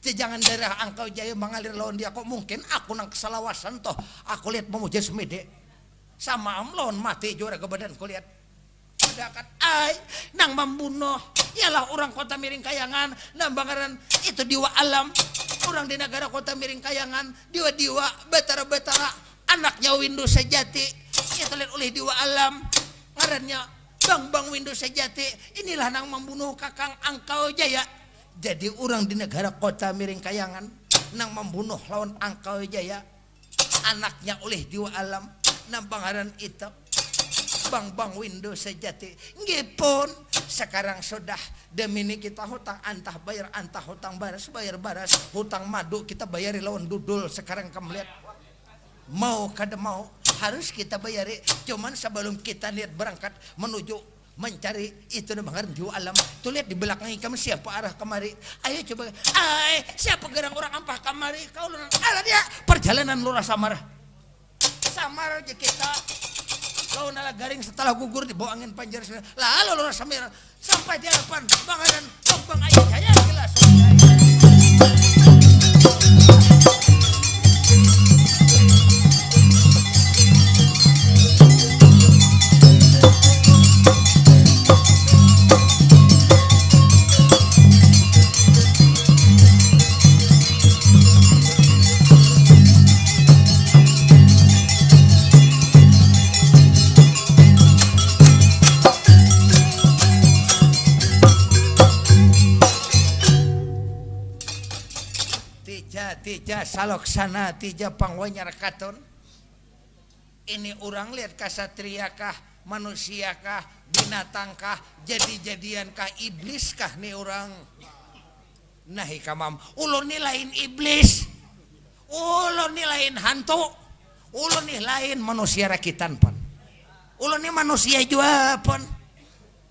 jangan darah Angkau Jaya mengalir lawan dia kok mungkin aku nang kesalawasan toh aku lihat memuja semede sama lawan mati juara ke badan ku lihat padahal ay nang membunuh ialah orang kota Miring Kayangan nang bangaran itu diwa alam orang di negara kota Miring Kayangan diwa betara anaknya Windu Sejati itu lihat oleh diwa alam ngarannya Bang Windu Sejati inilah nang membunuh Kakang Angkau Jaya. Jadi orang di negara kota Miring Kayangan nang membunuh lawan Angkau Jaya anaknya oleh diwa alam nang pangaran itu Bang Windu Sejati nggih pun sekarang sudah demi ini kita hutang antah hutang bayar baras hutang madu kita bayari lawan dudul sekarang kamu lihat mau kada mau harus kita bayari cuman sebelum kita lihat berangkat menuju mencari itu namanya jiwa alam tuh lihat di belakang kamu siapa arah kemari ayo coba siapa gerang orang ampah kemari kau ala dia perjalanan lurah samar aja kita lawan ala garing setelah gugur di bawah angin panjar lalu lurah samar sampai di hadapan bangaran Bang Aji Jaya jelas tija saloksana tija pangwanyar katon ini orang lihat kasatria kah manusiakah, binatangkah, jadi-jadiankah, ibliskah nih orang? Nah hikamam, ulun nih lain iblis, ulun nih lain hantu, ulun nih lain manusia rakitan pon. Ulun nih manusia juga pon.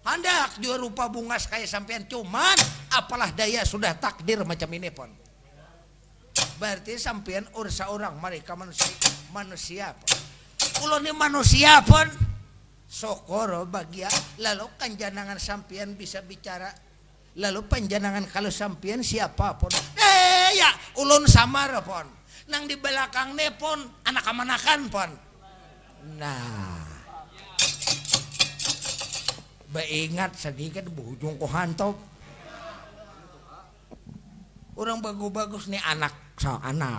Hendak juga rupa bungas kayak sampean, cuman apalah daya sudah takdir macam ini pon. Berarti sampean ursa orang mereka manusia pon. Ulun nih manusia pon. Sokoro bagia, lalu kanjanangan sampean bisa bicara. Lalu panjanangan kalau sampean siapa pun, ya ulun samar pon, nang di belakang ne pon anak amanakan pon. Nah, beingat sedikit bujung ko hantop. Orang bagus-bagus nih anak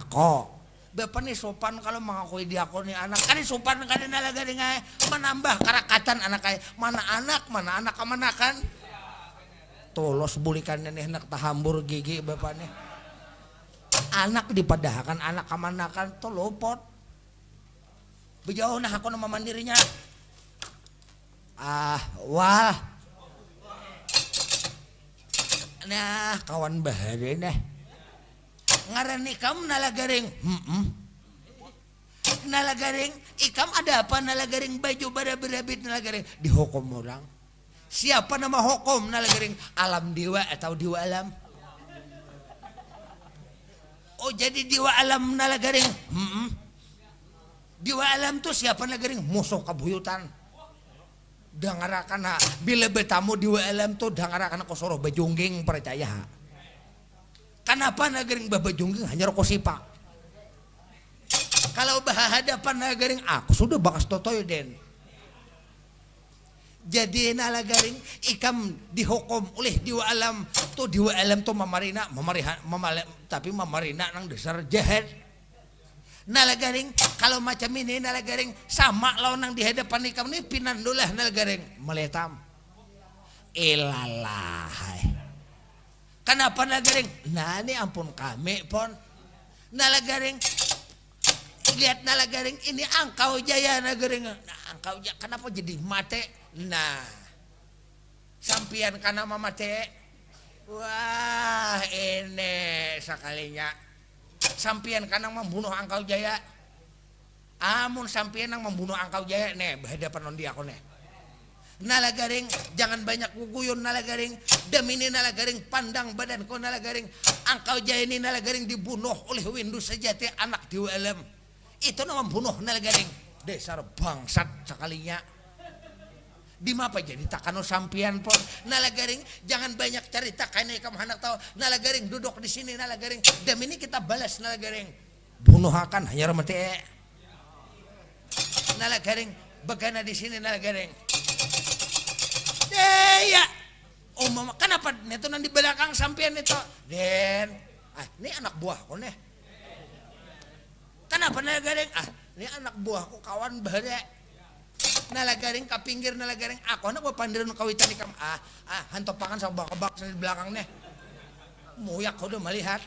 kok. Bapak nih sopan kalau mengakui dia aku nih anak. Kan sopan kan nalaga dengan menambah karakatan anak kayak mana anak amanakan. Tolos bulikan nenek nak tahambur gigi bapaknya. Anak dipadahkan anak kamanakan to lopot. Bejauh nah aku nama mandirinya. Wah. Nah kawan bahari nah. Ngaran ikam nalagaring. Nalagaring ikam ada apa nalagaring baju bara-berabit nalagaring dihukum orang. Siapa nama hukum nalagaring alam dewa atau dewa alam? Oh jadi dewa alam nalagaring. Dewa alam tuh siapa nalagaring musuh kabuyutan. Dangarakan bila bertamu dewa alam tuh dangarakan kosoro bajungging percaya. Kenapa nalagaring babajungging hanya rokosipa? Kalau bahadapan nalagaring aku sudah bakas totoy den. Jadi nalagaring ikam dihukum oleh dewa alam tuh dewa alam tuh memarina tapi memarina nang dasar jahat. Nalagaring kalau macam ini nalagaring sama lawan nang di hadapan ikam ini pinandulah nalagaring meletam. Ilalah. Kenapa nalagaring? Nah ini ampun kami pon. Nalagaring lihat nalagaring ini angkau jaya nalagaring. Nah angkau jaya kenapa jadi mate? Nah, sampian kana mamate, wah ini sekalinya, sampian kana membunuh Angkau Jaya, amun sampian yang membunuh Angkau Jaya, nih berhadapan nondi aku nih. Nalagaring, jangan banyak guguyun nalagaring, demi ini nalagaring pandang badanku nalagaring, Angkau Jaya ini nalagaring dibunuh oleh Windu sejati anak dewa alam, itu nama membunuh nalagaring, dasar bangsat sekalinya. Di apa jadi takano sampian pon nalagaring jangan banyak cerita karena kamu hendak tahu nalagaring duduk di sini nalagaring demi ini kita balas nalagaring bunuh akan hanya remete nalagaring begana di sini nalagaring ya umum kenapa itu nanti belakang sampian itu den ini anak buahku nih kenapa nalagaring ini anak buahku kawan bahaya nalagaring ka pinggir nalagaring aku anak pandiran kawitan ikam hantopakan sama bakabak di belakang nih muyak udah melihat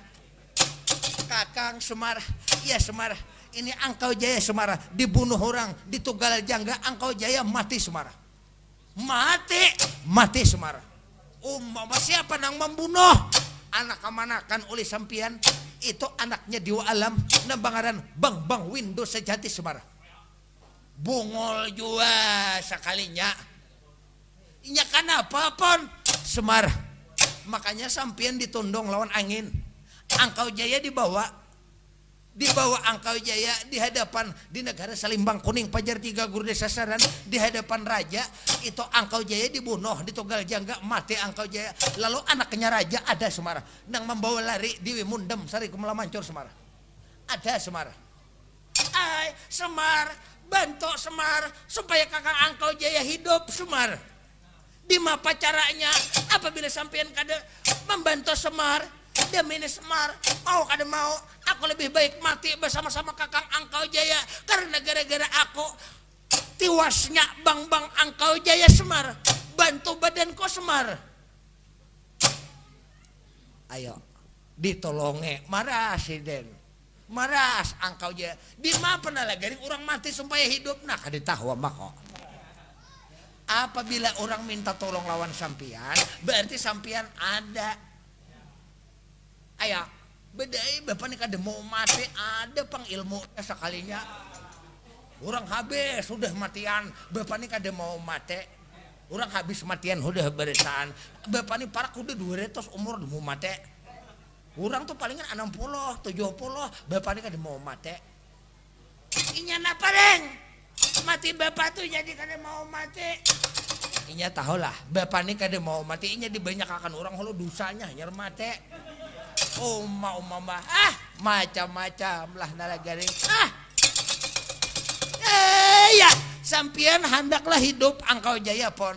kakang Semar iya Semar ini Angkau Jaya Semar dibunuh orang di Tunggal Jangga Angkau Jaya mati Semar mati Semar siapa nang membunuh anak kamanakan oleh sampian itu anaknya dewa alam nambangaran Bang Windu sejati Semar bungol juga sekalinya inya kenapa pon Semar makanya sampian ditundung lawan angin Angkau Jaya dibawa Angkau Jaya di hadapan di negara Salimbang Kuning Pajar Tiga Gurde Sasaran di hadapan raja itu Angkau Jaya dibunuh di Tunggal Jangga mati Angkau Jaya lalu anaknya raja ada Semar nang membawa lari di Mundem Sari Kumala Mancur Semar ada Semar Semar bantu Semar supaya kakang Angkau Jaya hidup Semar. Di apa caranya? Apabila sampean kada membantu Semar, demi ini Semar mau kada mau, aku lebih baik mati bersama-sama kakang Angkau Jaya karena gara-gara aku tiwasnya Bang Angkau Jaya Semar. Bantu badanku Semar. Ayo ditolonge marah si Den. Maras Angkau Jaya di mana nalagaring orang mati supaya hidup nah kada tahu mah kok Apabila orang minta tolong lawan sampian, berarti sampian ada. Aya, bedai bapak nih kada mau mati, ada pang ilmu sekalinya. Orang habis sudah matian, bapak nih kada mau mati. Orang habis matian udah beresan. Bapak nih parak udah 200 umur udah mau mati. Orang tuh palingan 60, 70, bapak nih kada mau mati. Inya napa deng? Mati bapak tuh jadi kada mau mati. Inya tahu lah, bapak nih kada mau mati. Inya dibanyak akan orang halo dosanya nyar mati. Mama, macam-macam lah nalagaring. Ya, sampian handaklah hidup Angkau Jaya pon.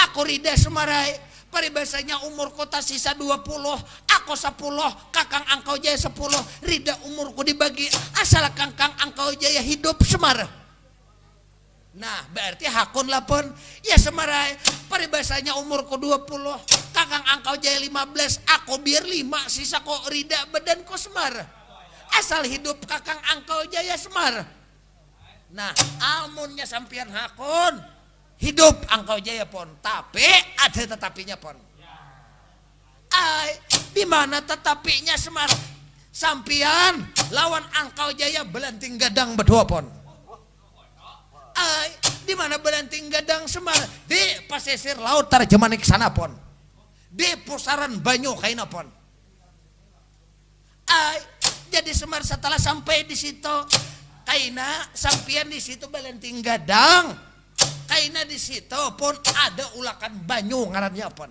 Aku Rida Semarai. Paribasanya umur kota sisa 20, aku 10, Kakang Angkau Jaya 10, Rida umurku dibagi, asal Kakang Angkau Jaya hidup Semar. Nah, berarti hakun lapon, ya Semarai, paribasanya umurku 20, Kakang Angkau Jaya 15, aku biar 5, sisa kok Rida badanku Semar. Asal hidup Kakang Angkau Jaya Semar. Nah, amunnya sampian hakun, hidup Angkau Jaya pon, tapi ada tetapinya pon. Di mana tetapinya Semar? Sampian lawan Angkau Jaya belanting gadang berdua pon. Di mana belanting gadang Semar? Di pasisir laut Tarjemanik sana pon. Di pusaran banyu kaina pon. Jadi Semar setelah sampai di situ, kaina sampian di situ belanting gadang. Kaina di situ pun ada ulakan banyu ngarannya pon.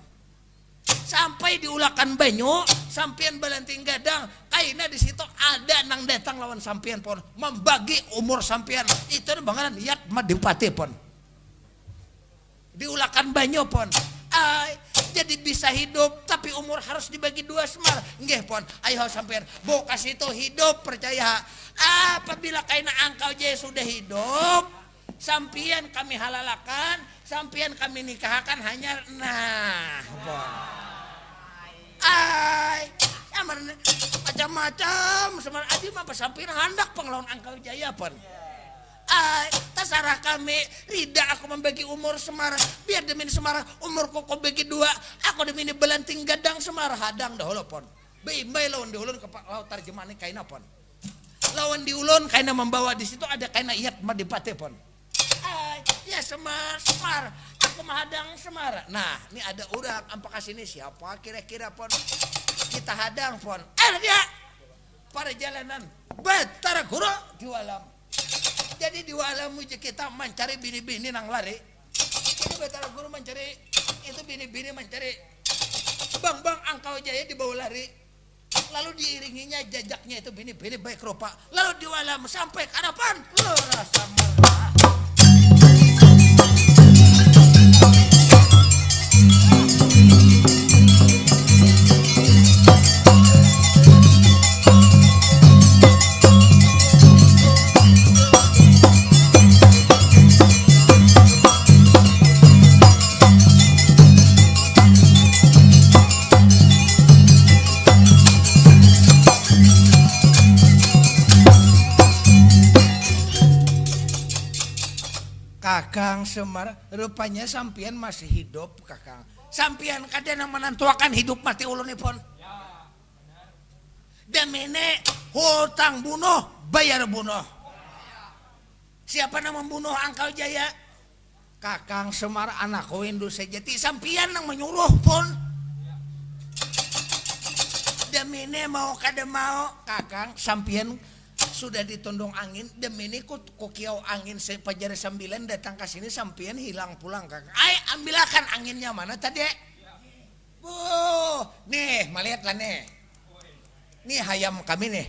Sampai di ulakan banyu, sampian belanting gadang, kaina di situ ada nang datang lawan sampian pon, membagi umur sampian. Itu bangaran Yat Madipati pon. Di ulakan banyu pon. Jadi bisa hidup tapi umur harus dibagi 2 Semar. Nggih pon, ayo sampian, bokas itu hidup percaya. Apabila kaina Angkau Jaya sudah hidup, sampian kami halalakan, sampian kami nikahkan hanya macam-macam Semar adi mah sampian handak penglawan Angkau Jaya pon. Tasarah kami Rida aku membagi umur Semar, biar demi Semar umurku kau bagi 2, aku demi belanting gadang Semar hadang dahulu pon. Bayi lawan diulun ke laut Tarjemanik kaina pon. Lawan diulun kaina membawa di situ ada kaina Yat Madipati pon. Ya Semar, aku menghadang Semar. Nah, ini ada orang ampak sini siapa kira-kira pon? Kita hadang pon. Dia para jalanan Batara Guru di walam. Jadi di walam kita mencari bini-bini nang lari. Jadi Batara Guru mencari itu bini-bini mencari Bang Angkau Jaya dibawa lari. Lalu diiringinya jajaknya itu bini-bini baik rupa. Lalu di walam sampai ke hadapan. Rasa merah. Kakang Semar, rupanya sampian masih hidup, Kakang. Sampian kadang menentuakan hidup mati ulunipun. Damene hutang bunuh, bayar bunuh. Siapa yang membunuh Angkau Jaya? Kakang Semar anakku Windu Sejati. Sampian yang menyuruh pun. Damene mau kada mau, Kakang sampian sudah ditondong angin, demi ini kukiau angin sepajar 9 datang ke sini sampian hilang pulang Kakang. Ambilkan anginnya mana tadi? Nih, melihat lah nih. Nih hayam kami nih.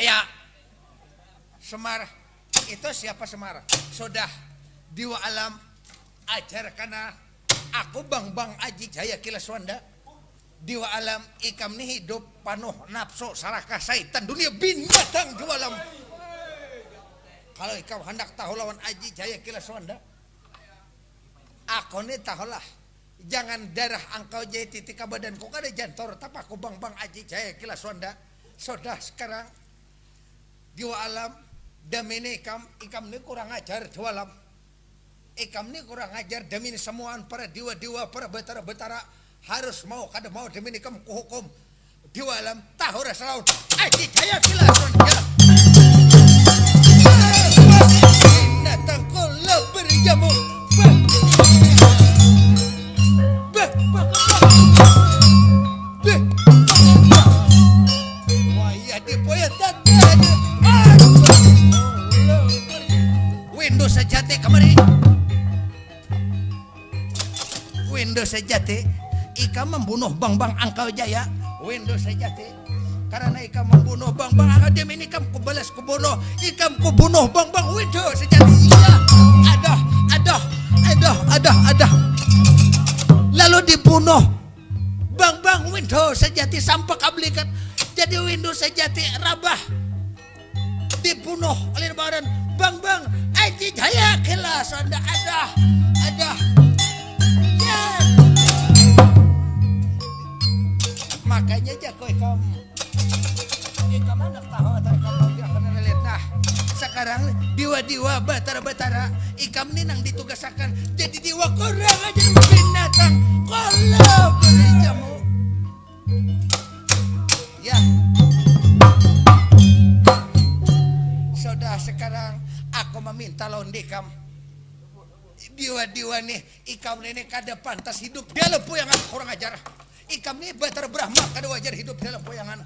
Ayah Semar, itu siapa Semar? Sudah diwa alam ajar karena aku Bang Aji Jaya Kilaswanda. Diwa alam ikam nih hidup penuh nafsu sarakah syaitan dunia binatang diwa alam. Kalau ikam hendak tahu lawan Aji Jaya Kilaswanda, aku nih tahulah. Jangan darah Angkau Jaya titik badanku kada jantor, tapi aku Bang Aji Jaya Kilaswanda. Sudah sekarang diwa alam Demi ini ikam ini kurang ajar jualam. Ikam ini kurang ajar demi ini semuaan para dewa-dewa para betara-betara harus mau kada mau demi ini kamu hukum jualam tahu rasa laut. Aji jaya kilason ya. Datang kula berjamu. Windows sejati kemari. Windows sejati. Ika membunuh bang-bang Angkau Jaya. Windows sejati. Karena ika membunuh bang-bang Akademi ini ikam kubalas kubunuh. Ikam kubunuh bang-bang Windows sejati. Iya. Adah. Lalu dibunuh bang-bang Windows sejati sampai kablikan. Jadi Windows sejati rabah. Dibunuh oleh badan bang-bang Aji Jaya kelas anda ada ya. Makanya jago ikam anak tahu kamu dia akan lihat. Nah sekarang diwa-diwa batara-batara ikam ini nang ditugasakan jadi diwa kurang aja binatang kalau beri jamu ya. Sudah sekarang aku meminta lawan dikam. Diwa-diwa nih, ikam ini kada pantas hidup dalam poyangan kurang ajar. Ikam ini Batara Brahma kada wajar hidup dalam poyangan.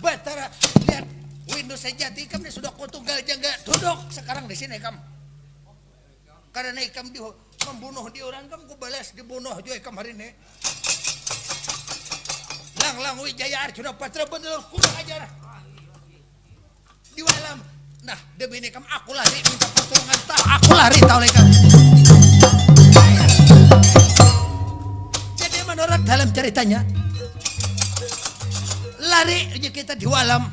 Batara lihat Windows sejati ikam ini sudah kutugal jaga duduk sekarang di sini ikam. Karena ikam membunuh di orang ikam kubalas dibunuh juga ikam hari ini. Lang Wijaya Arjuna Patra bener kurang ajar. Di malam. Nah, demi ini kamu aku lari minta pertolongan aku lari tahu lagi kamu. Jadi menurut dalam ceritanya lari aja kita di walam.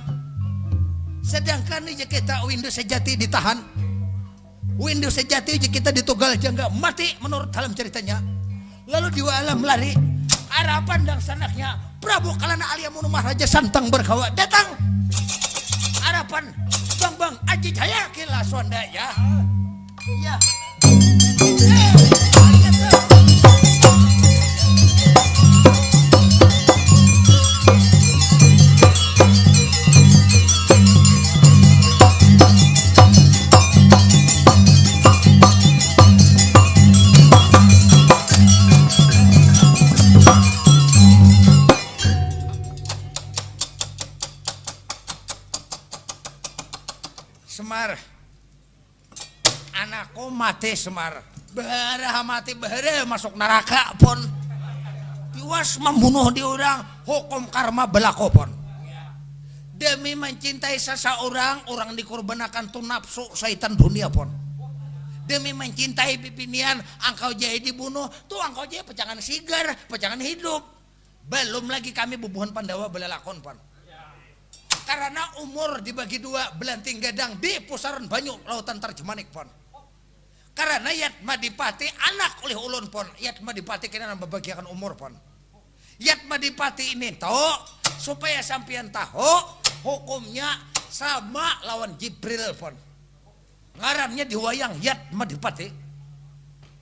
Sedangkan aja kita Windows sejati ditahan. Windows sejati aja kita ditugal jangga mati menurut dalam ceritanya. Lalu di walam lari arah pandang sanaknya Prabu Kalana Aliamunu Maharaja Santang Berkawa datang. Harapan bang Aji Jaya kila Sonda ya. Iya. Semar anakku mati Semar bahara mati bahara masuk neraka pun tiwas membunuh di orang hukum karma berlaku pun demi mencintai seseorang orang dikorbankan tu nafsu syaitan dunia pun demi mencintai pipinian Angkau Jaya dibunuh tuh Angkau Jaya pecangan sigar pecangan hidup belum lagi kami bubuhan Pandawa belalakon pun. Karena umur dibagi dua belanting gadang di pusaran banyu lautan Tarjemanik pon. Karena Yat Madipati anak oleh ulun pon. Yat Madipati kena membagikan umur pon. Yat Madipati ini tahu supaya sampean tahu hukumnya sama lawan Jibril pon. Ngarannya diwayang Yat Madipati.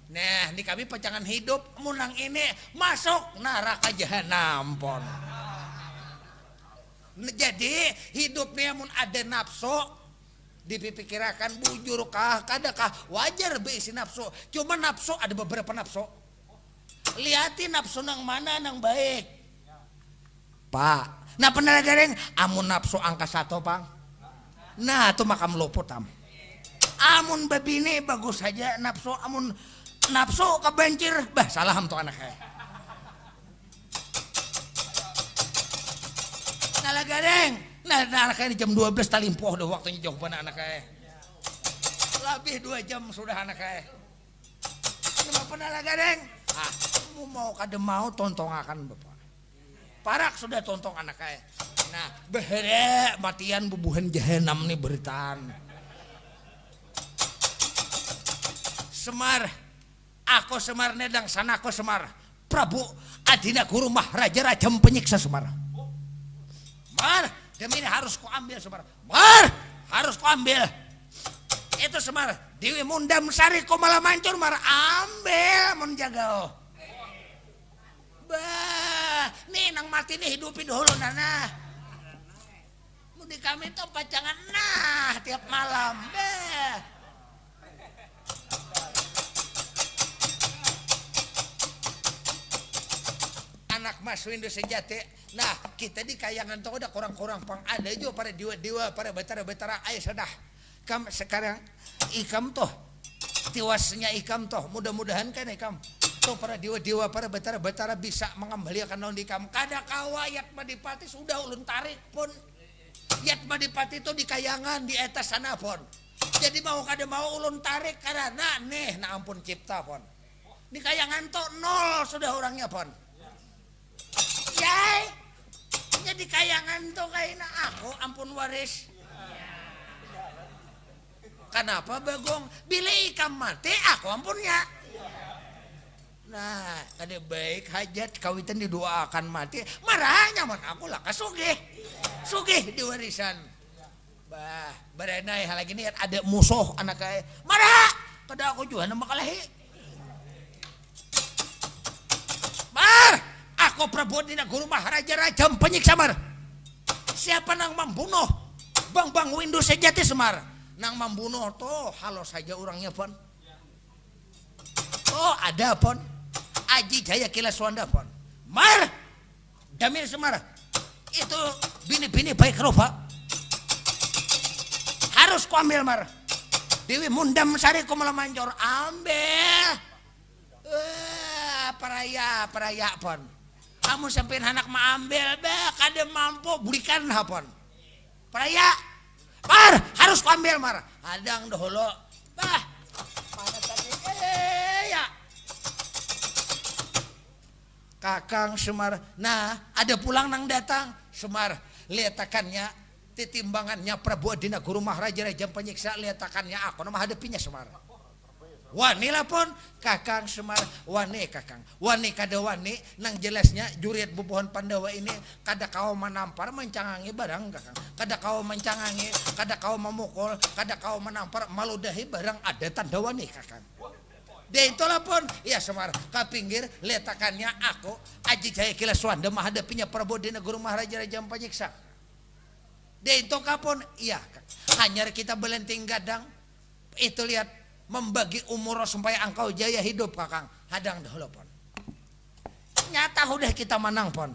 Nah, ini kami pecangan hidup munang ini masuk neraka jahanam pon. Jadi hidupnya mun ada nafsu dipikirakan bujur kah kadakah wajar beisi nafsu cuma nafsu ada beberapa nafsu lihatin nafsu nang mana nang baik Pak nah pernah gareng amun nafsu angka 1 Pang nah itu makam luput am amun babini bagus saja nafsu amun nafsu kebencir bah salah ham tuh anaknya Nala gareng, nah anaknya jam 12 talimpoh udah waktunya jauh mana anaknya. Lebih 2 jam sudah anaknya. Kenapa nala gareng? Ah, kamu mau kada mau tontong akan bapak. Parak sudah tontong anaknya. Nah, behere matian bubuhan jahanam nih beritaan. Semar, aku Semar nedang sana aku Semar. Prabu Adina Guru Maharaja Raja penyiksa Semar. Mar, demi ini harus ku ambil Semar. Mar, harus ku ambil. Itu Semar Dewi Mundam Sari Kumala Mancur mar ambil mun jaga. Bah, nih nang mati nih hidupin dulu nana. Mun di kami tuh pacangan nah tiap malam. Bah. Anak Mas Windu sejati. Nah, kita di kayangan tuh udah kurang-kurang pang ada juga pada dewa-dewa pada betara-betara ayo sudah. Kam sekarang ikam toh tiwasnya ikam toh mudah-mudahan kan ikam tuh para dewa-dewa para betara-betara bisa mengembalikan naon di kam kada kawa Yat Madipati sudah ulun tarik pun Yat Madipati itu di kayangan di etas sana pun jadi mau kada mau ulun tarik karena nih nah ampun cipta pun di kayangan tuh nol sudah orangnya pun yai jadi kayangan tuh kayaknya aku ampun waris. Kenapa Bagong? Bila ikam mati, aku ampunnya. Nah, kada baik hajat kawitan didoakan mati. Marahnya man aku lah kasugih. Sugih di warisan. Bah, berenai hal lagi nih ada musuh anak kaya. Marah! Kada aku juga nama kalahi. Mar! Aku Prabu Dina Guru Maharaja Rajam Penyiksa Mar. Siapa nang membunuh? Bang Windu Sejati Semar. Nang membunuh toh halo saja orangnya pon. Oh ada pon. Aji Jaya Kilaswanda pon. Mar Damir Semar. Itu bini-bini baik rupa. Harus ku ambil Mar. Dewi Mundam Sari Kumala Mancur ambil. Peraya pon. Kamu sampai anak ma ambil kada mampu belikan pon. Peraya Mar, harus ku ambil Mar. Hadang dahulu. Bah, mana tadi? Ya. Kakang Semar. Nah, ada pulang nang datang. Semar, liatakannya titimbangannya Prabu Adina Guru Maharaja Rajam Penyiksa liatakannya aku nama hadapinya Semar. Wani lah pun Kakang Semar wani Kakang wani kada wani nang jelasnya juriat bubuhan Pandawa ini kada kau menampar mencangangi barang Kakang kada kau mencangangi kada kau memukul kada kau menampar maludahi barang ada tanda wani Kakang. Dia itulah pun ya Semar ke pinggir letakannya aku Aji Jaya Kilaswanda menghadapinya Prabu Dina Guru Maharaja Rajam Penyiksa. Dia itu kapun iya hanya kita belenting gadang itu lihat membagi umur supaya engkau jaya hidup Kakang. Hadang dahulu pon. Nyata udah kita menang pon.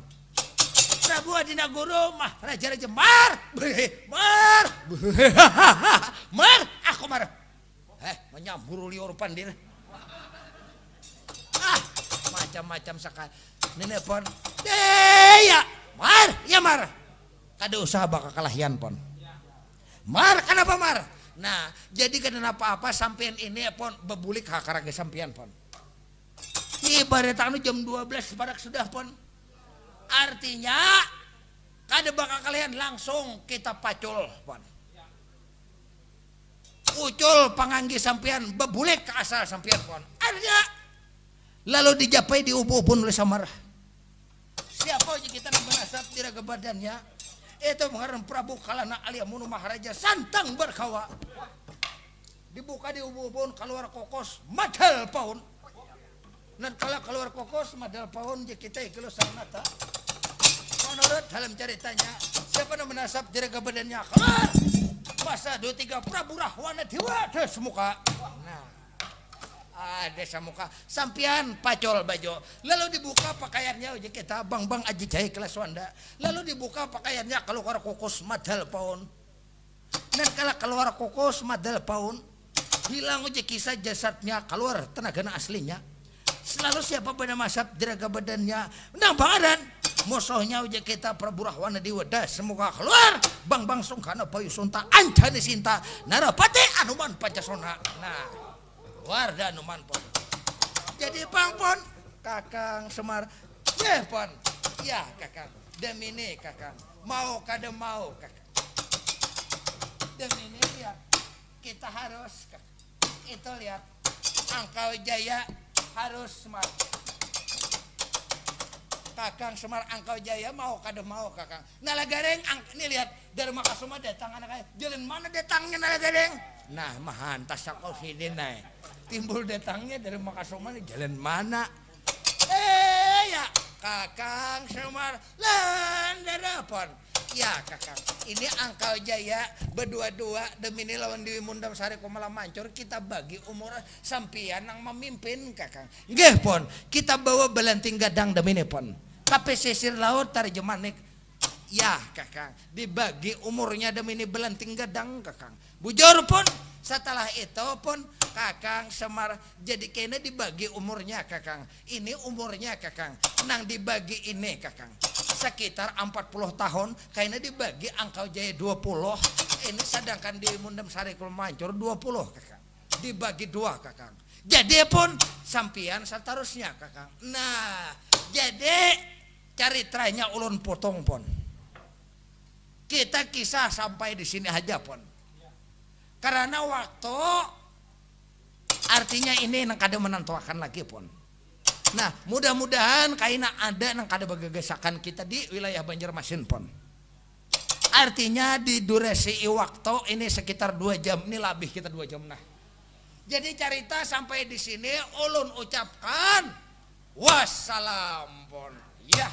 Prabu Adina Guru mah Raja Mar. Mar aku mar. Menyamburu liur pandir. Macam-macam sekali. Nenek pon. Ya Mar, ya Mar. Kada usaha bakal kalahian pon. Mar kenapa Mar? Nah, jadi karena apa-apa sampean ini pon bebulik hakaraga sampean pon. Ibarat anu jam 12 barak sudah pon. Artinya kada bakal kalian langsung kita pacul pon. Ucul panganggi sampean bebulik ke asal sampean pon. Ada. Lalu dijapai diubu-ubun oleh Samarah. Siapa aja kita menasab diraga badannya? Itu mengarang Prabu Kalana Aliamunu Maharaja santang berkawa. Dibuka di ubun keluar kokos madal paun. Dan kalau keluar kokos madal paun je kita ikut sanata. Menurut dalam ceritanya siapa yang menasab jeraga badannya keluar. Masa 2-3 Prabu Rahwana Dewa ada semuka. Nah ada semuka sampian pacol baju lalu dibuka pakaiannya aja kita bang Aji Jaya Kilaswanda lalu dibuka pakaiannya keluar kokos madal paun dan kalau keluar kokos madal paun hilang aja kisah jasadnya keluar tenaga aslinya selalu siapa pada masap jeraga badannya nang bangaran musuhnya aja kita Prabu Rahwana Dewa semoga keluar bang Sungkana Bayu Sunta Ancani Sinta Narapati Anuman Pancasona. Nah Warda Numan pon. Jadi bang pon Kakang Semar. Ya pon. Ya Kakang. Demi ini Kakang. Mau kada mau Kakang. Demi ini ya kita harus itu lihat Angkau Jaya harus Semar. Kakang Semar Angkau Jaya mau kada mau Kakang. Nalagareng ini lihat dari Makasuma datang anak jalan mana datangnya Nalagareng? Nah mahantas sakau sini naik. Timbul datangnya dari Makasoma jalan mana? Ya Kakang Semar Landarapon. Ya Kakang, ini Angkau Jaya berdua-dua demi ini lawan Dewi Mundam Sari Komala Mancur kita bagi umur sampian yang memimpin Kakang. Nggih pon, kita bawa belanting gadang demi ini pon. Tapi sisir laut tarjemanik. Ya Kakang, dibagi umurnya demi ini belanting gadang Kakang. Bujur pun setelah itu pun Kakang Semar jadi kena dibagi umurnya Kakang. Ini umurnya Kakang. Nang dibagi ini Kakang. Sekitar 40 tahun kayaknya dibagi Angkau Jaya 20. Ini sedangkan di Mundam Sari Mancur 20 Kakang. Dibagi 2 Kakang. Jadi pun sampian seterusnya Kakang. Nah, jadi caritranya ulun potong pon. Kita kisah sampai di sini aja pon. Karena waktu artinya ini nang kada menentuakan lagi pon. Nah mudah-mudahan kaina ada nang kada bagagesakan kita di wilayah Banjarmasin pon. Artinya di durasi waktu ini sekitar 2 jam ini lebih kita 2 jam nah. Jadi cerita sampai di sini ulun ucapkan wassalam pon. Ya.